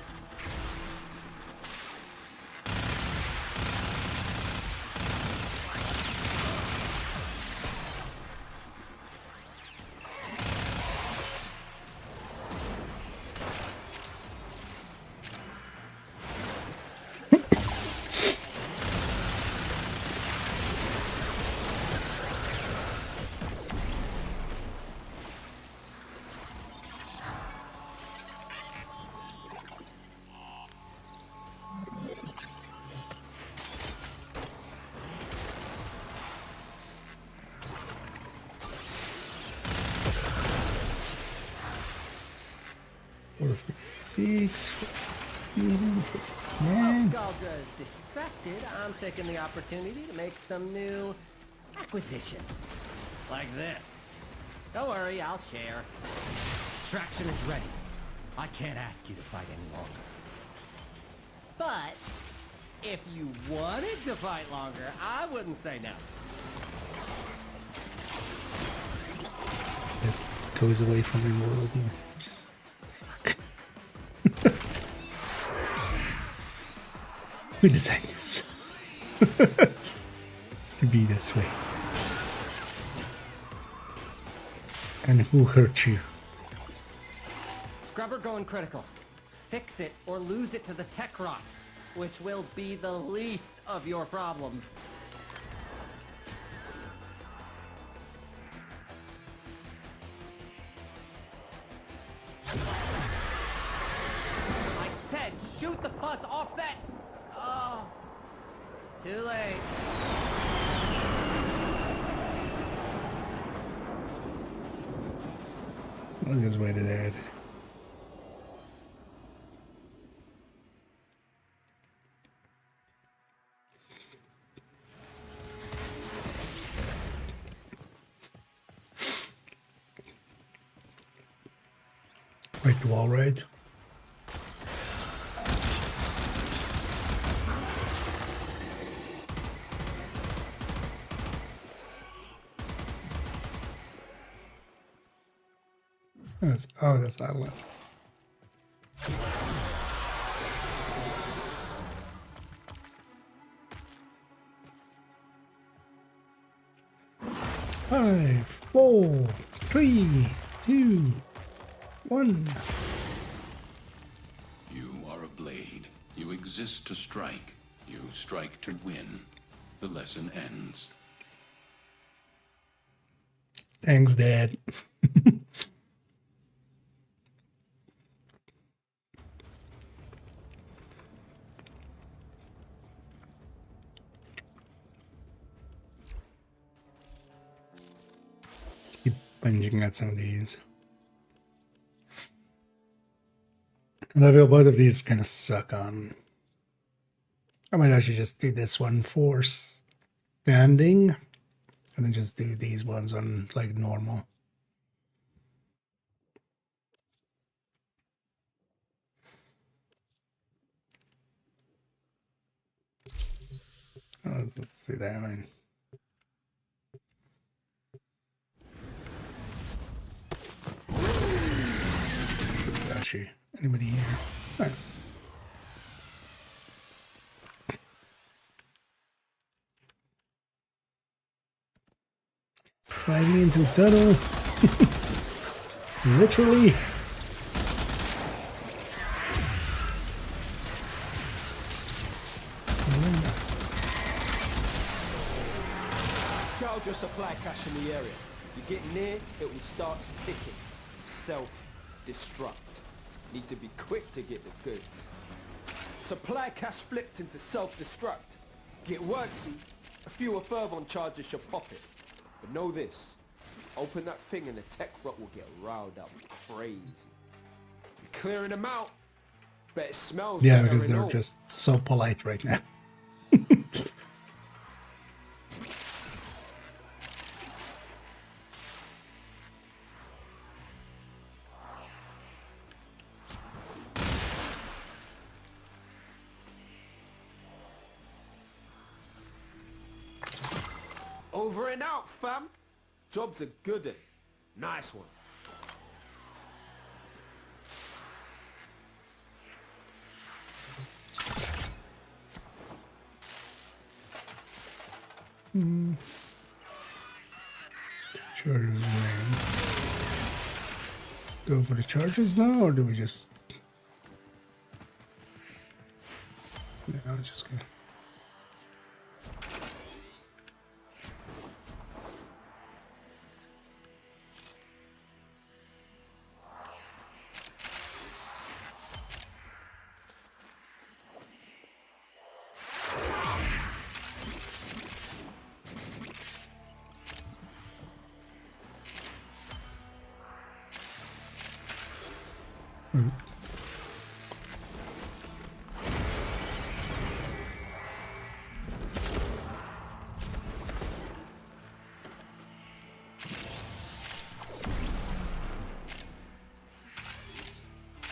Speaker 1: Six.
Speaker 13: While Scaldra is distracted, I'm taking the opportunity to make some new acquisitions. Like this. Don't worry, I'll share. Extraction is ready. I can't ask you to fight any longer. But if you wanted to fight longer, I wouldn't say no.
Speaker 1: It goes away from the world. Just who designed this? To be this way. And who hurt you?
Speaker 13: Scrubber going critical. Fix it or lose it to the tech rot, which will be the least of your problems. I said shoot the pus off that... Oh, too late.
Speaker 1: I'll just wait it out. Like the wall, right? That's Atlas. Five, 4, 3, 2, 1.
Speaker 4: You are a blade. You exist to strike. You strike to win. The lesson ends.
Speaker 1: Thanks, Dad. Let's keep binging at some of these. And I feel both of these kind of suck on. I might actually just do this one for standing, and then just do these ones on like normal. Let's do that one. Actually, anybody here? All right. Driving into a tunnel. Literally.
Speaker 14: Scourge your supply cache in the area. You get near, it will start ticking. Self-destruct. Need to be quick to get the goods. Supply cache flipped into self-destruct. Get worksy, a few further on charges should pop it. But know this, Open that thing and the tech rot will get riled up crazy. You're clearing them out. Bet it smells
Speaker 1: Yeah,
Speaker 14: better
Speaker 1: because
Speaker 14: and
Speaker 1: they're
Speaker 14: all.
Speaker 1: just so polite right now.
Speaker 14: Over and out, fam. Job's a good one. Nice one.
Speaker 1: Chargers man. Go for the charges now, or do we just? Yeah, let's just go.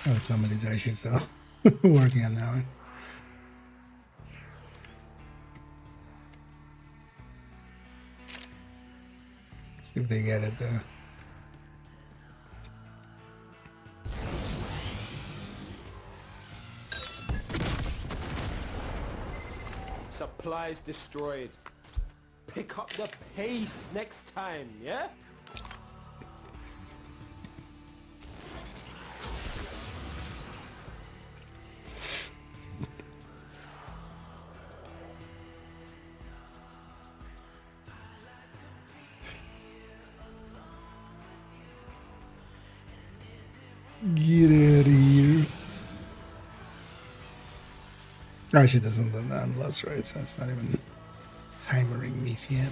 Speaker 1: Oh, somebody's actually still working on that one. Let's see if they get it though.
Speaker 14: Supplies destroyed. Pick up the pace next time, yeah?
Speaker 1: Get out of here. Actually, doesn't unless, right? So it's not even timering me yet.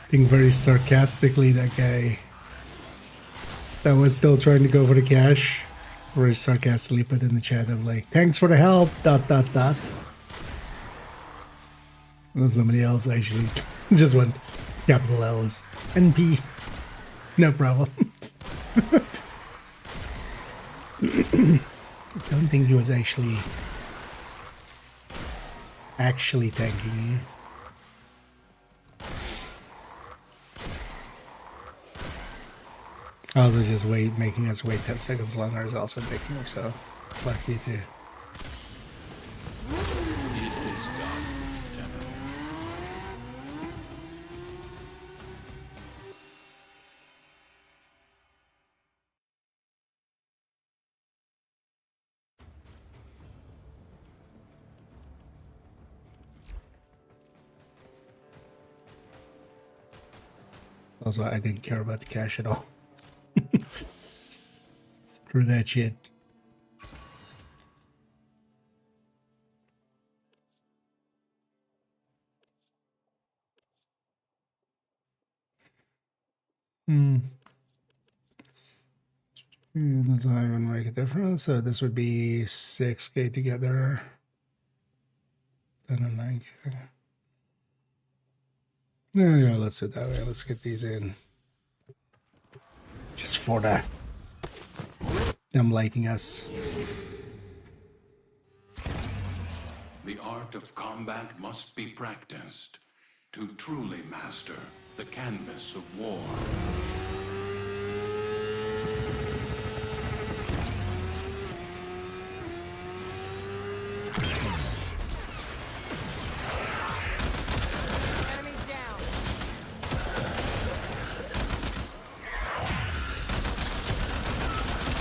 Speaker 1: I think very sarcastically that guy that was still trying to go for the cash very sarcastically put in the chat of like, thanks for the help, ... And then somebody else actually just went capital L's NP, no problem. I don't think he was actually thanking you. Also, just making us wait 10 seconds longer is also addictive, so fuck you too.
Speaker 4: Is this done, General?
Speaker 1: Also, I didn't care about the cash at all. Screw that shit. Does not even make a difference. So this would be 6K together. Then a 9K. Yeah, let's do it that way. Let's get these in. Just for that. Them liking us.
Speaker 4: The art of combat must be practiced to truly master the canvas of war.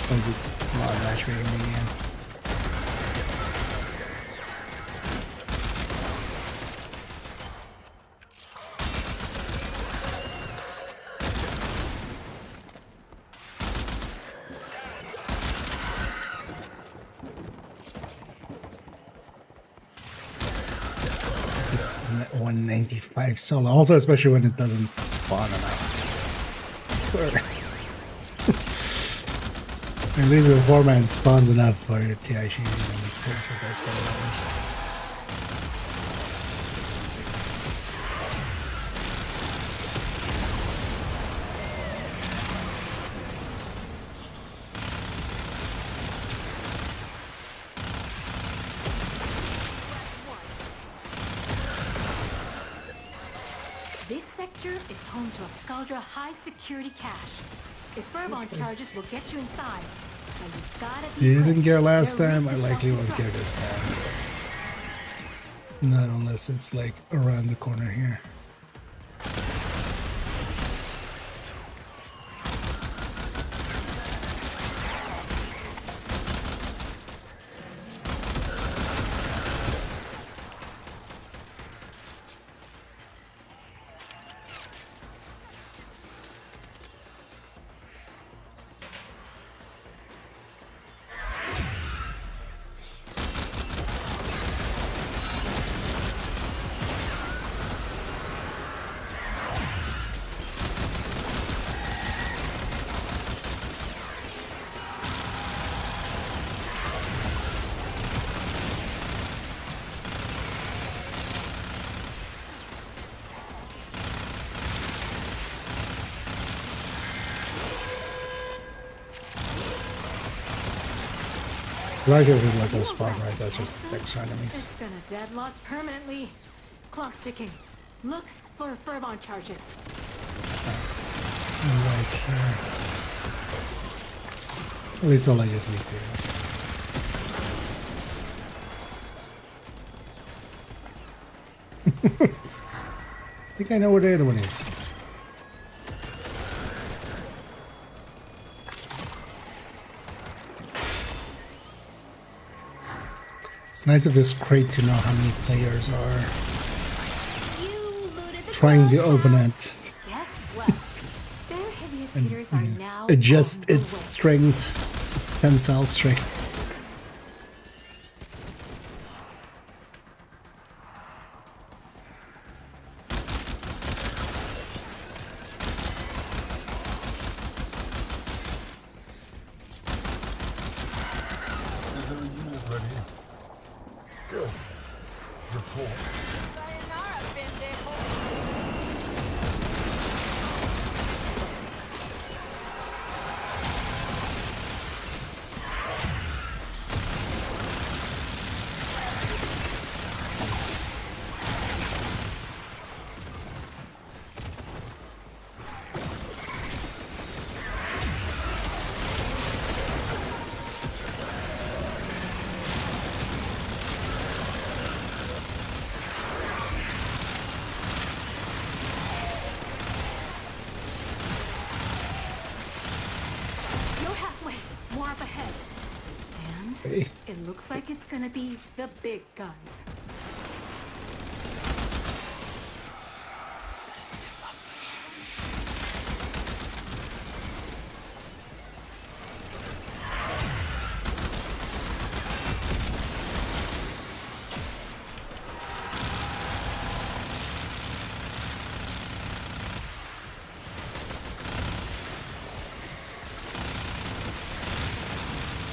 Speaker 1: Is it matchmaking again? 195 solo. Also, especially when it doesn't spawn enough. At least the 4-man spawns enough for it to actually make sense with those kind of numbers.
Speaker 15: This sector is home to a Skaldra high-security cache. If Furbon charges will get you inside, and you've gotta be
Speaker 1: You didn't
Speaker 15: quick.
Speaker 1: get last
Speaker 15: They're
Speaker 1: time,
Speaker 15: weak
Speaker 1: I
Speaker 15: to
Speaker 1: likely won't
Speaker 15: self-destruct.
Speaker 1: get this time. Not unless it's like around the corner here. Like it with like a spawn, right? That's just extra enemies.
Speaker 15: It's gonna deadlock permanently. Clock's ticking. Look for Furbon charges.
Speaker 1: Right here. At least all I just need to. I think I know where the other one is. It's nice of this crate to know how many players are trying to open it
Speaker 15: Guess what? Their heaviest
Speaker 1: and
Speaker 15: hitters are now
Speaker 1: adjust
Speaker 15: on the
Speaker 1: its
Speaker 15: way.
Speaker 1: strength, its tensile strength.
Speaker 8: Is there a unit ready? Good. Report.
Speaker 15: You're halfway. More up ahead. And
Speaker 1: Okay.
Speaker 15: it looks like it's gonna be the big guns.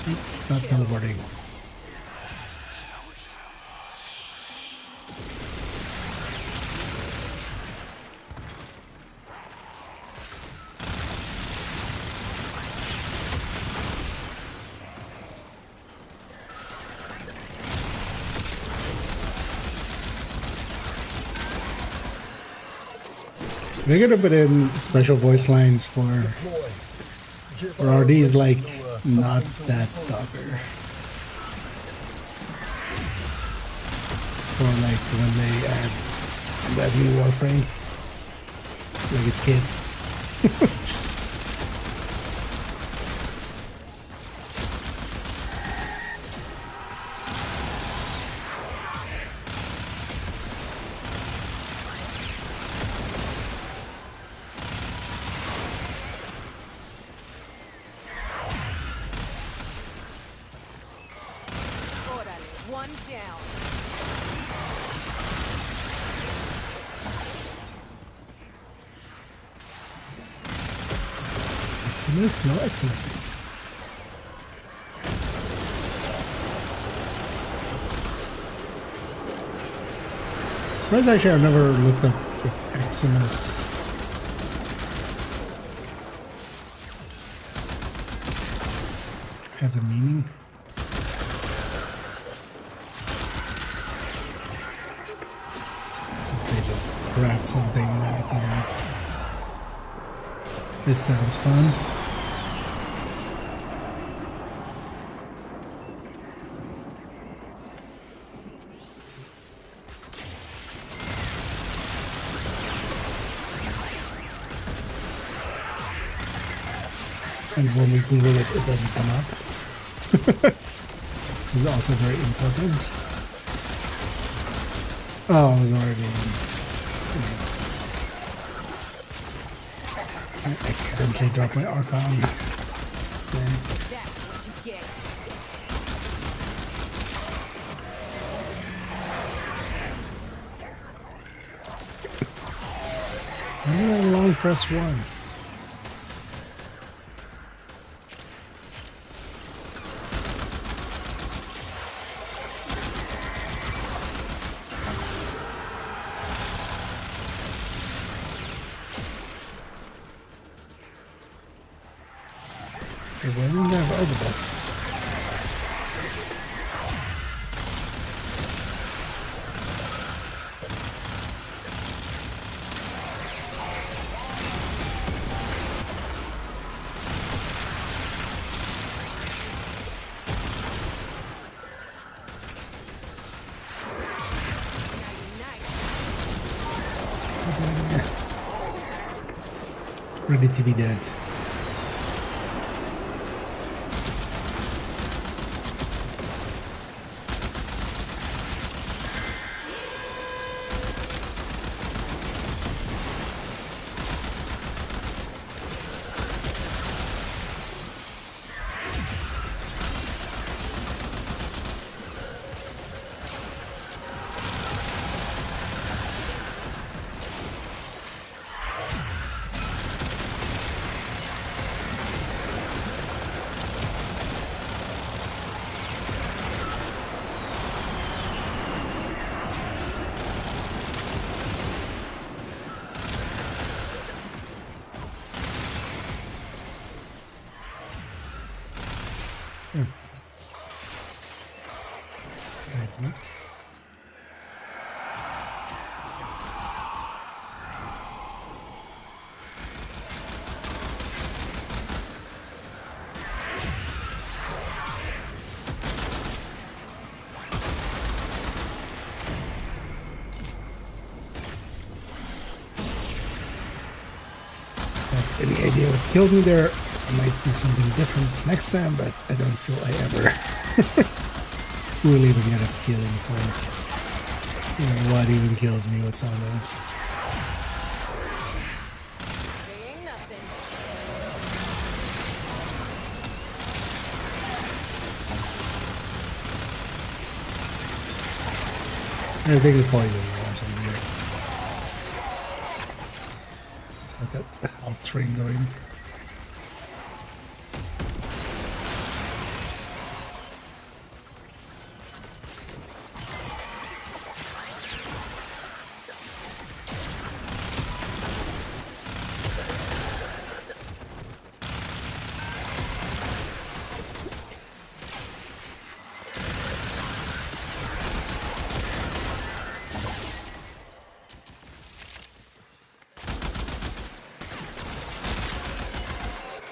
Speaker 1: It's not teleporting. We're gonna put in special voice lines for or are these like not that stalker? Or like when they add that new warframe? Like it's kids.
Speaker 3: Órale, one down.
Speaker 1: Eximus, no Eximus. Whereas actually I've never looked up if Eximus has a meaning. They just grab something that, you know, this sounds fun. And when we Google it, it doesn't come up. It's also very important. Oh, I was already I accidentally dropped my Archon. Stamp.
Speaker 15: That's what you get.
Speaker 1: Why did I long press 1? Why didn't I have all the buffs? Ready to be dead. Any idea what killed me there? I might do something different next time, but I don't feel I ever will even get a killing point. You know, what even kills me with some of those? I think it's poison or something. Just had that health train going.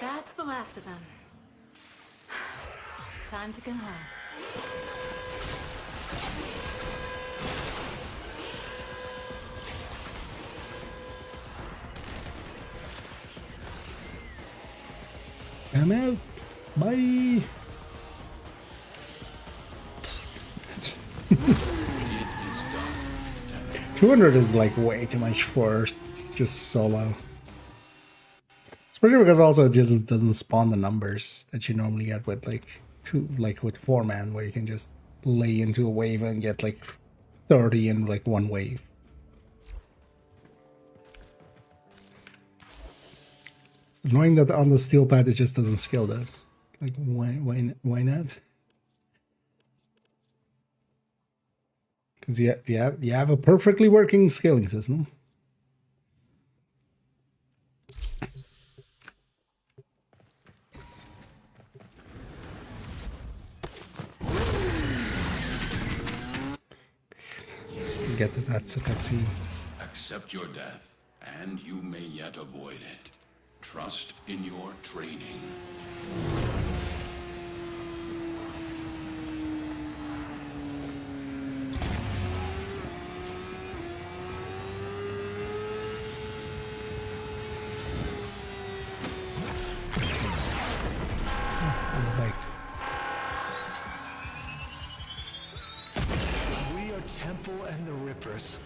Speaker 15: That's the last of them. Time to go home.
Speaker 1: I'm out. Bye. 200 is like way too much for just solo. Especially because also it just doesn't spawn the numbers that you normally get with with 4-man, where you can just lay into a wave and get like 30 in like one wave. annoying that on the steel pad it just doesn't scale those. Like, why not? Because you have a perfectly working scaling system. Let's forget that that's a cutscene.
Speaker 4: Accept your death, and you may yet avoid it. Trust in your training.
Speaker 8: We are Temple and the Rippers,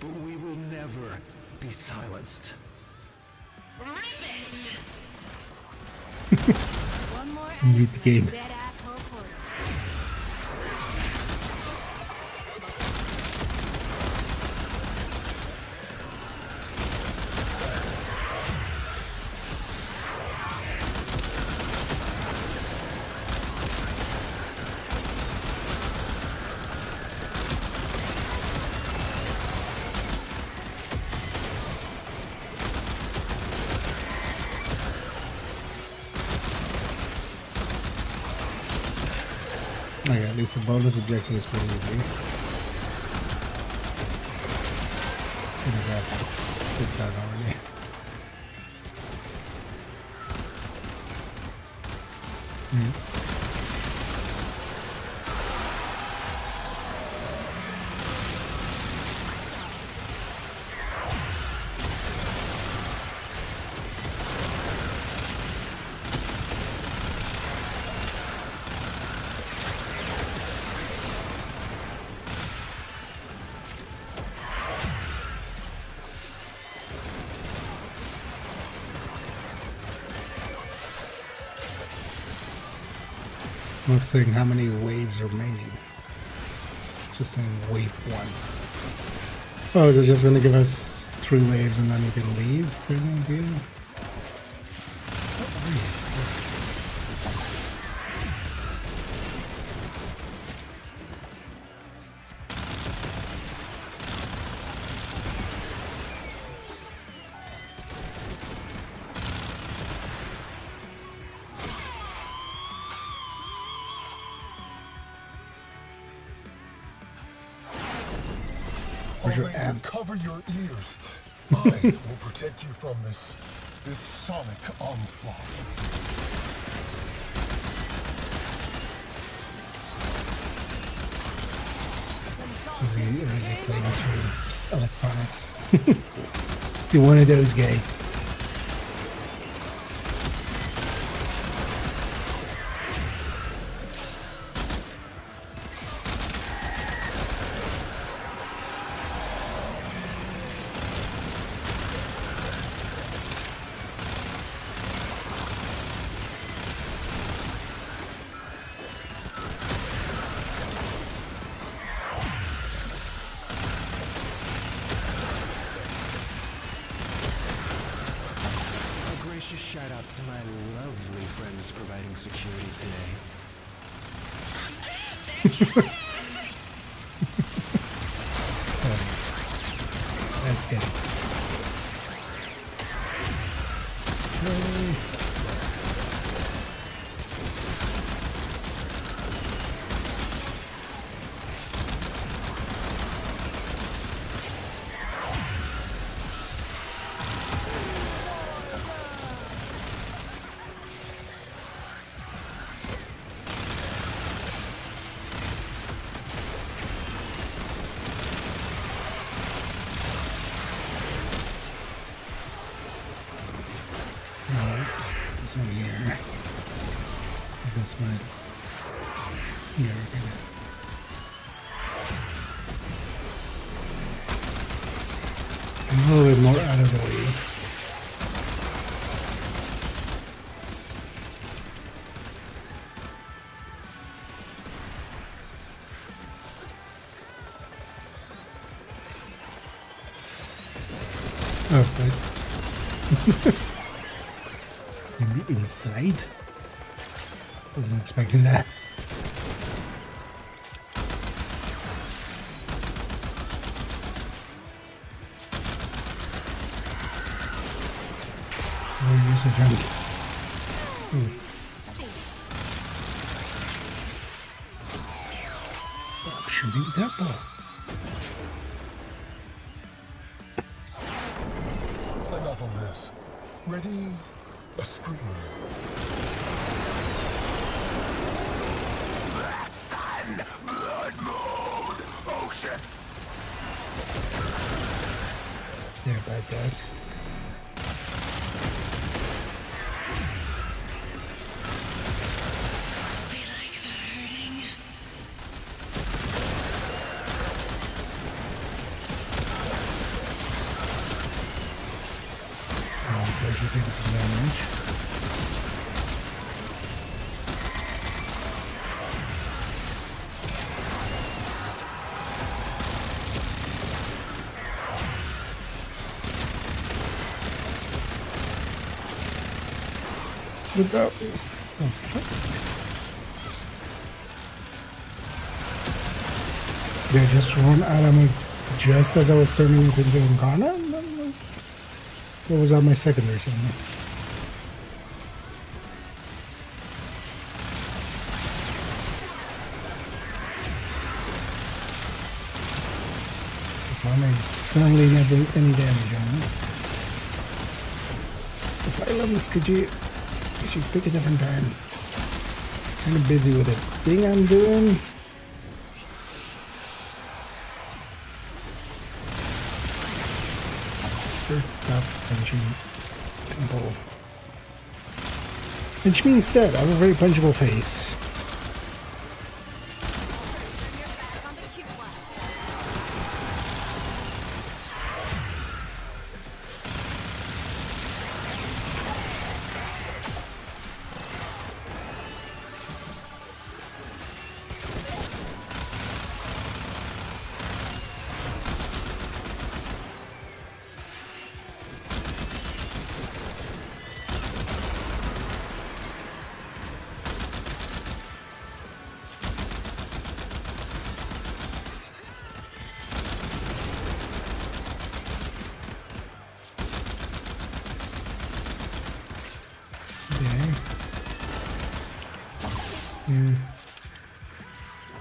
Speaker 8: but we will never be silenced.
Speaker 15: One more
Speaker 1: Beat the game.
Speaker 15: dead asshole portal.
Speaker 1: Oh yeah, at least the bonus objective is pretty easy. Seeing as I've did that already. It's not saying how many waves are remaining. Just saying wave 1. Oh, is it just going to give us 3 waves and then we can leave? Kind of deal? Where's your amp?
Speaker 8: Cover your ears. I will protect you from this sonic onslaught.
Speaker 1: Or is he playing through just electronics? You're one of those guys.
Speaker 8: Shout out to my lovely friends providing security today.
Speaker 1: That's good. Let's try. This one here. Let's put this one here. A little bit more out of the way. Oh, right. Maybe inside? Wasn't expecting that. Oh, use a jump. Stop shooting temple.
Speaker 8: Enough of this. Ready? A screamer. Black sun! Blood moon! Oh shit!
Speaker 1: Yeah, about that. So I should take some damage. Look out! Oh fuck! Did I just run out of my just as I was turning it into Incarna? What was that, my second or something? So Incarna is suddenly not doing any damage on this. If I love this, could you pick a different time? Kind of busy with the thing I'm doing. First stop punching temple. Pinch me instead, I have a very punchable face.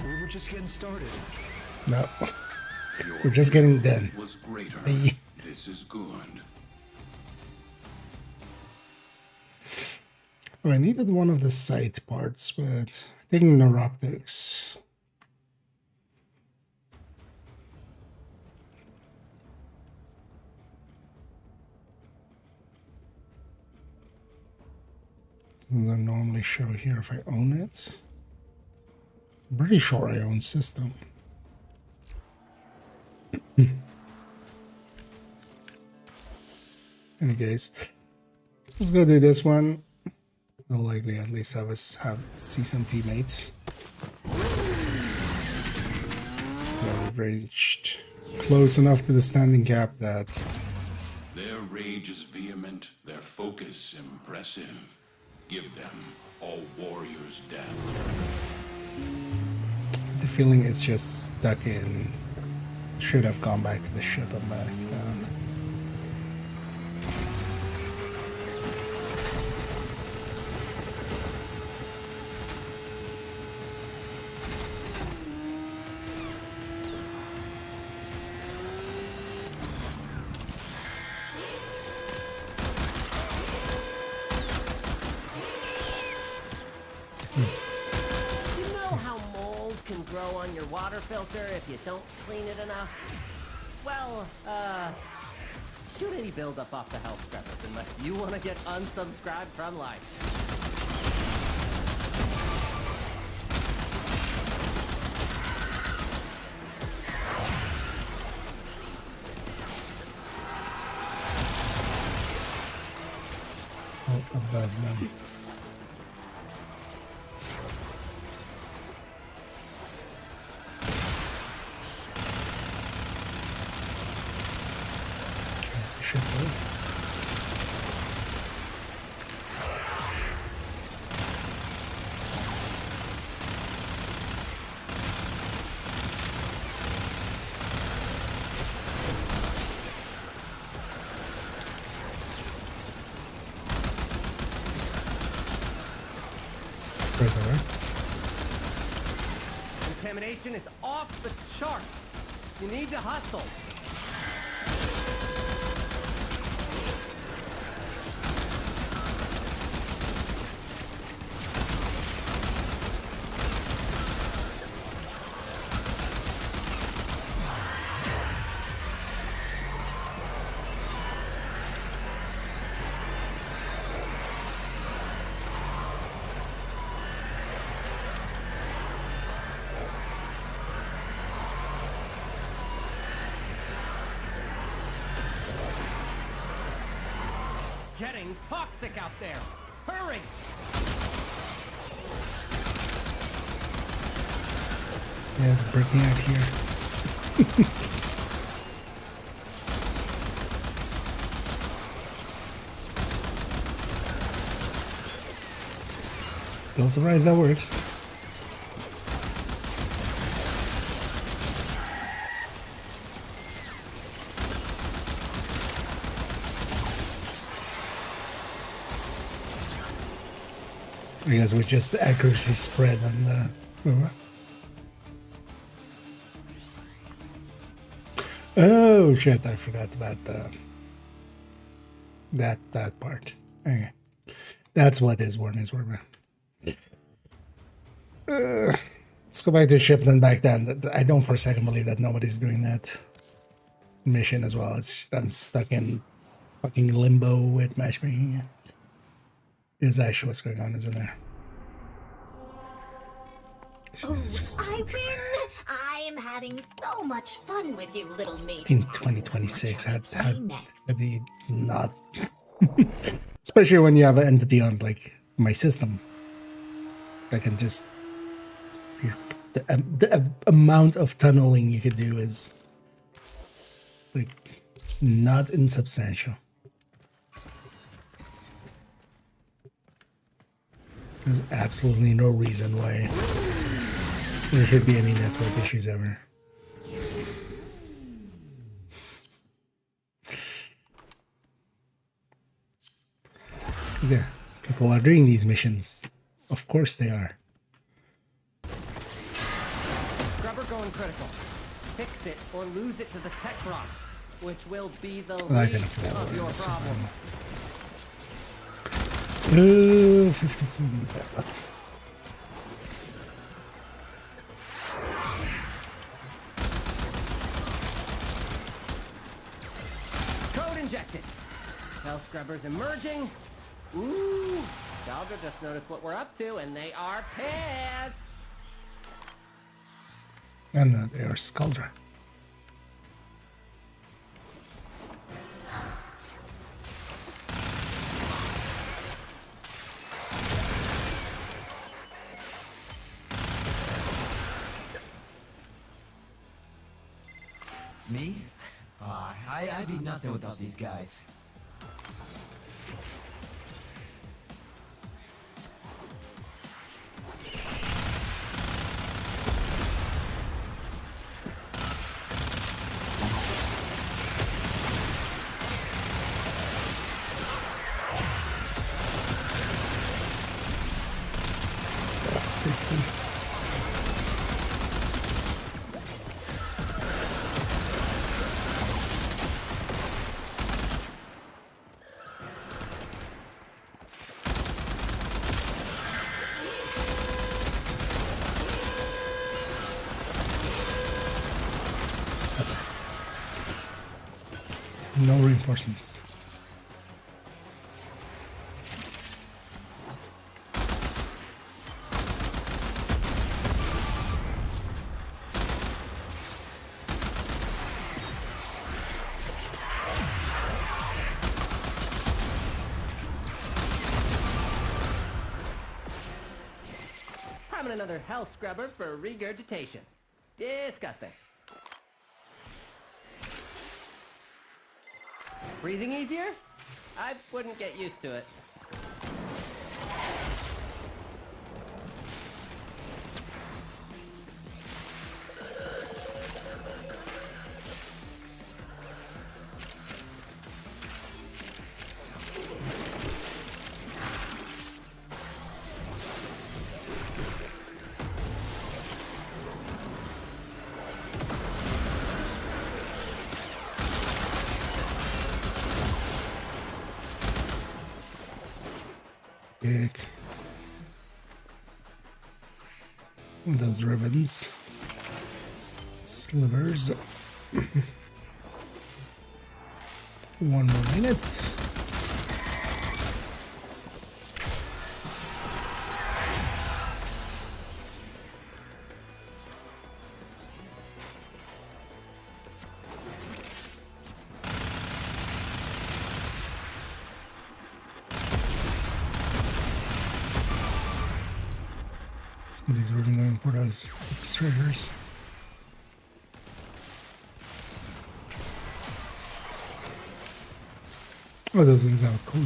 Speaker 8: We were just getting started.
Speaker 1: No. We're just getting done.
Speaker 4: Was greater.
Speaker 1: Hey.
Speaker 4: This is good.
Speaker 1: Oh, I needed one of the side parts, but I think neuroptics. Doesn't normally show here if I own it. I'm pretty sure I own system. Anyways, let's go do this one. I'll likely at least see some teammates. We've reached close enough to the standing cap that
Speaker 4: Their rage is vehement, their focus impressive. Give them all warriors death.
Speaker 1: the feeling it's just stuck in. Should have gone back to the ship and back down.
Speaker 13: You know how mold can grow on your water filter if you don't clean it enough? Well, shoot any buildup off the health crevice unless you want to get unsubscribed from life.
Speaker 1: Oh, above them. first over.
Speaker 13: Contamination is off the charts. You need to hustle. Getting toxic out there. Hurry!
Speaker 1: Yeah, it's breaking out here. Still surprised that works. I guess with just the accuracy spread on the... Oh shit, I forgot about that part. Okay. That's what is Warner's Warfare. Let's go back to Shipton back then. I don't for a second believe that nobody's doing that mission as well. I'm stuck in fucking limbo with matchmaking. Is actually what's going on, isn't there?
Speaker 11: Oh, I win! I am having so much fun with you, little mate.
Speaker 1: In 2026, had the not, especially when you have an entity on like my system, I can just the amount of tunneling you could do is like not insubstantial. There's absolutely no reason why there should be any network issues ever. Yeah, people are doing these missions. Of course they are.
Speaker 13: Scrubber going critical. Fix it or lose it to the tech rock, which will be the
Speaker 1: I
Speaker 13: least
Speaker 1: kinda forgot
Speaker 13: of your
Speaker 1: this one.
Speaker 13: problems.
Speaker 1: 50.
Speaker 13: Code injected. Hell Scrubber's emerging. Ooh, Dogger just noticed what we're up to, and they are pissed.
Speaker 1: And they are Skuldra.
Speaker 16: Me? I'd be nothing without these guys.
Speaker 1: No reinforcements.
Speaker 13: Having another Hell Scrubber for regurgitation. Disgusting. Breathing easier? I wouldn't get used to it.
Speaker 1: Big. Those ribbons. Slivers. 1 more minute. Somebody's really going for those treasures. Oh, those things are cool.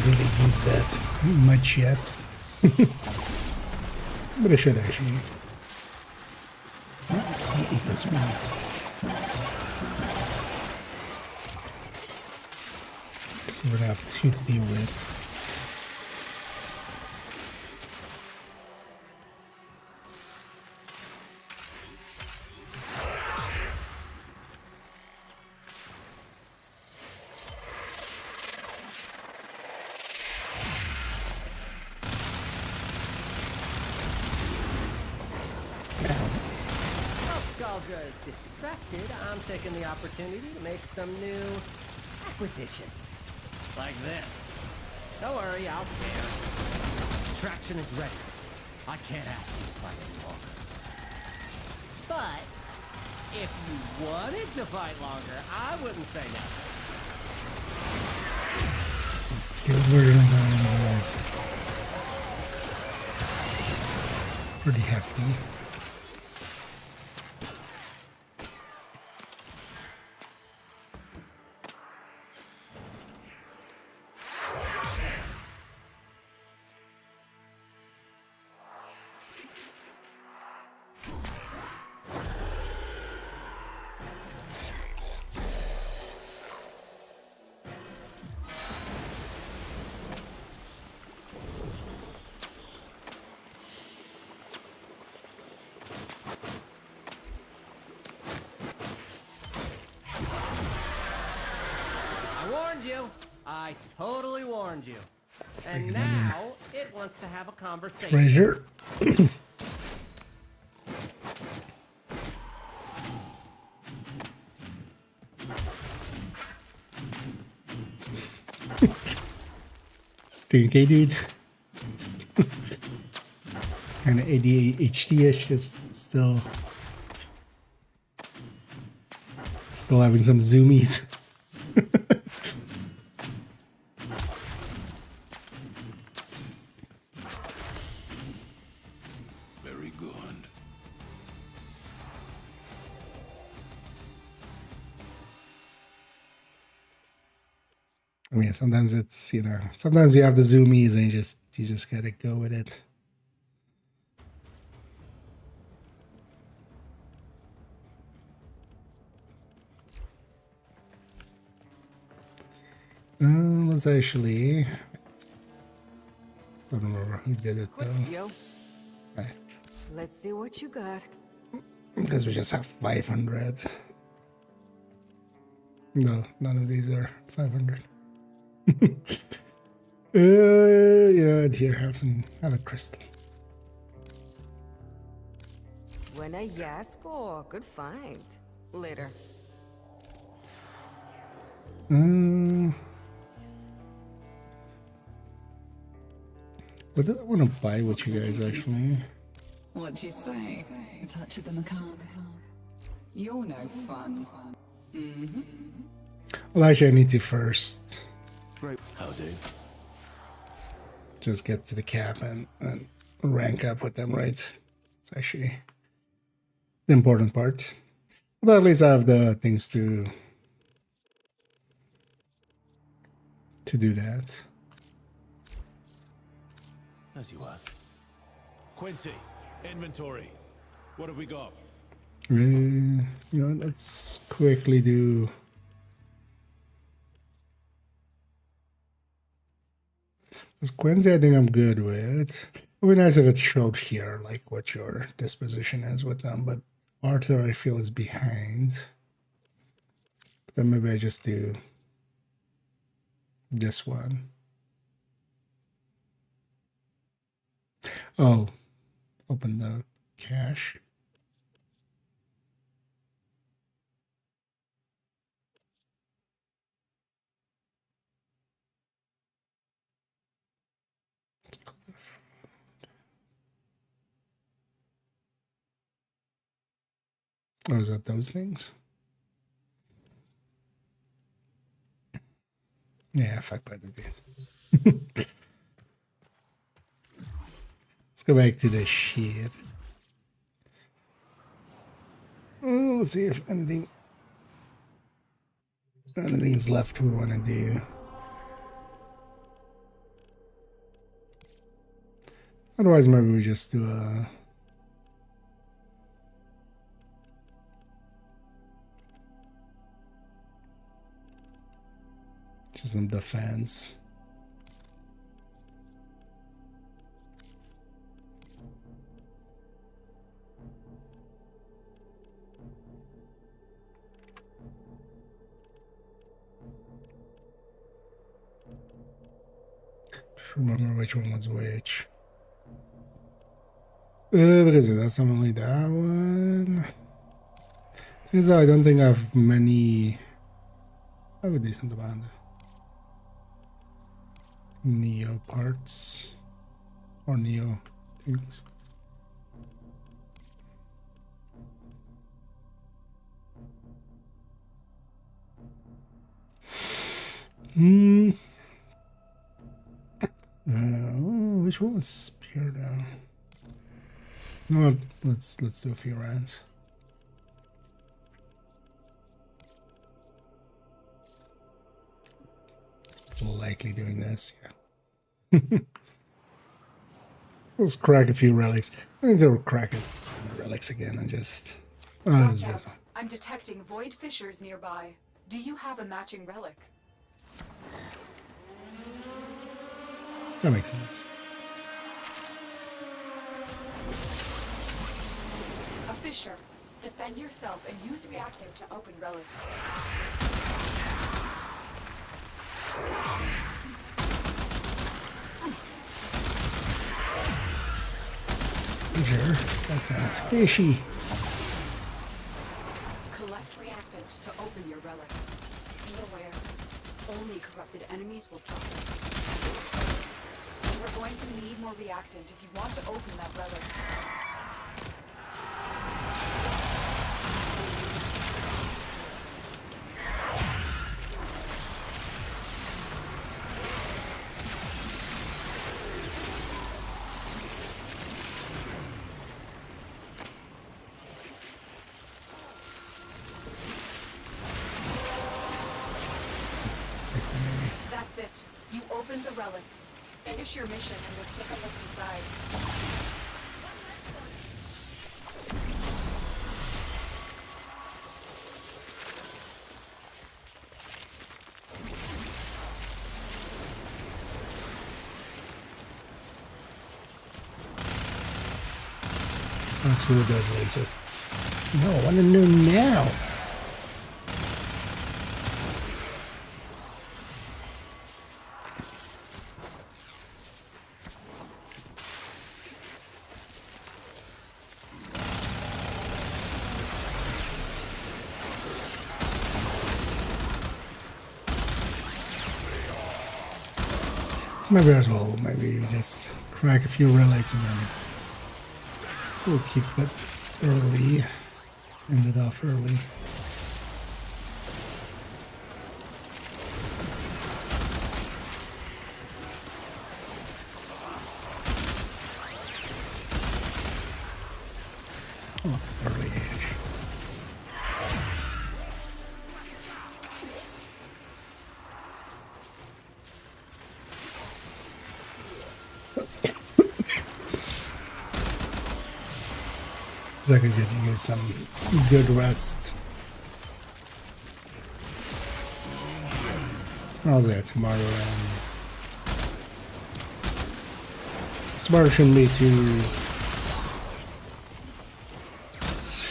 Speaker 1: Really use that much yet. But I should actually. Oh, let's eat this one. So we're gonna have 2 to deal with.
Speaker 13: Is distracted, I'm taking the opportunity to make some new acquisitions. Like this. Don't worry, I'll share. Extraction is ready. I can't ask you to fight any longer. But if you wanted to fight longer, I wouldn't say no.
Speaker 1: Let's get rid of those. Pretty hefty.
Speaker 13: I totally warned you. And now it wants to have a conversation.
Speaker 1: Treasure. Doing okay, dude? Kind of ADHD-ish, just still having some zoomies.
Speaker 4: Very good.
Speaker 1: I mean, sometimes it's, sometimes you have the zoomies and you just gotta go with it. Let's actually. I don't remember who did it
Speaker 17: Quick,
Speaker 1: though.
Speaker 17: yo. Let's see what you got.
Speaker 1: Because we just have 500. No, none of these are 500. Here, have a crystal.
Speaker 17: Buena Yasko. Good find. Later.
Speaker 1: What did I want to buy with you guys actually?
Speaker 18: What'd you say? A touch of the macabre. You're no fun. Mm-hmm.
Speaker 1: Well, actually, I need to first.
Speaker 8: Right. Howdy.
Speaker 1: Just get to the cap and rank up with them, right? It's actually the important part. But at least I have the things to do that.
Speaker 8: As you are. Quincy, inventory. What have we got?
Speaker 1: Let's quickly do. This Quincy, I think I'm good with. It would be nice if it showed here, like what your disposition is with them. But Arthur, I feel, is behind. Then maybe I just do this one. Oh, open the cache. Oh, is that those things? Yeah, fuck by the days. Let's go back to the ship. Oh, let's see if anything's left we want to do. Otherwise, maybe we just do just some defense. Just remember which one was which. Because that's definitely that one. Thing is, I don't think I have many. I have a decent amount of Neo parts or Neo things. Which one was Spear now? No, let's do a few rounds. Likely doing this, yeah. Let's crack a few relics. I need to crack it. Relics again and just. Oh, this one.
Speaker 10: I'm detecting void fissures nearby. Do you have a matching relic?
Speaker 1: That makes sense.
Speaker 10: A fissure. Defend yourself and use reactant to open relics.
Speaker 1: Sure, that sounds fishy.
Speaker 10: Collect reactant to open your relic. Be aware, only corrupted enemies will drop it. We're going to need more reactant if you want to open that relic. That's it. You opened the relic. Finish your mission and we'll take a look inside.
Speaker 1: That's really deadly. Just no, I want to know now. Maybe as well, maybe just crack a few relics and then we'll keep it early. Ended off early. Oh, early-ish. I could use some good rest. I'll say tomorrow. Tomorrow shouldn't be too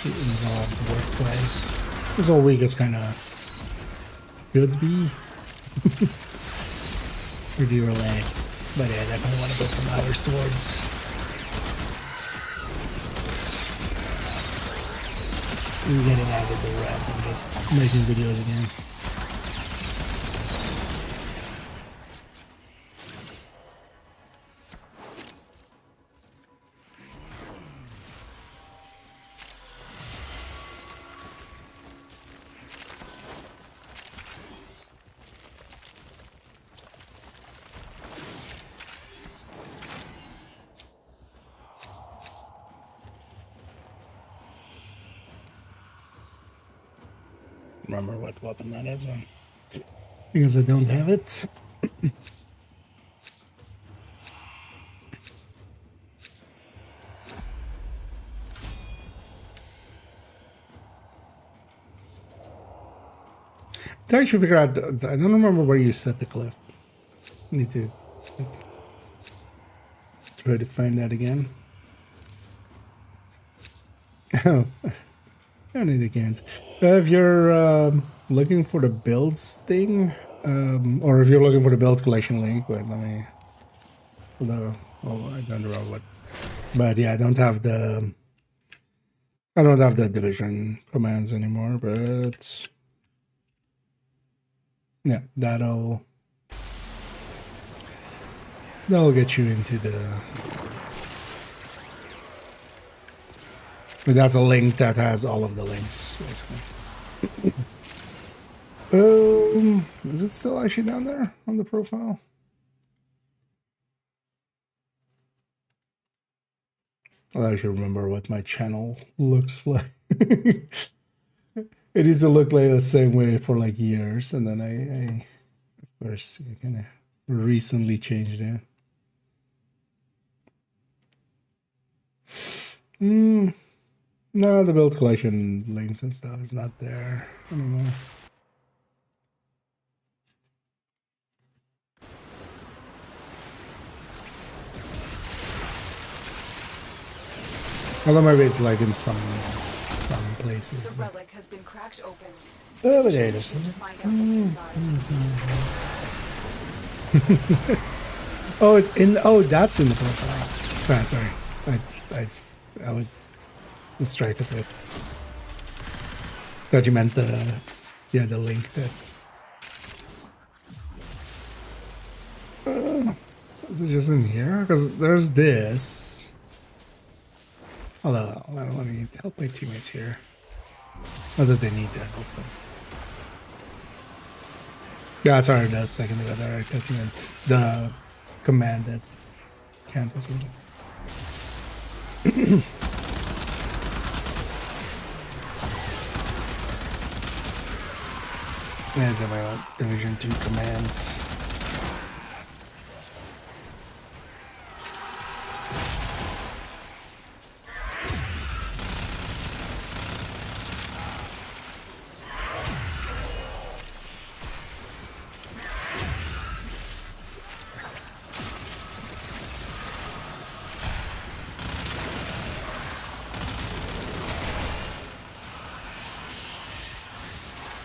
Speaker 1: involved workplace. This whole week is kind of Could be. Pretty relaxed. But yeah, I definitely want to put some hours towards getting out of the rut and just making videos again. Remember what weapon that is one. Because I don't have it. To actually figure out, I don't remember where you set the cliff. Need to try to find that again. Oh, I need a can't. If you're looking for the builds thing, or if you're looking for the build collection link, wait, let me. Oh, I don't know what. But yeah, I don't have the division commands anymore. But yeah, that'll get you into the. But that's a link that has all of the links, basically. Is it still actually down there on the profile? I should remember what my channel looks like. It used to look like the same way for like years, and then I of course, kind of recently changed it. No, the build collection links and stuff is not there anymore. Although maybe it's like in some places.
Speaker 10: The relic has been cracked open.
Speaker 1: Oh, but yeah, there's something. Oh, it's in. Oh, that's in the profile. Sorry. I was distracted with. Thought you meant the link that. Is it just in here? Because there's this. Although I don't want to help my teammates here. Not that they need that help. But... yeah, sorry, the second ago. I thought you meant the command that can't or something. There's my Division 2 commands.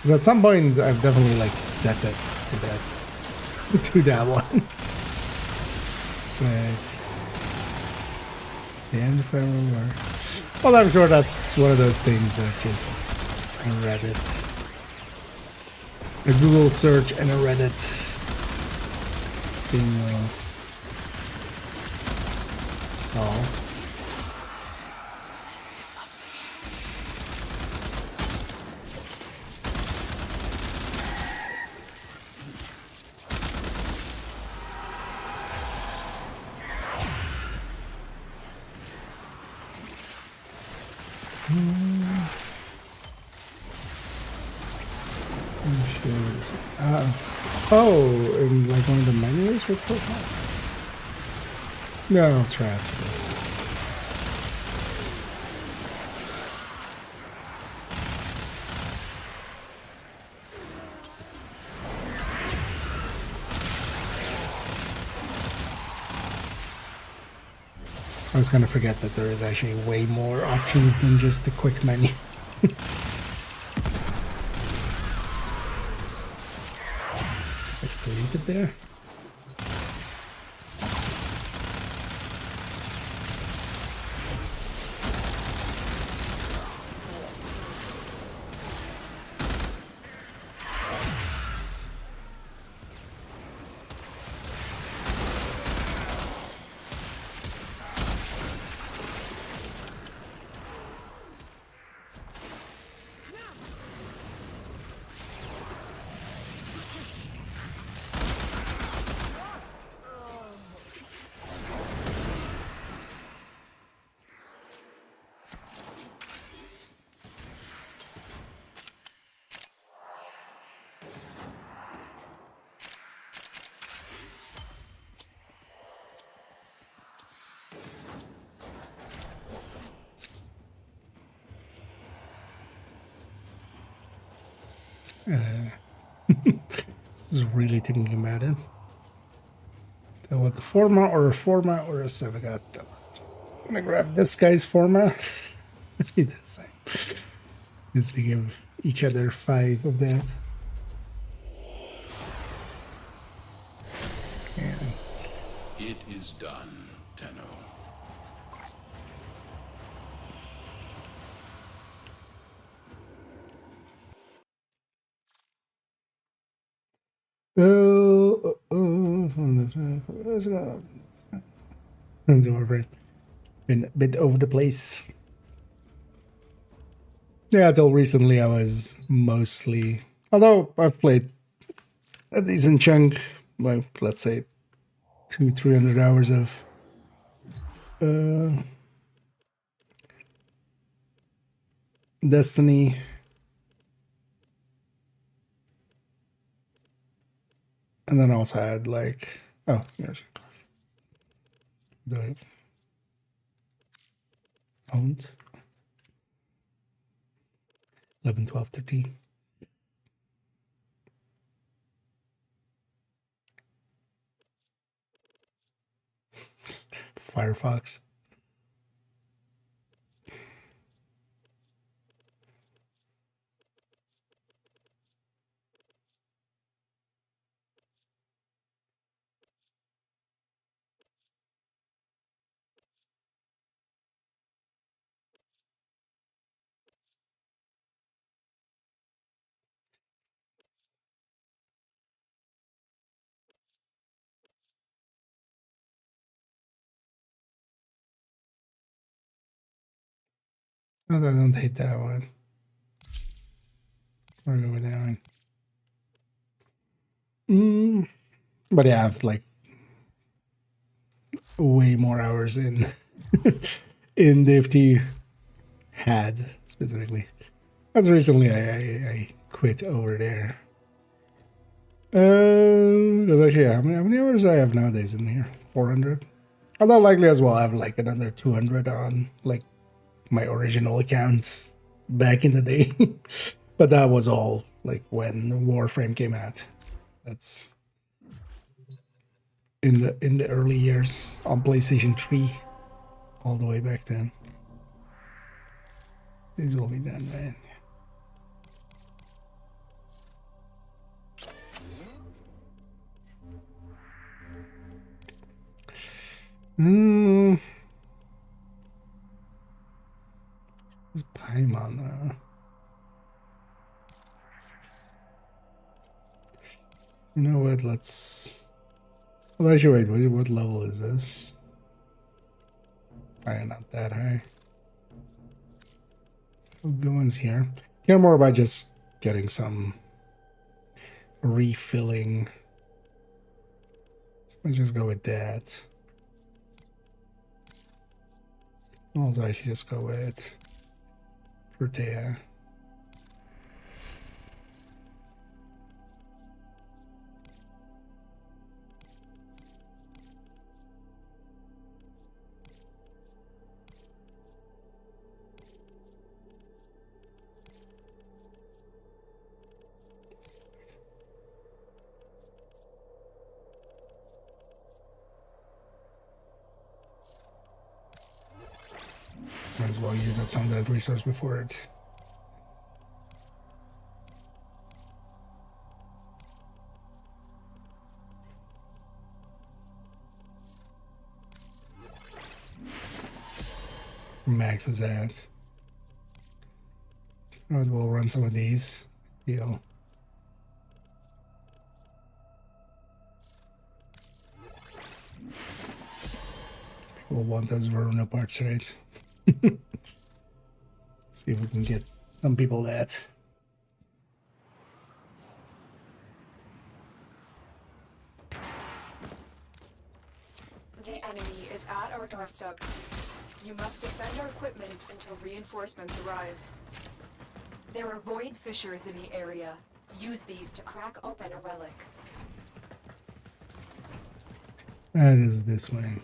Speaker 1: Because at some point I've definitely like set it to that one. But damn if I remember. Well, I'm sure that's one of those things that just a Reddit, a Google search and a Reddit thing will solve. Oh, in like one of the menus with profile? No, I'll try after this. I was gonna forget that there is actually way more options than just the quick menu. delete it there. Was really thinking about it. Do I want the forma or a forma or a Sevagat? I'm gonna grab this guy's forma. He did the same. Just to give each other 5 of that. And
Speaker 4: It is done, Tenno.
Speaker 1: been a bit over the place. Yeah, until recently I was mostly, although I've played a decent chunk, like let's say 200-300 hours of Destiny. And then I also had like, oh, there's do I owned 11, 12, 13. Firefox. Oh, I don't hate that one. I'll go with that one. But yeah, I've like way more hours in in DFT had specifically. As recently I quit over there. Because actually, yeah, how many hours do I have nowadays in here? 400. Although likely as well, I have like another 200 on like my original accounts back in the day. But that was all like when Warframe came out. That's in the early years on PlayStation 3, all the way back then. These will be done, man. What's Paimon though? You know what? Let's. Well, actually, wait. What level is this? I not that high. Good ones here. Care more about just getting some refilling. So let's just go with that. Also, I should just go with Protea. Might as well use up some of that resource before it. max is at. Alright, we'll run some of these. Heal. People want those Verona parts, right? Let's see if we can get some people that.
Speaker 10: The enemy is at our doorstep. You must defend our equipment until reinforcements arrive. There are void fissures in the area. Use these to crack open a relic.
Speaker 1: That is this way.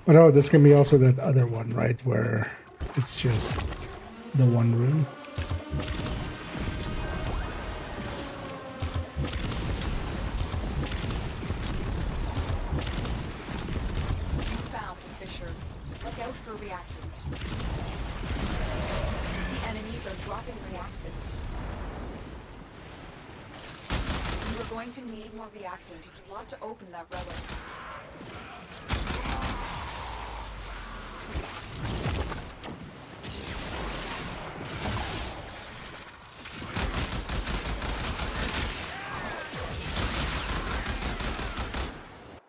Speaker 1: But oh, this can be also that other one, right? Where it's just the one room.
Speaker 10: You found a fissure. Look out for reactant. The enemies are dropping reactant. You are going to need more reactant if you want to open that relic.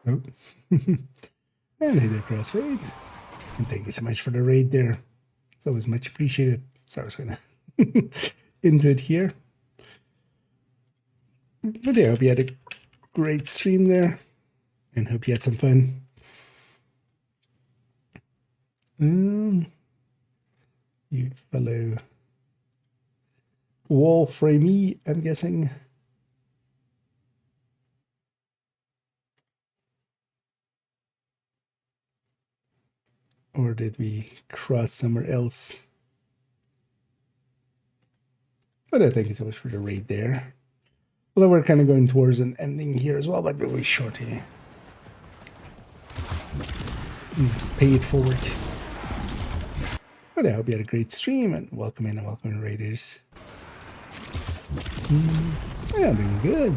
Speaker 1: Oh. And hey there, Crossfade. And thank you so much for the raid there. It's always much appreciated. So I was gonna into it here. But yeah, I hope you had a great stream there. And hope you had some fun. You fellow warframing, I'm guessing. Or did we cross somewhere else? But thank you so much for the raid there. Although we're kind of going towards an ending here as well, but we'll short here. Pay it forward. But I hope you had a great stream, and welcome in and welcome in, raiders. Yeah, doing good.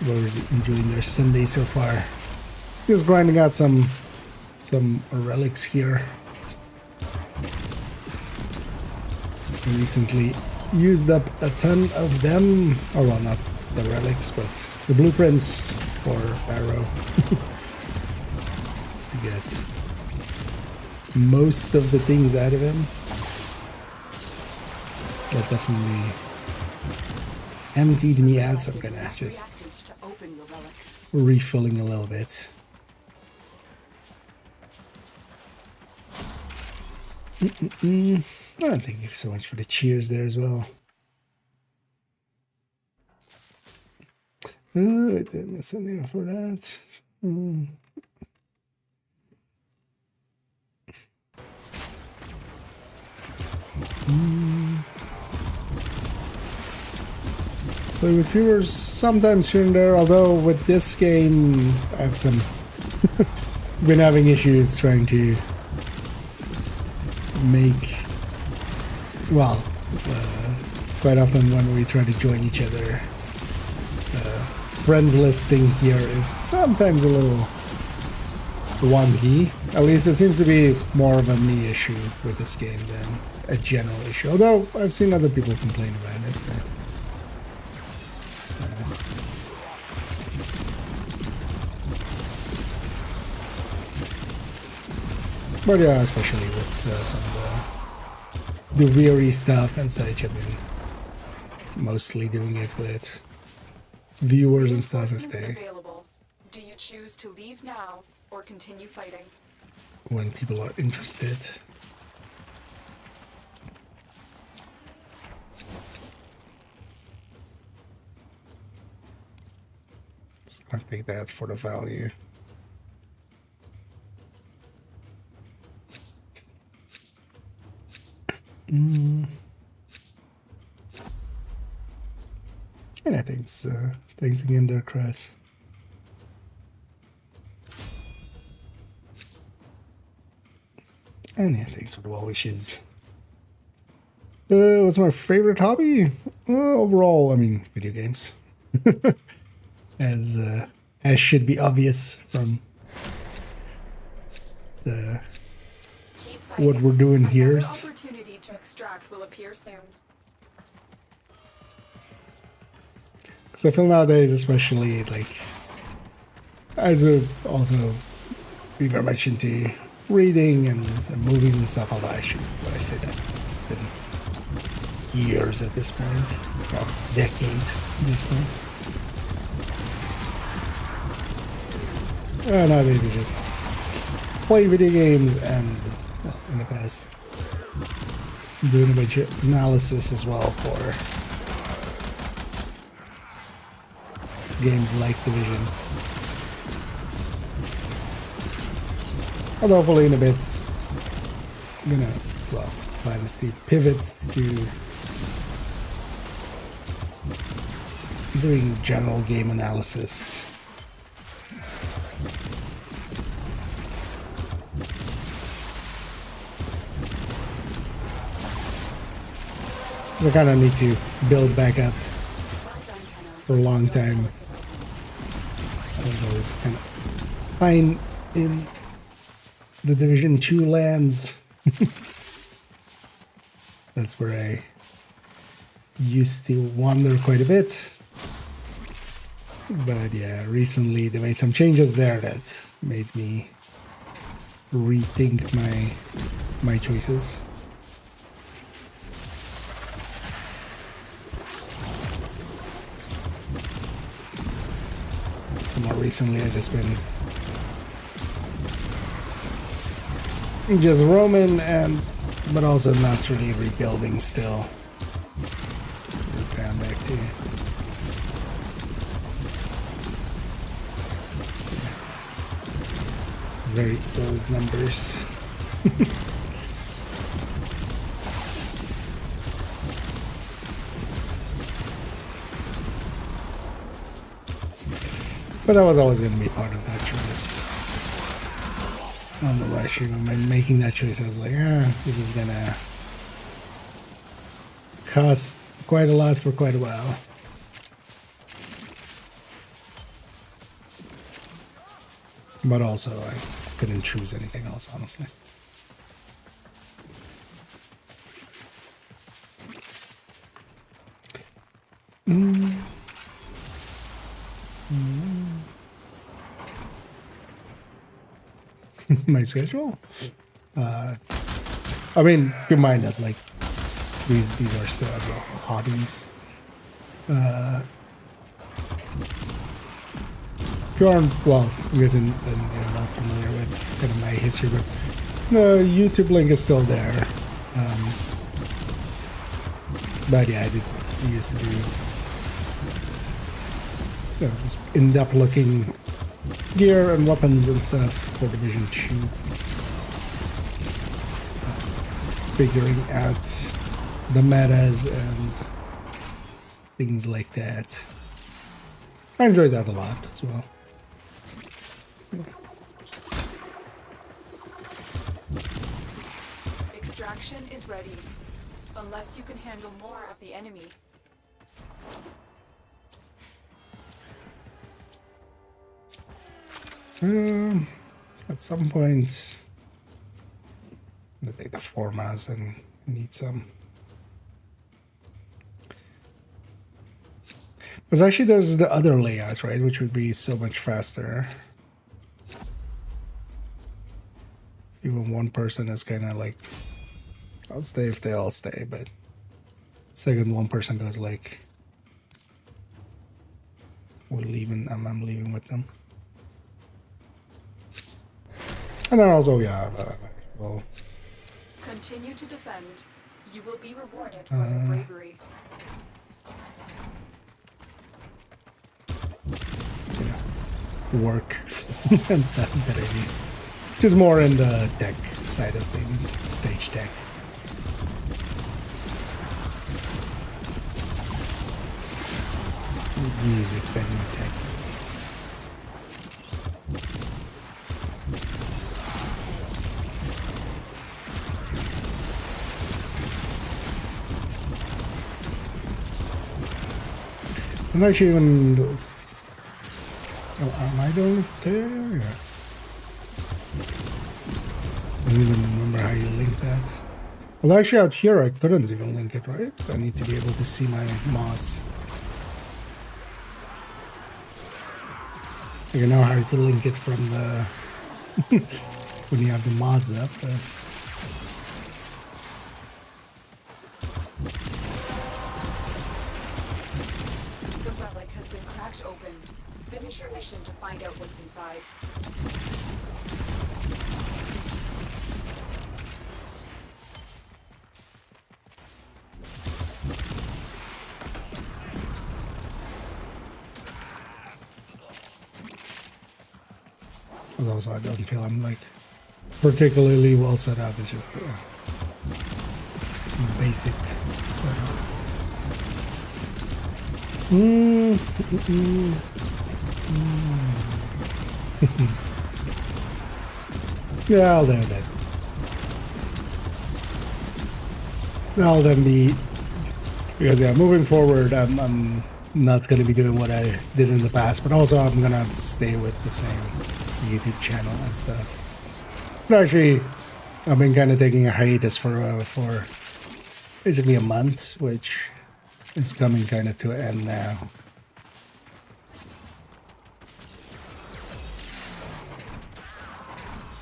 Speaker 1: Everyone's enjoying their Sunday so far. Just grinding out some relics here. I recently used up a ton of them, or well, not the relics, but the blueprints for Barrow. Just to get most of the things out of him. That definitely emptied me out, so I'm gonna just refilling a little bit. Oh, thank you so much for the cheers there as well. Oh, I didn't miss anything for that. Play with viewers sometimes here and there, although with this game I have some been having issues trying to make, well, quite often when we try to join each other, friends listing here is sometimes a little wonky. At least it seems to be more of a me issue with this game than a general issue, although I've seen other people complain about it. But yeah, especially with some of the weary stuff and such, I've been mostly doing it with viewers and stuff if they...
Speaker 10: Do you choose to leave now or continue fighting?
Speaker 1: When people are interested. Just gonna take that for the value. And I think thanks again there, Chris. And yeah, thanks for the well wishes. What's my favorite hobby? Overall, I mean, video games. As should be obvious from the what we're doing here.
Speaker 10: Another opportunity to extract will appear soon.
Speaker 1: Because I feel nowadays, especially like, as a also be very much into reading and movies and stuff. Although I should, when I say that, it's been years at this point, well, decade at this point. Nowadays, I just play video games and, well, in the past, doing a bunch of analysis as well for games like Division. Although hopefully in a bit, I'm gonna, well, plan is to pivot to doing general game analysis. So I kind of need to build back up for a long time. I was always kind of fine in the Division 2 lands. That's where I used to wander quite a bit. But yeah, recently they made some changes there that made me rethink my choices. So more recently I've just been just roaming but also not really rebuilding still. So we're down back to very old numbers. But that was always going to be part of that choice. I don't know why when making that choice, I was like, this is going to cost quite a lot for quite a while. But also, I couldn't choose anything else, honestly. My schedule? I mean, keep in mind that, like, these are still as well hobbies. If you aren't, well, you guys are not familiar with kind of my history, but the YouTube link is still there. But yeah, I used to do just in-depth looking gear and weapons and stuff for Division 2. Figuring out the metas and things like that. I enjoyed that a lot as well.
Speaker 10: Extraction is ready, unless you can handle more of the enemy.
Speaker 1: At some point, I'm gonna take the formats and need some. Because actually, there's the other layouts, right, which would be so much faster. Even one person is kind of like, I'll stay if they all stay, but second one person goes like, we're leaving. I'm leaving with them. And then also, yeah, well.
Speaker 10: Continue to defend. You will be rewarded for your bravery.
Speaker 1: Work and stuff that I do. Just more in the tech side of things, stage tech. Music, venue tech. I'm actually even. Oh, am I doing there? Yeah. I don't even remember how you link that. Well, actually out here I couldn't even link it, right? I need to be able to see my mods. I know how to link it from the when you have the mods up. But...
Speaker 10: The relic has been cracked open. Finish your mission to find out what's inside.
Speaker 1: Because also I don't feel I'm like particularly well set up. It's just the basic setup. Yeah, I'll do that. I'll then be, because yeah, moving forward, I'm not going to be doing what I did in the past, but also I'm going to stay with the same YouTube channel and stuff. But actually, I've been kind of taking a hiatus for basically a month, which is coming kind of to an end now.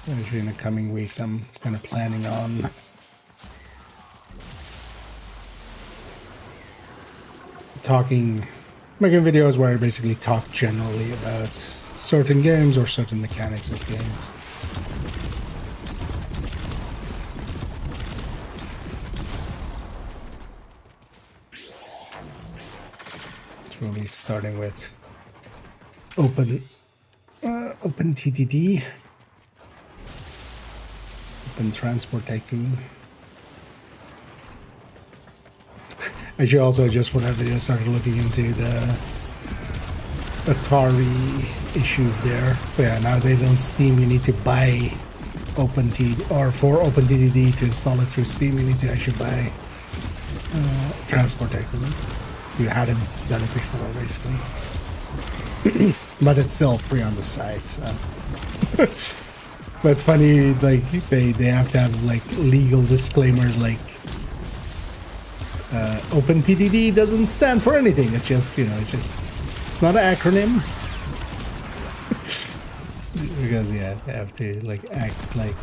Speaker 1: So actually in the coming weeks, I'm kind of planning on making videos where I basically talk generally about certain games or certain mechanics of games. It's really starting with OpenTTD, Open Transport Tycoon. Actually, also just for that video, started looking into the Atari issues there. So yeah, nowadays on Steam, you need to buy OpenTTD, or for OpenTTD to install it through Steam, you need to actually buy Transport Tycoon. You hadn't done it before, basically. But it's still free on the site. So. But it's funny, like they have to have like legal disclaimers, like OpenTTD doesn't stand for anything. It's just, you know, it's not an acronym. Because yeah, they have to like act like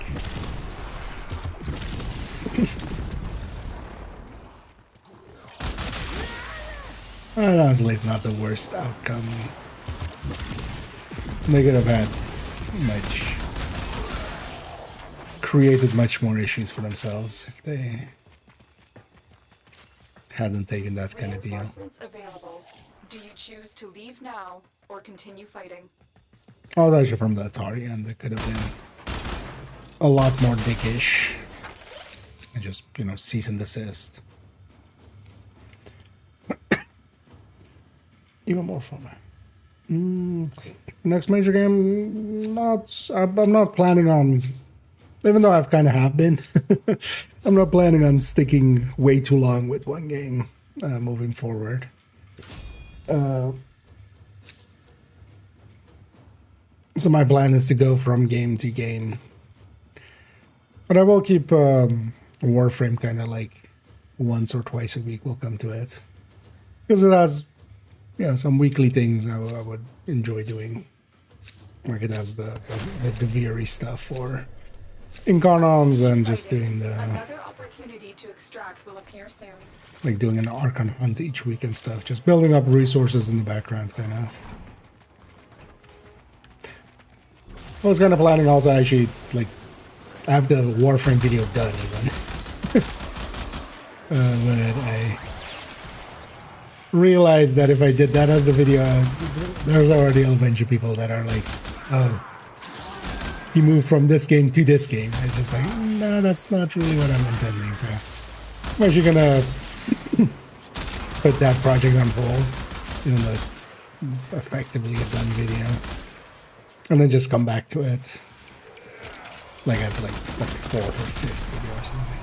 Speaker 1: honestly, it's not the worst outcome. They could have had created much more issues for themselves if they hadn't taken that kind of deal.
Speaker 10: Reinforcements available. Do you choose to leave now or continue fighting?
Speaker 1: I was actually from the Atari, and it could have been a lot more dickish. And just, you know, cease and desist. Even more fun. Next major game, I'm not planning on, even though I've kind of have been, I'm not planning on sticking way too long with one game moving forward. So my plan is to go from game to game. But I will keep Warframe kind of like once or twice a week we'll come to it. Because it has, you know, some weekly things I would enjoy doing. Like it has the Deviri stuff for Incarnons and just doing the...
Speaker 10: Another opportunity to extract will appear soon.
Speaker 1: Like doing an Archon hunt each week and stuff. Just building up resources in the background, kind of. I was kind of planning also actually, like, I have the Warframe video done even. But I realized that if I did that as the video, there's already a bunch of people that are like, oh, he moved from this game to this game. It's just like, no, that's not really what I'm intending. So I'm actually gonna put that project on hold, even though it's effectively a done video. And then just come back to it, like as like the 4th or 5th video or something.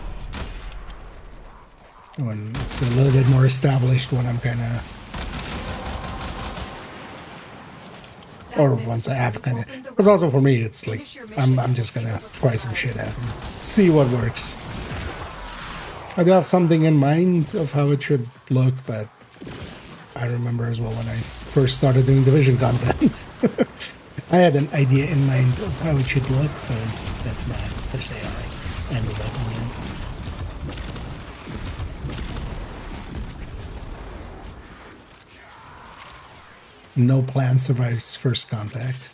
Speaker 1: When it's a little bit more established, when I'm kind of or once I have kind of, because also for me it's like I'm just gonna try some shit out and see what works. I do have something in mind of how it should look, but I remember as well when I first started doing Division content, I had an idea in mind of how it should look, but that's not per se how I ended up in the end. No plan survives first contact.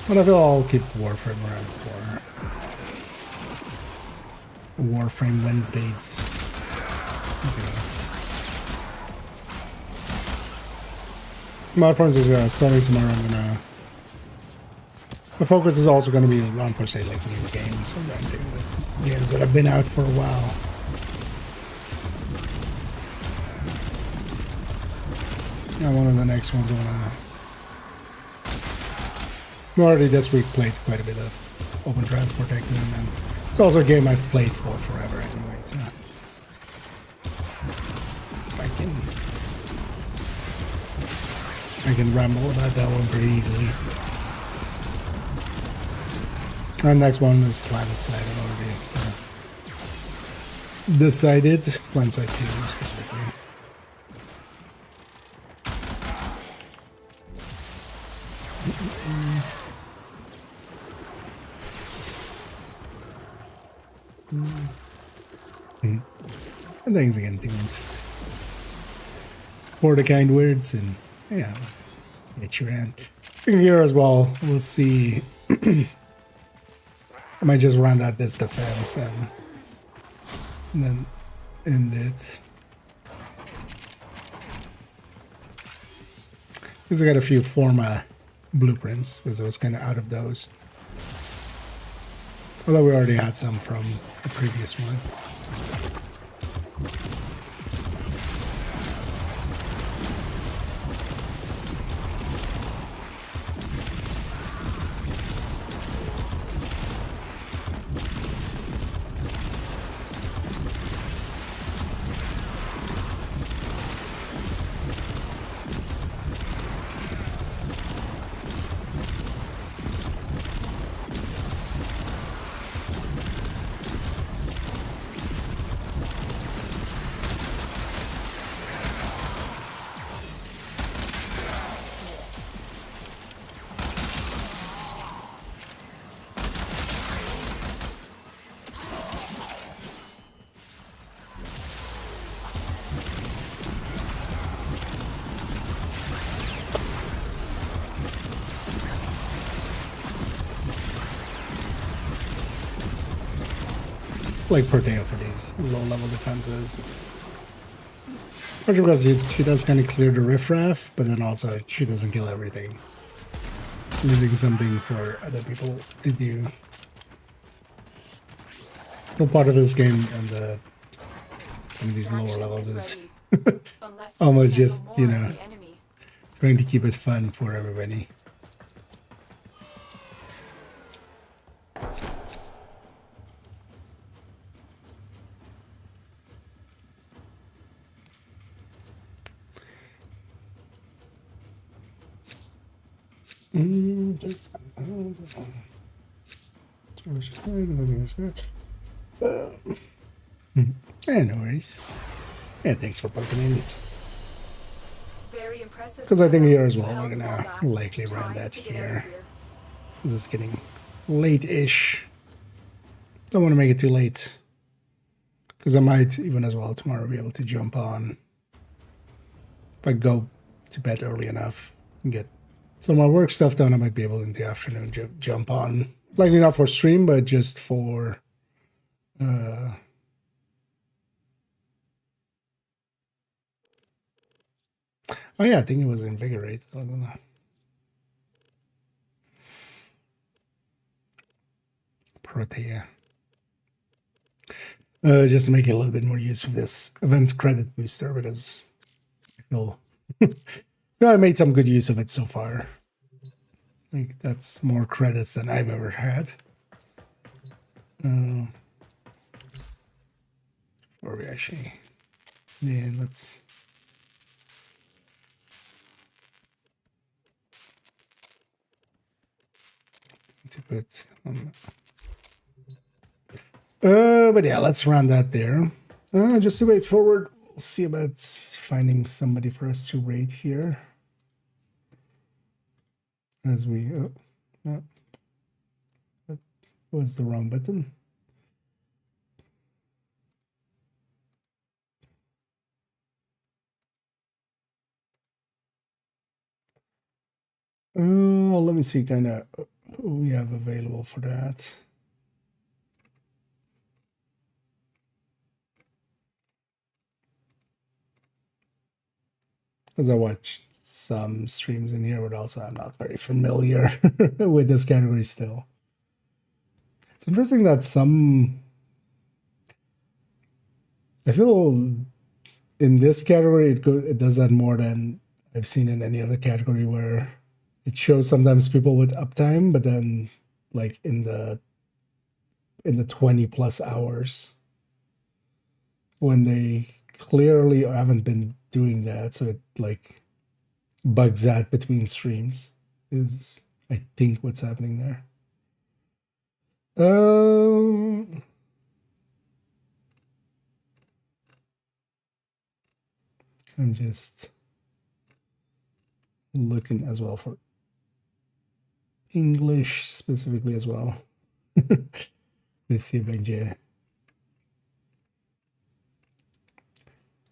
Speaker 1: But I feel I'll keep Warframe around for Warframe Wednesdays. Modforms is starting tomorrow. The focus is also gonna be on per se like new games, so games that have been out for a while. Yeah, one of the next ones I wanna. I already this week played quite a bit of Open Transport Tycoon, and it's also a game I've played for forever anyway, so I can ramble about that one pretty easily. And next one is Planet Side. I've already decided. Planet Side 2 specifically. And thanks again, Demons, for the kind words, and yeah, get you around. Here as well, we'll see. I might just round out this defense and then end it. Because I got a few Forma blueprints, because I was kind of out of those. Although we already had some from the previous one. Like Perdeo for these low-level defenses. Partly because she does kind of clear the riffraff, but then also she doesn't kill everything, leaving something for other people to do. Well, part of this game and some of these lower levels is almost just, you know, trying to keep it fun for everybody. Yeah, no worries. Yeah, thanks for poking in. Because I think here as well, we're gonna likely run that here. Because it's getting late-ish. Don't want to make it too late. Because I might, even as well, tomorrow be able to jump on. If I go to bed early enough and get some of my work stuff done, I might be able in the afternoon jump on. Likely not for stream, but just for... Oh yeah, I think it was Invigorate. I don't know. Protea. Just to make it a little bit more use of this event credit booster, because I feel I made some good use of it so far. I think that's more credits than I've ever had. Or we actually, yeah, let's. To put but yeah, let's run that there. Just to wait forward, we'll see about finding somebody for us to raid here. As we that was the wrong button. Let me see kind of who we have available for that. As I watch some streams in here, but also I'm not very familiar with this category still. It's interesting that I feel in this category it does that more than I've seen in any other category, where it shows sometimes people with uptime, but then like in the 20 plus hours when they clearly haven't been doing that, so it like bugs out between streams is I think what's happening there. I'm just looking as well for English specifically as well. Let's see if I can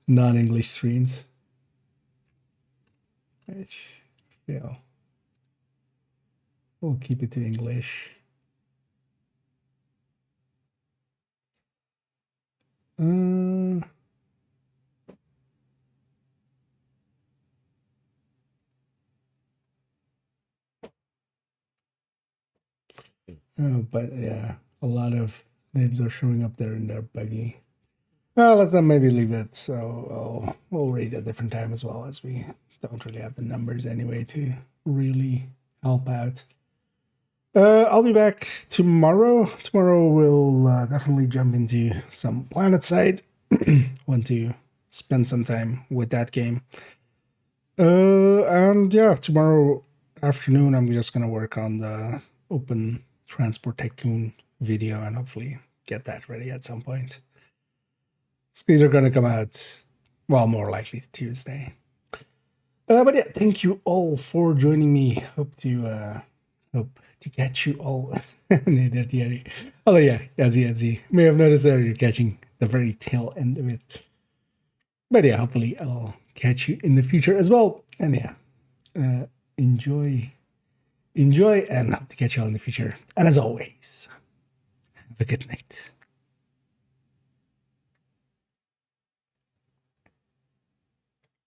Speaker 1: non-English streams. Which, yeah, we'll keep it to English. But yeah, a lot of names are showing up there in their buggy. Well, let's not maybe leave it. So we'll read a different time as well, as we don't really have the numbers anyway to really help out. I'll be back tomorrow. Tomorrow we'll definitely jump into some PlanetSide. Want to spend some time with that game. And yeah, tomorrow afternoon I'm just gonna work on the Open Transport Tycoon video and hopefully get that ready at some point. It's either gonna come out, well, more likely Tuesday. But yeah, thank you all for joining me. Hope to catch you all. Oh yeah, as you may have noticed there, you're catching the very tail end of it. But yeah, hopefully I'll catch you in the future as well. And yeah, enjoy, and hope to catch you all in the future. And as always, have a good night.